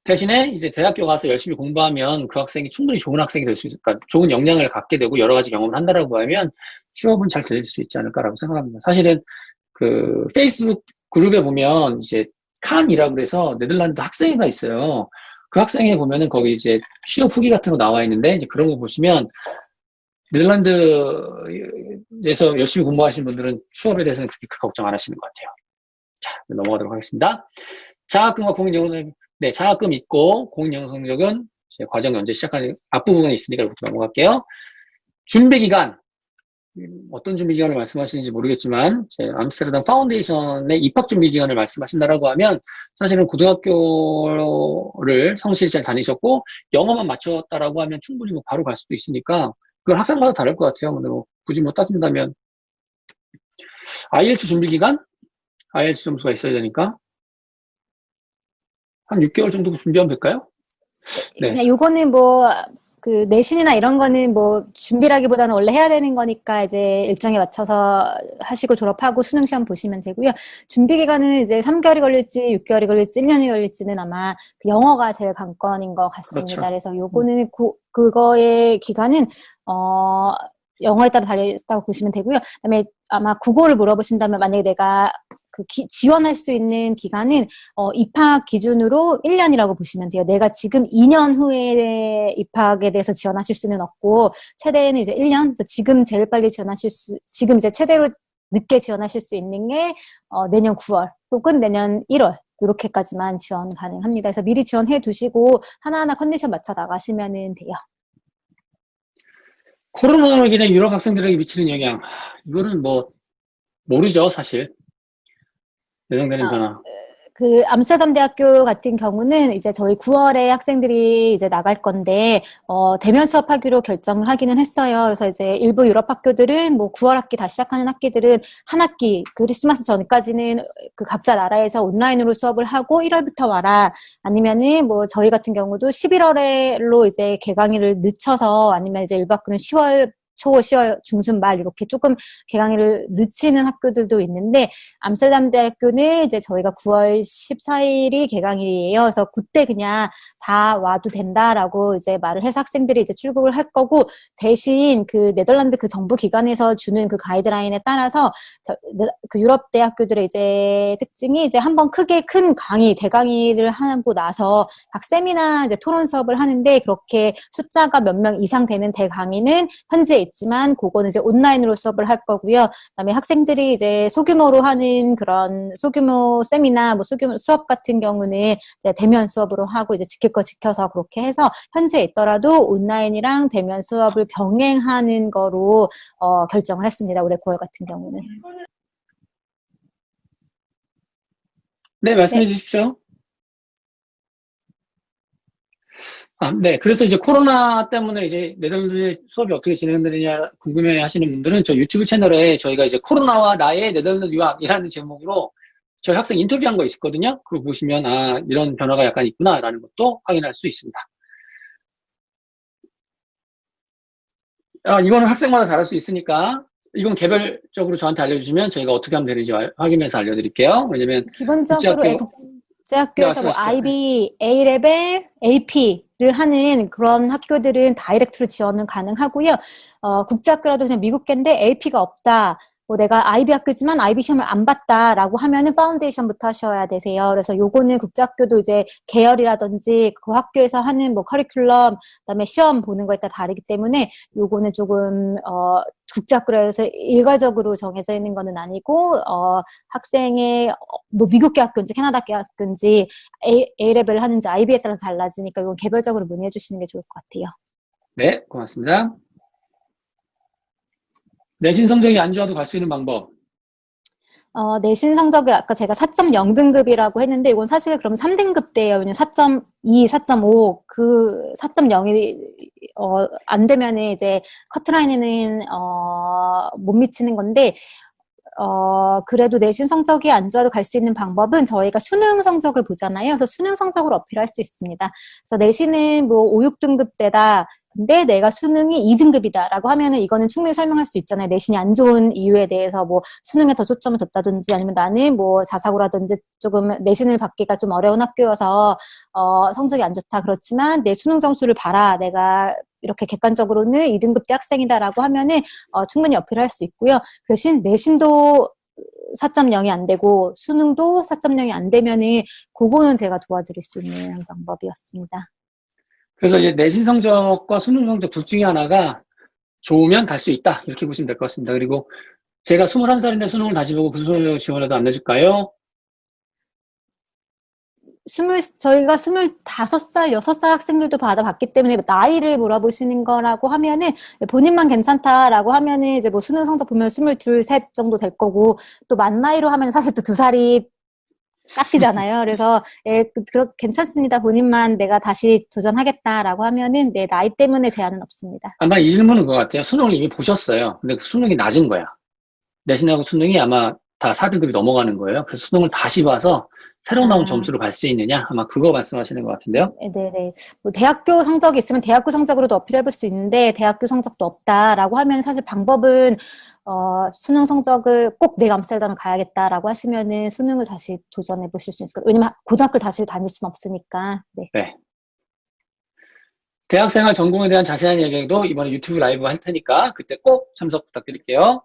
대신에 이제 대학교 가서 열심히 공부하면 그 학생이 충분히 좋은 학생이 될 수 있을까, 좋은 역량을 갖게 되고 여러 가지 경험을 한다라고 하면 취업은 잘 될 수 있지 않을까라고 생각합니다. 사실은 그 페이스북 그룹에 보면 이제 칸이라고 그래서 네덜란드 학생회가 있어요. 그 학생회 보면은 거기 이제 취업 후기 같은 거 나와 있는데, 이제 그런 거 보시면 네덜란드에서 열심히 공부하시는 분들은 취업에 대해서는 그렇게 걱정 안 하시는 것 같아요. 자, 넘어가도록 하겠습니다. 자학금과 공인영성, 네, 자학금 있고 공인영성력은 이제 과정 언제 시작하는 앞부분에 있으니까 이렇게 넘어갈게요. 준비기간. 어떤 준비기간을 말씀하시는지 모르겠지만, 암스테르담 파운데이션의 입학 준비기간을 말씀하신다라고 하면, 사실은 고등학교를 성실히 잘 다니셨고, 영어만 맞췄다라고 하면 충분히 바로 갈 수도 있으니까, 그건 학생마다 다를 것 같아요. 근데 굳이 따진다면, IELTS 준비기간? IELTS 점수가 있어야 되니까, 한 6개월 정도 준비하면 될까요? 네. 요거는 내신이나 이런 거는 준비라기보다는 원래 해야 되는 거니까 이제 일정에 맞춰서 하시고 졸업하고 수능 시험 보시면 되고요. 준비 기간은 이제 3개월이 걸릴지 6개월이 걸릴지 1년이 걸릴지는 아마 그 영어가 제일 관건인 것 같습니다. 그렇죠. 그래서 요거는 그거의 기간은 영어에 따라 다르다고 보시면 되고요. 그다음에 아마 국어를 물어보신다면 만약에 내가 지원할 수 있는 기간은 입학 기준으로 1년이라고 보시면 돼요. 내가 지금 2년 후에 입학에 대해서 지원하실 수는 없고 최대는 이제 1년. 그래서 지금 제일 빨리 지금 이제 최대로 늦게 지원하실 수 있는 게 내년 9월 혹은 내년 1월 이렇게까지만 지원 가능합니다. 그래서 미리 지원해 두시고 하나하나 컨디션 맞춰 나가시면은 돼요. 코로나로 인해 유럽 학생들에게 미치는 영향. 이거는 모르죠, 사실. 예상되는 변화. 암스테르담 대학교 같은 경우는 이제 저희 9월에 학생들이 이제 나갈 건데, 대면 수업하기로 결정을 하기는 했어요. 그래서 이제 일부 유럽 학교들은 9월 학기 다시 시작하는 학기들은 한 학기, 크리스마스 전까지는 각자 나라에서 온라인으로 수업을 하고 1월부터 와라. 아니면은 저희 같은 경우도 11월로 이제 개강일을 늦춰서 아니면 이제 일부 학교는 10월 초, 10월 중순 말 이렇게 조금 개강일을 늦추는 학교들도 있는데 암스테르담 대학교는 이제 저희가 9월 14일이 개강일이에요. 그래서 그때 그냥 다 와도 된다라고 이제 말을 해서 학생들이 이제 출국을 할 거고 대신 그 네덜란드 그 정부 기관에서 주는 그 가이드라인에 따라서 그 유럽 대학교들의 이제 특징이 이제 한번 크게 큰 대강의를 하고 나서 각 세미나 이제 토론 수업을 하는데 그렇게 숫자가 몇 명 이상 되는 대강의는 현지에 있지만 그거는 이제 온라인으로 수업을 할 거고요. 그다음에 학생들이 이제 소규모로 하는 그런 소규모 세미나 뭐 소규모 수업 같은 경우는 이제 대면 수업으로 하고 이제 지킬 거 지켜서 그렇게 해서 현지에 있더라도 온라인이랑 대면 수업을 병행하는 거로 결정을 했습니다. 올해 9월 같은 경우는. 네, 말씀해 주십시오. 네. 그래서 이제 코로나 때문에 이제 네덜란드 수업이 어떻게 진행되느냐 궁금해 하시는 분들은 저 유튜브 채널에 저희가 이제 코로나와 나의 네덜란드 유학이라는 제목으로 저희 학생 인터뷰한 거 있거든요. 그거 보시면, 이런 변화가 약간 있구나라는 것도 확인할 수 있습니다. 이거는 학생마다 다를 수 있으니까, 이건 개별적으로 저한테 알려주시면 저희가 어떻게 하면 되는지 확인해서 알려드릴게요. 왜냐면, 기본적으로 국제학교에서 뭐 말씀하시죠. IB, A레벨, AP를 하는 그런 학교들은 다이렉트로 지원은 가능하고요. 국제학교라도 그냥 미국계인데 AP가 없다. 뭐 내가 IB 학교지만 IB 시험을 안 봤다라고 하면은 파운데이션부터 하셔야 되세요. 그래서 요거는 국제학교도 이제 계열이라든지 그 학교에서 하는 뭐 커리큘럼, 그다음에 시험 보는 거에 따라 다르기 때문에 요거는 조금 국제학교에서 일괄적으로 정해져 있는 거는 아니고 학생의 뭐 미국계 학교인지 캐나다계 학교인지 A레벨을 하는지 IB에 따라서 달라지니까 이건 개별적으로 문의해 주시는 게 좋을 것 같아요. 네, 고맙습니다. 내신 성적이 안 좋아도 갈 수 있는 방법. 내신 성적을 아까 제가 4.0등급이라고 했는데 이건 사실 그럼 3등급대예요. 왜냐면 4.2, 4.5 그 4.0이 안 되면은 이제 커트라인에는 못 미치는 건데 그래도 내신 성적이 안 좋아도 갈 수 있는 방법은 저희가 수능 성적을 보잖아요. 그래서 수능 성적으로 어필할 수 있습니다. 그래서 내신은 뭐 5, 6등급대다. 근데 내가 수능이 2등급이다라고 하면은 이거는 충분히 설명할 수 있잖아요. 내신이 안 좋은 이유에 대해서 뭐 수능에 더 초점을 뒀다든지 아니면 나는 뭐 자사고라든지 조금 내신을 받기가 좀 어려운 학교여서 성적이 안 좋다. 그렇지만 내 수능 점수를 봐라. 내가 이렇게 객관적으로는 2등급대 학생이다라고 하면은 충분히 어필할 수 있고요. 그 대신 내신도 4.0이 안 되고 수능도 4.0이 안 되면은 그거는 제가 도와드릴 수 있는 방법이었습니다. 그래서 이제 내신 성적과 수능 성적 둘 중에 하나가 좋으면 갈 수 있다. 이렇게 보시면 될 것 같습니다. 그리고 제가 21살인데 수능을 다시 보고 그 수능을 지원해도 안 내줄까요? 저희가 25살, 6살 학생들도 받아봤기 때문에 나이를 물어보시는 거라고 하면은 본인만 괜찮다라고 하면은 이제 뭐 수능 성적 보면 22, 3 정도 될 거고 또 만 나이로 하면 사실 또 2살이 깎이잖아요. 그래서 괜찮습니다. 본인만 내가 다시 도전하겠다라고 하면은 내 나이 때문에 제한은 없습니다. 아마 이 질문은 그거 같아요. 수능을 이미 보셨어요. 근데 그 수능이 낮은 거야. 내신하고 수능이 아마 다 4등급이 넘어가는 거예요. 그래서 수능을 다시 봐서 새로 나온 점수로 갈 수 있느냐? 아마 그거 말씀하시는 것 같은데요. 네네. 뭐 대학교 성적이 있으면 대학교 성적으로도 어필해볼 수 있는데 대학교 성적도 없다라고 하면 사실 방법은 수능 성적을 꼭 내가 암스테르담을 가야겠다라고 하시면은 수능을 다시 도전해 보실 수 있을 거예요. 왜냐면 고등학교를 다시 다닐 수는 없으니까. 네. 네. 대학생활 전공에 대한 자세한 얘기도 이번에 유튜브 라이브 할 테니까 그때 꼭 참석 부탁드릴게요.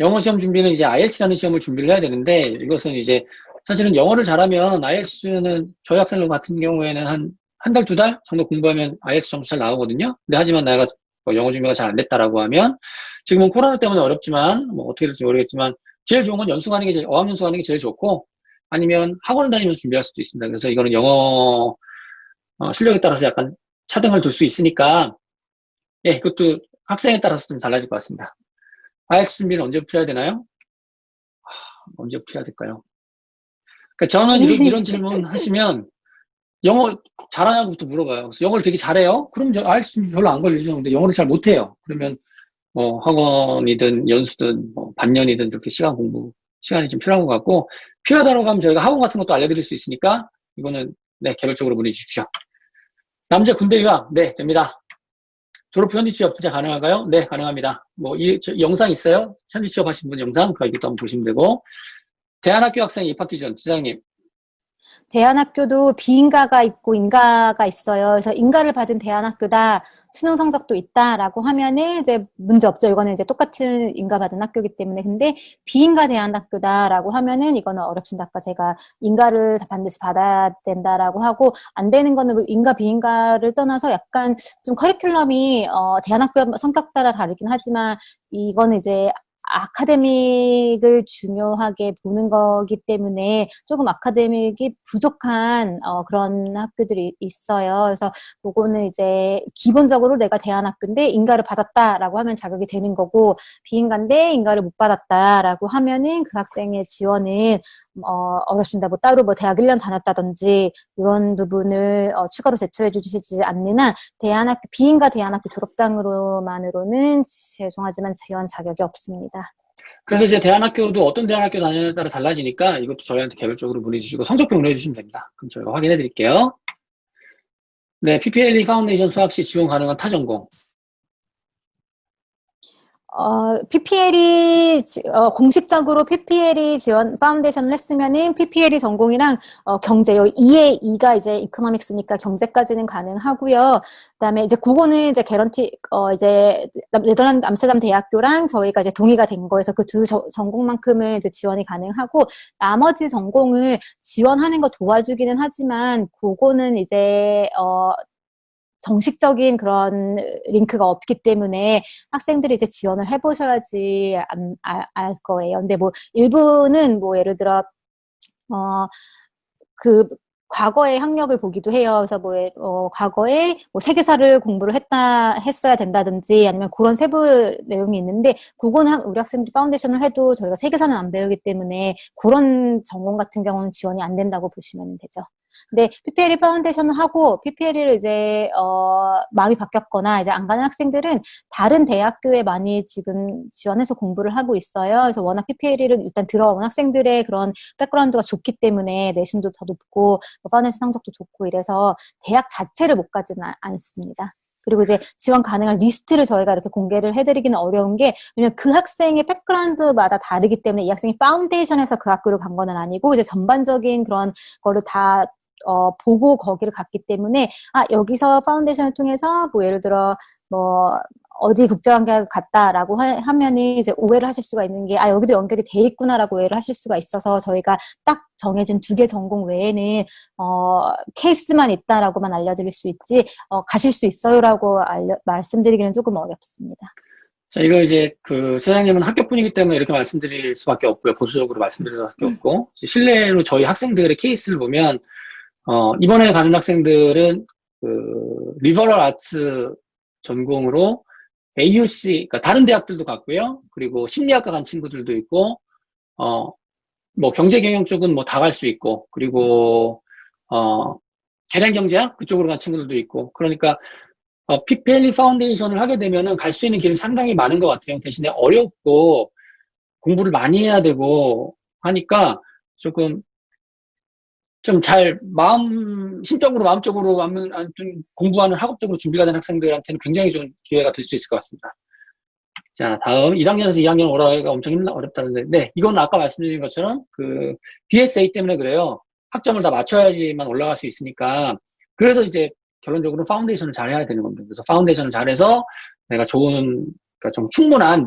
영어 시험 준비는 이제 IELTS라는 시험을 준비를 해야 되는데 이것은 이제 사실은 영어를 잘하면 IELTS는 저희 학생 같은 경우에는 한 달, 2달 정도 공부하면 IELTS 점수 잘 나오거든요. 근데 하지만 내가 영어 준비가 잘 안 됐다라고 하면 지금은 코로나 때문에 어렵지만 뭐 어떻게 될지 모르겠지만 제일 좋은 건 어학연수하는 게 제일 좋고 아니면 학원을 다니면서 준비할 수도 있습니다. 그래서 이거는 영어 실력에 따라서 약간 차등을 둘 수 있으니까 예, 그것도 학생에 따라서 좀 달라질 것 같습니다. IELTS 준비는 언제부터 해야 되나요? 언제부터 해야 될까요? 그러니까 저는 이런 질문 하시면 영어 잘하냐고부터 물어봐요. 그래서 영어를 되게 잘해요? 그럼 IELTS 준비 별로 안 걸리죠. 근데 영어를 잘 못해요. 그러면 뭐 학원이든 연수든 뭐 반년이든 이렇게 시간이 좀 필요한 것 같고 필요하다고 하면 저희가 학원 같은 것도 알려드릴 수 있으니까 이거는 네 개별적으로 문의 주십시오. 남자 군대 유학 네 됩니다. 졸업 후 현지 취업 진짜 가능한가요? 네, 가능합니다. 영상 있어요? 현지 취업하신 분 영상? 그거 이것도 한번 보시면 되고. 대안학교 학생 입학 기준, 지장님. 대안학교도 비인가가 있고 인가가 있어요. 그래서 인가를 받은 대안학교다, 수능 성적도 있다라고 하면은 이제 문제 없죠. 이거는 이제 똑같은 인가 받은 학교이기 때문에. 근데 비인가 대안학교다라고 하면은 이거는 어렵습니다. 아까 제가 인가를 반드시 받아야 된다라고 하고, 안 되는 거는 인가 비인가를 떠나서 약간 좀 커리큘럼이 대안학교 성격 따라 다르긴 하지만 이거는 이제 아카데믹을 중요하게 보는 거기 때문에 조금 아카데믹이 부족한 그런 학교들이 있어요. 그래서 그거는 이제 기본적으로 내가 대안학교인데 인가를 받았다라고 하면 자격이 되는 거고, 비인가인데 인가를 못 받았다라고 하면은 그 학생의 지원은 어렵습니다. 따로 대학 1년 다녔다든지 이런 부분을 추가로 제출해 주시지 않는 한 비인가 대안학교 졸업장으로만으로는 죄송하지만 지원 자격이 없습니다. 그래서 이제 대안학교도 어떤 대안학교 다니느냐에 따라 달라지니까 이것도 저희한테 개별적으로 문의 주시고 성적표 보내 주시면 됩니다. 그럼 저희가 확인해 드릴게요. 네, PPLE 파운데이션 수학시 지원 가능한 타전공. PPL이, 공식적으로 PPL이 지원, 파운데이션을 했으면은 PPL이 전공이랑, 경제, 2에 2가 이제 이코노믹스니까 경제까지는 가능하고요. 그 다음에 이제 그거는 이제 이제 네덜란드 암스테르담 대학교랑 저희가 이제 동의가 된 거여서 그 두 전공만큼은 이제 지원이 가능하고, 나머지 전공을 지원하는 거 도와주기는 하지만, 그거는 이제, 정식적인 그런 링크가 없기 때문에 학생들이 이제 지원을 해보셔야지 알 거예요. 근데 일부는 예를 들어, 과거의 학력을 보기도 해요. 그래서 과거에 세계사를 공부를 했어야 된다든지 아니면 그런 세부 내용이 있는데, 그거는 우리 학생들이 파운데이션을 해도 저희가 세계사는 안 배우기 때문에 그런 전공 같은 경우는 지원이 안 된다고 보시면 되죠. 근데 PPLE 파운데이션을 하고 PPLE를 이제 마음이 바뀌었거나 이제 안 가는 학생들은 다른 대학교에 많이 지금 지원해서 공부를 하고 있어요. 그래서 워낙 PPLE를 일단 들어온 학생들의 그런 백그라운드가 좋기 때문에 내신도 더 높고 파운데이션 성적도 좋고 이래서 대학 자체를 못 가지는 않습니다. 그리고 이제 지원 가능한 리스트를 저희가 이렇게 공개를 해드리기는 어려운 게, 왜냐면 그 학생의 백그라운드마다 다르기 때문에 이 학생이 파운데이션에서 그 학교를 간 건 아니고 이제 전반적인 그런 거를 다 보고 거기를 갔기 때문에, 여기서 파운데이션을 통해서 예를 들어 어디 국제관계학을 갔다라고 하면은 이제 오해를 하실 수가 있는 게, 여기도 연결이 돼 있구나라고 오해를 하실 수가 있어서 저희가 딱 정해진 2개 전공 외에는 케이스만 있다라고만 알려드릴 수 있지 가실 수 있어요라고 말씀드리기는 조금 어렵습니다. 자, 이거 이제 사장님은 학교뿐이기 때문에 이렇게 말씀드릴 수밖에 없고요. 보수적으로 말씀드릴 수밖에 없고, 실례로 저희 학생들의 케이스를 보면 이번에 가는 학생들은 리버럴 아츠 전공으로 AUC, 그러니까 다른 대학들도 갔고요. 그리고 심리학과 간 친구들도 있고, 경제경영 쪽은 다 갈 수 있고, 그리고 계량경제학 그쪽으로 간 친구들도 있고, 그러니까 PPLE 파운데이션을 하게 되면은 갈 수 있는 길은 상당히 많은 것 같아요. 대신에 어렵고 공부를 많이 해야 되고 하니까 조금 좀 심적으로, 마음적으로 좀 공부하는 학업적으로 준비가 된 학생들한테는 굉장히 좋은 기회가 될 수 있을 것 같습니다. 자, 다음 1학년에서 2학년 오라가 엄청 어렵다는데, 네, 이건 아까 말씀드린 것처럼 DSA 때문에 그래요. 학점을 다 맞춰야지만 올라갈 수 있으니까. 그래서 이제 결론적으로 파운데이션을 잘 해야 되는 겁니다. 그래서 파운데이션을 잘해서 내가 그러니까 좀 충분한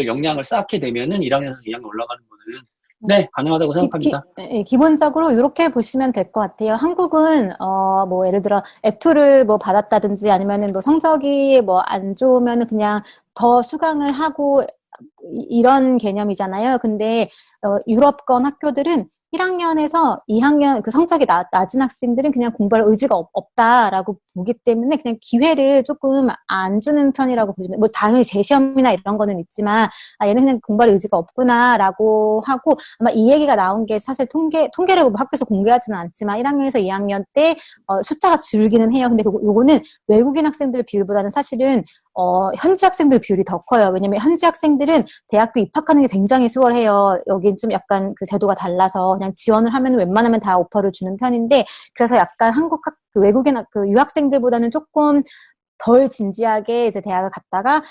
역량을 쌓게 되면은 1학년에서 2학년 올라가는 거는 네, 가능하다고 생각합니다. 기본적으로 이렇게 보시면 될 것 같아요. 한국은 예를 들어 F를 받았다든지 아니면은 성적이 안 좋으면은 그냥 더 수강을 하고 이런 개념이잖아요. 근데 유럽권 학교들은 1학년에서 2학년 성적이 낮은 학생들은 그냥 공부할 의지가 없다라고 보기 때문에 그냥 기회를 조금 안 주는 편이라고 보시면, 당연히 재시험이나 이런 거는 있지만, 얘는 그냥 공부할 의지가 없구나라고 하고, 아마 이 얘기가 나온 게 사실 통계를 학교에서 공개하지는 않지만 1학년에서 2학년 때 숫자가 줄기는 해요. 근데 요거는 외국인 학생들 비율보다는 사실은 현지 학생들 비율이 더 커요. 왜냐면 현지 학생들은 대학교 입학하는 게 굉장히 수월해요. 여긴 좀 약간 제도가 달라서 그냥 지원을 하면 웬만하면 다 오퍼를 주는 편인데, 그래서 약간 외국인 유학생들보다는 조금 덜 진지하게 이제 대학을 갔다가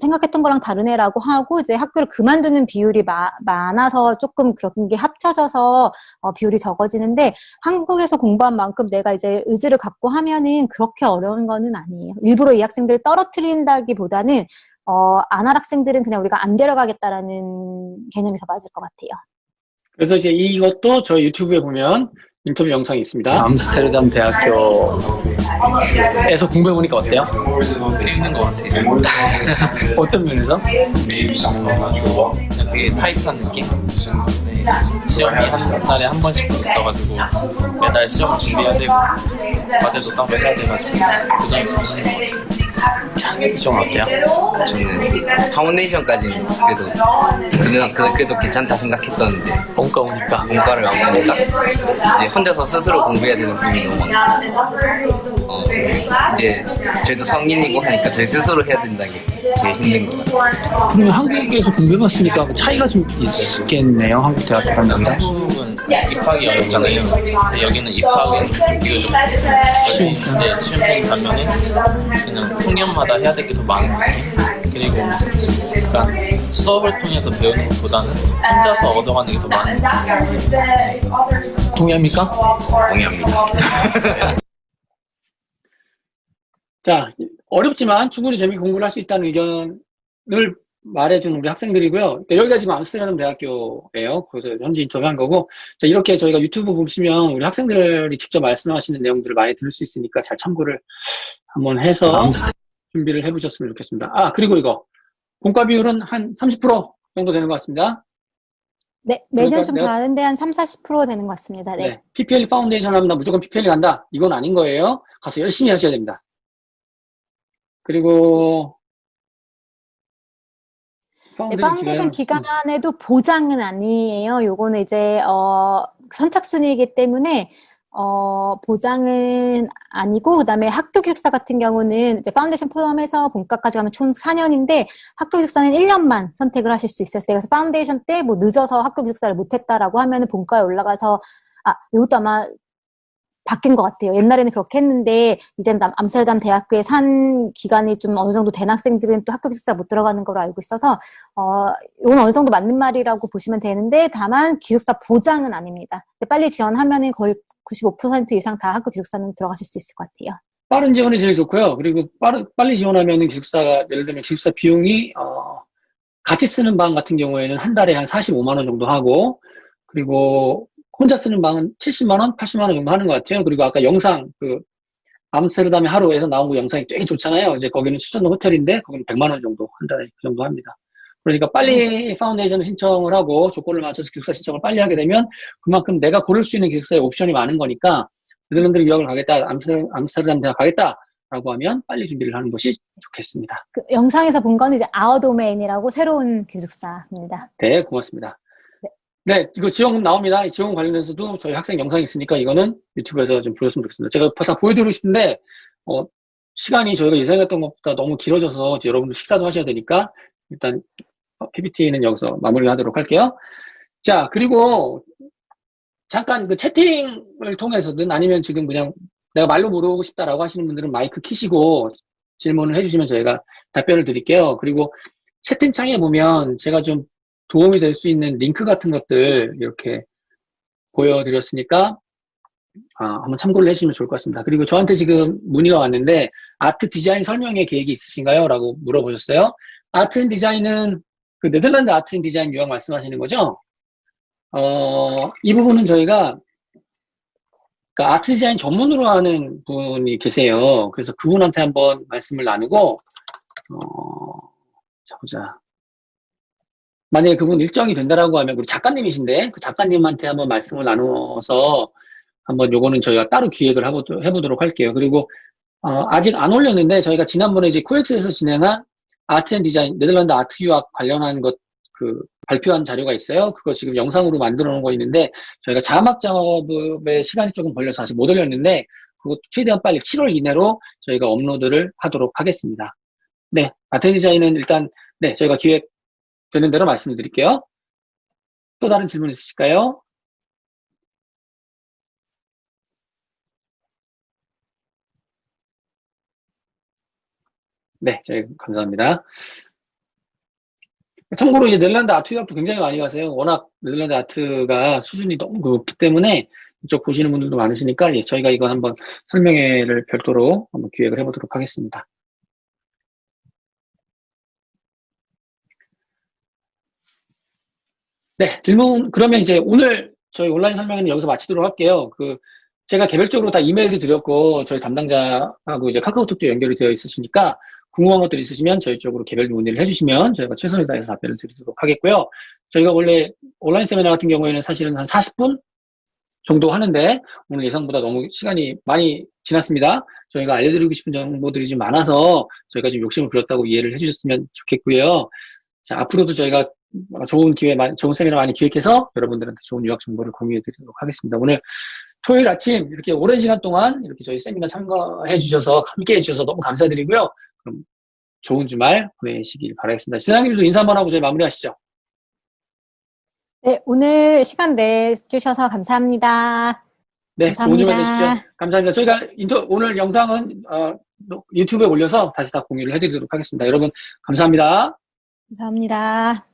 생각했던 거랑 다르네라고 하고 이제 학교를 그만두는 비율이 많아서 조금 그런 게 합쳐져서 비율이 적어지는데 한국에서 공부한 만큼 내가 이제 의지를 갖고 하면은 그렇게 어려운 거는 아니에요. 일부러 이 학생들을 떨어뜨린다기보다는 안할 학생들은 그냥 우리가 안 데려가겠다라는 개념이 더 맞을 것 같아요. 그래서 이제 이것도 저희 유튜브에 보면 인터뷰 영상이 있습니다. 암스테르담 대학교에서 공부해보니까 어때요? 재밌는 것 같아요. 어떤 면에서? 되게 타이트한 느낌? 시험이 한 달에 한 번씩 있어가지고 매달 시험 준비해야 되고 과제도 따로 해야 돼가지고 그 점이 재밌는 것 같아요. 시험 어때요? 저는 파운데이션까지는 그래도 괜찮다 생각했었는데 본과 오니까 본과를 안 오니까 이제 혼자서 스스로 공부해야 되는 부분이 너무 많아요. 이제 저희도 성인이고 하니까 저희 스스로 해야 된다는 게 제일 힘든 것 같아요. 그러면 한국에서 공부해봤으니까 차이가 좀 있겠네요. 한국 대학교랑 여기랑. 한국은 입학이 어렵잖아요. 근데 여기는 입학은 좀 비교적 쉬운데 시험평이 가면은 그냥 학년마다 해야 될 게 더 많은 느낌? 그리고 약간 수업을 통해서 배우는 것보다는 혼자서 얻어가는 게 더 많은 느낌. 동의합니까? 동의합니다. 자, 어렵지만 충분히 재밌게 공부를 할 수 있다는 의견을 말해준 우리 학생들이고요. 여기가 지금 암스테르담 대학교예요. 그래서 현지 인터뷰한 거고, 자, 이렇게 저희가 유튜브 보시면 우리 학생들이 직접 말씀하시는 내용들을 많이 들을 수 있으니까 잘 참고를 한번 해서 준비를 해보셨으면 좋겠습니다. 아, 그리고 이거 본과 비율은 한 30% 정도 되는 것 같습니다. 네, 매년 좀 그러니까 다른데 한 30-40% 되는 것 같습니다. 네. 네, PPL 파운데이션 하면 나 무조건 PPL 간다. 이건 아닌 거예요. 가서 열심히 하셔야 됩니다. 그리고 파운데이션 기간에도 보장은 아니에요. 요거는 이제 선착순이기 때문에 보장은 아니고, 그다음에 학교 기숙사 같은 경우는 이제 파운데이션 포함해서 본과까지 가면 총 4년인데 학교 기숙사는 1년만 선택을 하실 수 있어요. 그래서 파운데이션 때 뭐 늦어서 학교 기숙사를 못했다라고 하면은 본과에 올라가서 이것도 아마 바뀐 것 같아요. 옛날에는 그렇게 했는데 이제는 암스테르담 대학교에 산 기간이 좀 어느 정도 된 학생들은 또 학교 기숙사 못 들어가는 걸로 알고 있어서 이건 어느 정도 맞는 말이라고 보시면 되는데, 다만 기숙사 보장은 아닙니다. 근데 빨리 지원하면은 거의 95% 이상 다 학교 기숙사는 들어가실 수 있을 것 같아요. 빠른 지원이 제일 좋고요. 그리고 빨리 지원하면은 기숙사가, 예를 들면 기숙사 비용이 같이 쓰는 방 같은 경우에는 한 달에 한 45만 원 정도 하고, 그리고 혼자 쓰는 방은 70만 원, 80만 원 정도 하는 것 같아요. 그리고 아까 영상, 암스테르담의 하루에서 나온 거 영상이 되게 좋잖아요. 이제 거기는 추천도 호텔인데, 거기는 100만 원 정도, 한 달에 그 정도 합니다. 그러니까 빨리 파운데이션 신청을 하고 조건을 맞춰서 기숙사 신청을 빨리 하게 되면 그만큼 내가 고를 수 있는 기숙사의 옵션이 많은 거니까, 네덜란드 유학을 가겠다, 암스테르담 대학 가겠다라고 하면 빨리 준비를 하는 것이 좋겠습니다. 그 영상에서 본 거는 이제 아워도메인이라고 새로운 기숙사입니다. 네, 고맙습니다. 네, 이거 지원금 나옵니다. 이 지원금 관련해서도 저희 학생 영상이 있으니까 이거는 유튜브에서 좀 보셨으면 좋겠습니다. 제가 다 보여드리고 싶은데, 시간이 저희가 예상했던 것보다 너무 길어져서 이제 여러분들 식사도 하셔야 되니까, 일단, PPT는 여기서 마무리를 하도록 할게요. 자, 그리고, 잠깐 그 채팅을 통해서든 아니면 지금 그냥 내가 말로 물어보고 싶다라고 하시는 분들은 마이크 키시고 질문을 해주시면 저희가 답변을 드릴게요. 그리고 채팅창에 보면 제가 좀 도움이 될 수 있는 링크 같은 것들 이렇게 보여드렸으니까 한번 참고를 해주시면 좋을 것 같습니다. 그리고 저한테 지금 문의가 왔는데 아트 디자인 설명회 계획이 있으신가요? 라고 물어보셨어요. 아트 앤 디자인은 그 네덜란드 아트 앤 디자인 유학 말씀하시는 거죠? 이 부분은 저희가 그러니까 아트 디자인 전문으로 하는 분이 계세요. 그래서 그분한테 한번 말씀을 나누고 자 보자. 만약에 그분 일정이 된다라고 하면 우리 작가님이신데 그 작가님한테 한번 말씀을 나누어서 한번 요거는 저희가 따로 기획을 해보도록 할게요. 그리고 아직 안 올렸는데 저희가 지난번에 이제 코엑스에서 진행한 아트 앤 디자인 네덜란드 아트 유학 관련한 것 발표한 자료가 있어요. 그거 지금 영상으로 만들어 놓은 거 있는데 저희가 자막 작업에 시간이 조금 걸려서 아직 못 올렸는데 그것도 최대한 빨리 7월 이내로 저희가 업로드를 하도록 하겠습니다. 네, 아트 앤 디자인은 일단 네 저희가 기획되는 대로 말씀드릴게요. 또 다른 질문 있으실까요? 네, 저희 감사합니다. 참고로 이제 네덜란드 아트 유학도 굉장히 많이 가세요. 워낙 네덜란드 아트가 수준이 너무 높기 때문에 이쪽 보시는 분들도 많으시니까 예, 저희가 이거 한번 설명회를 별도로 한번 기획을 해보도록 하겠습니다. 네, 질문 그러면 이제 오늘 저희 온라인 설명회는 여기서 마치도록 할게요. 제가 개별적으로 다 이메일도 드렸고 저희 담당자하고 이제 카카오톡도 연결이 되어 있으시니까 궁금한 것들 있으시면 저희 쪽으로 개별 문의를 해주시면 저희가 최선을 다해서 답변을 드리도록 하겠고요. 저희가 원래 온라인 세미나 같은 경우에는 사실은 한 40분 정도 하는데 오늘 예상보다 너무 시간이 많이 지났습니다. 저희가 알려드리고 싶은 정보들이 좀 많아서 저희가 좀 욕심을 부렸다고 이해를 해주셨으면 좋겠고요. 자, 앞으로도 저희가 좋은 세미나 많이 기획해서 여러분들한테 좋은 유학 정보를 공유해 드리도록 하겠습니다. 오늘 토요일 아침 이렇게 오랜 시간 동안 이렇게 저희 세미나 참가해 주셔서 함께 해 주셔서 너무 감사드리고요. 그럼 좋은 주말 보내시길 바라겠습니다. 시장님도 인사 한번 하고 저희 마무리하시죠. 네, 오늘 시간 내주셔서 감사합니다. 네, 감사합니다. 좋은 주말 되십시오. 감사합니다. 저희가 오늘 영상은 유튜브에 올려서 다시 다 공유를 해드리도록 하겠습니다. 여러분 감사합니다. 감사합니다.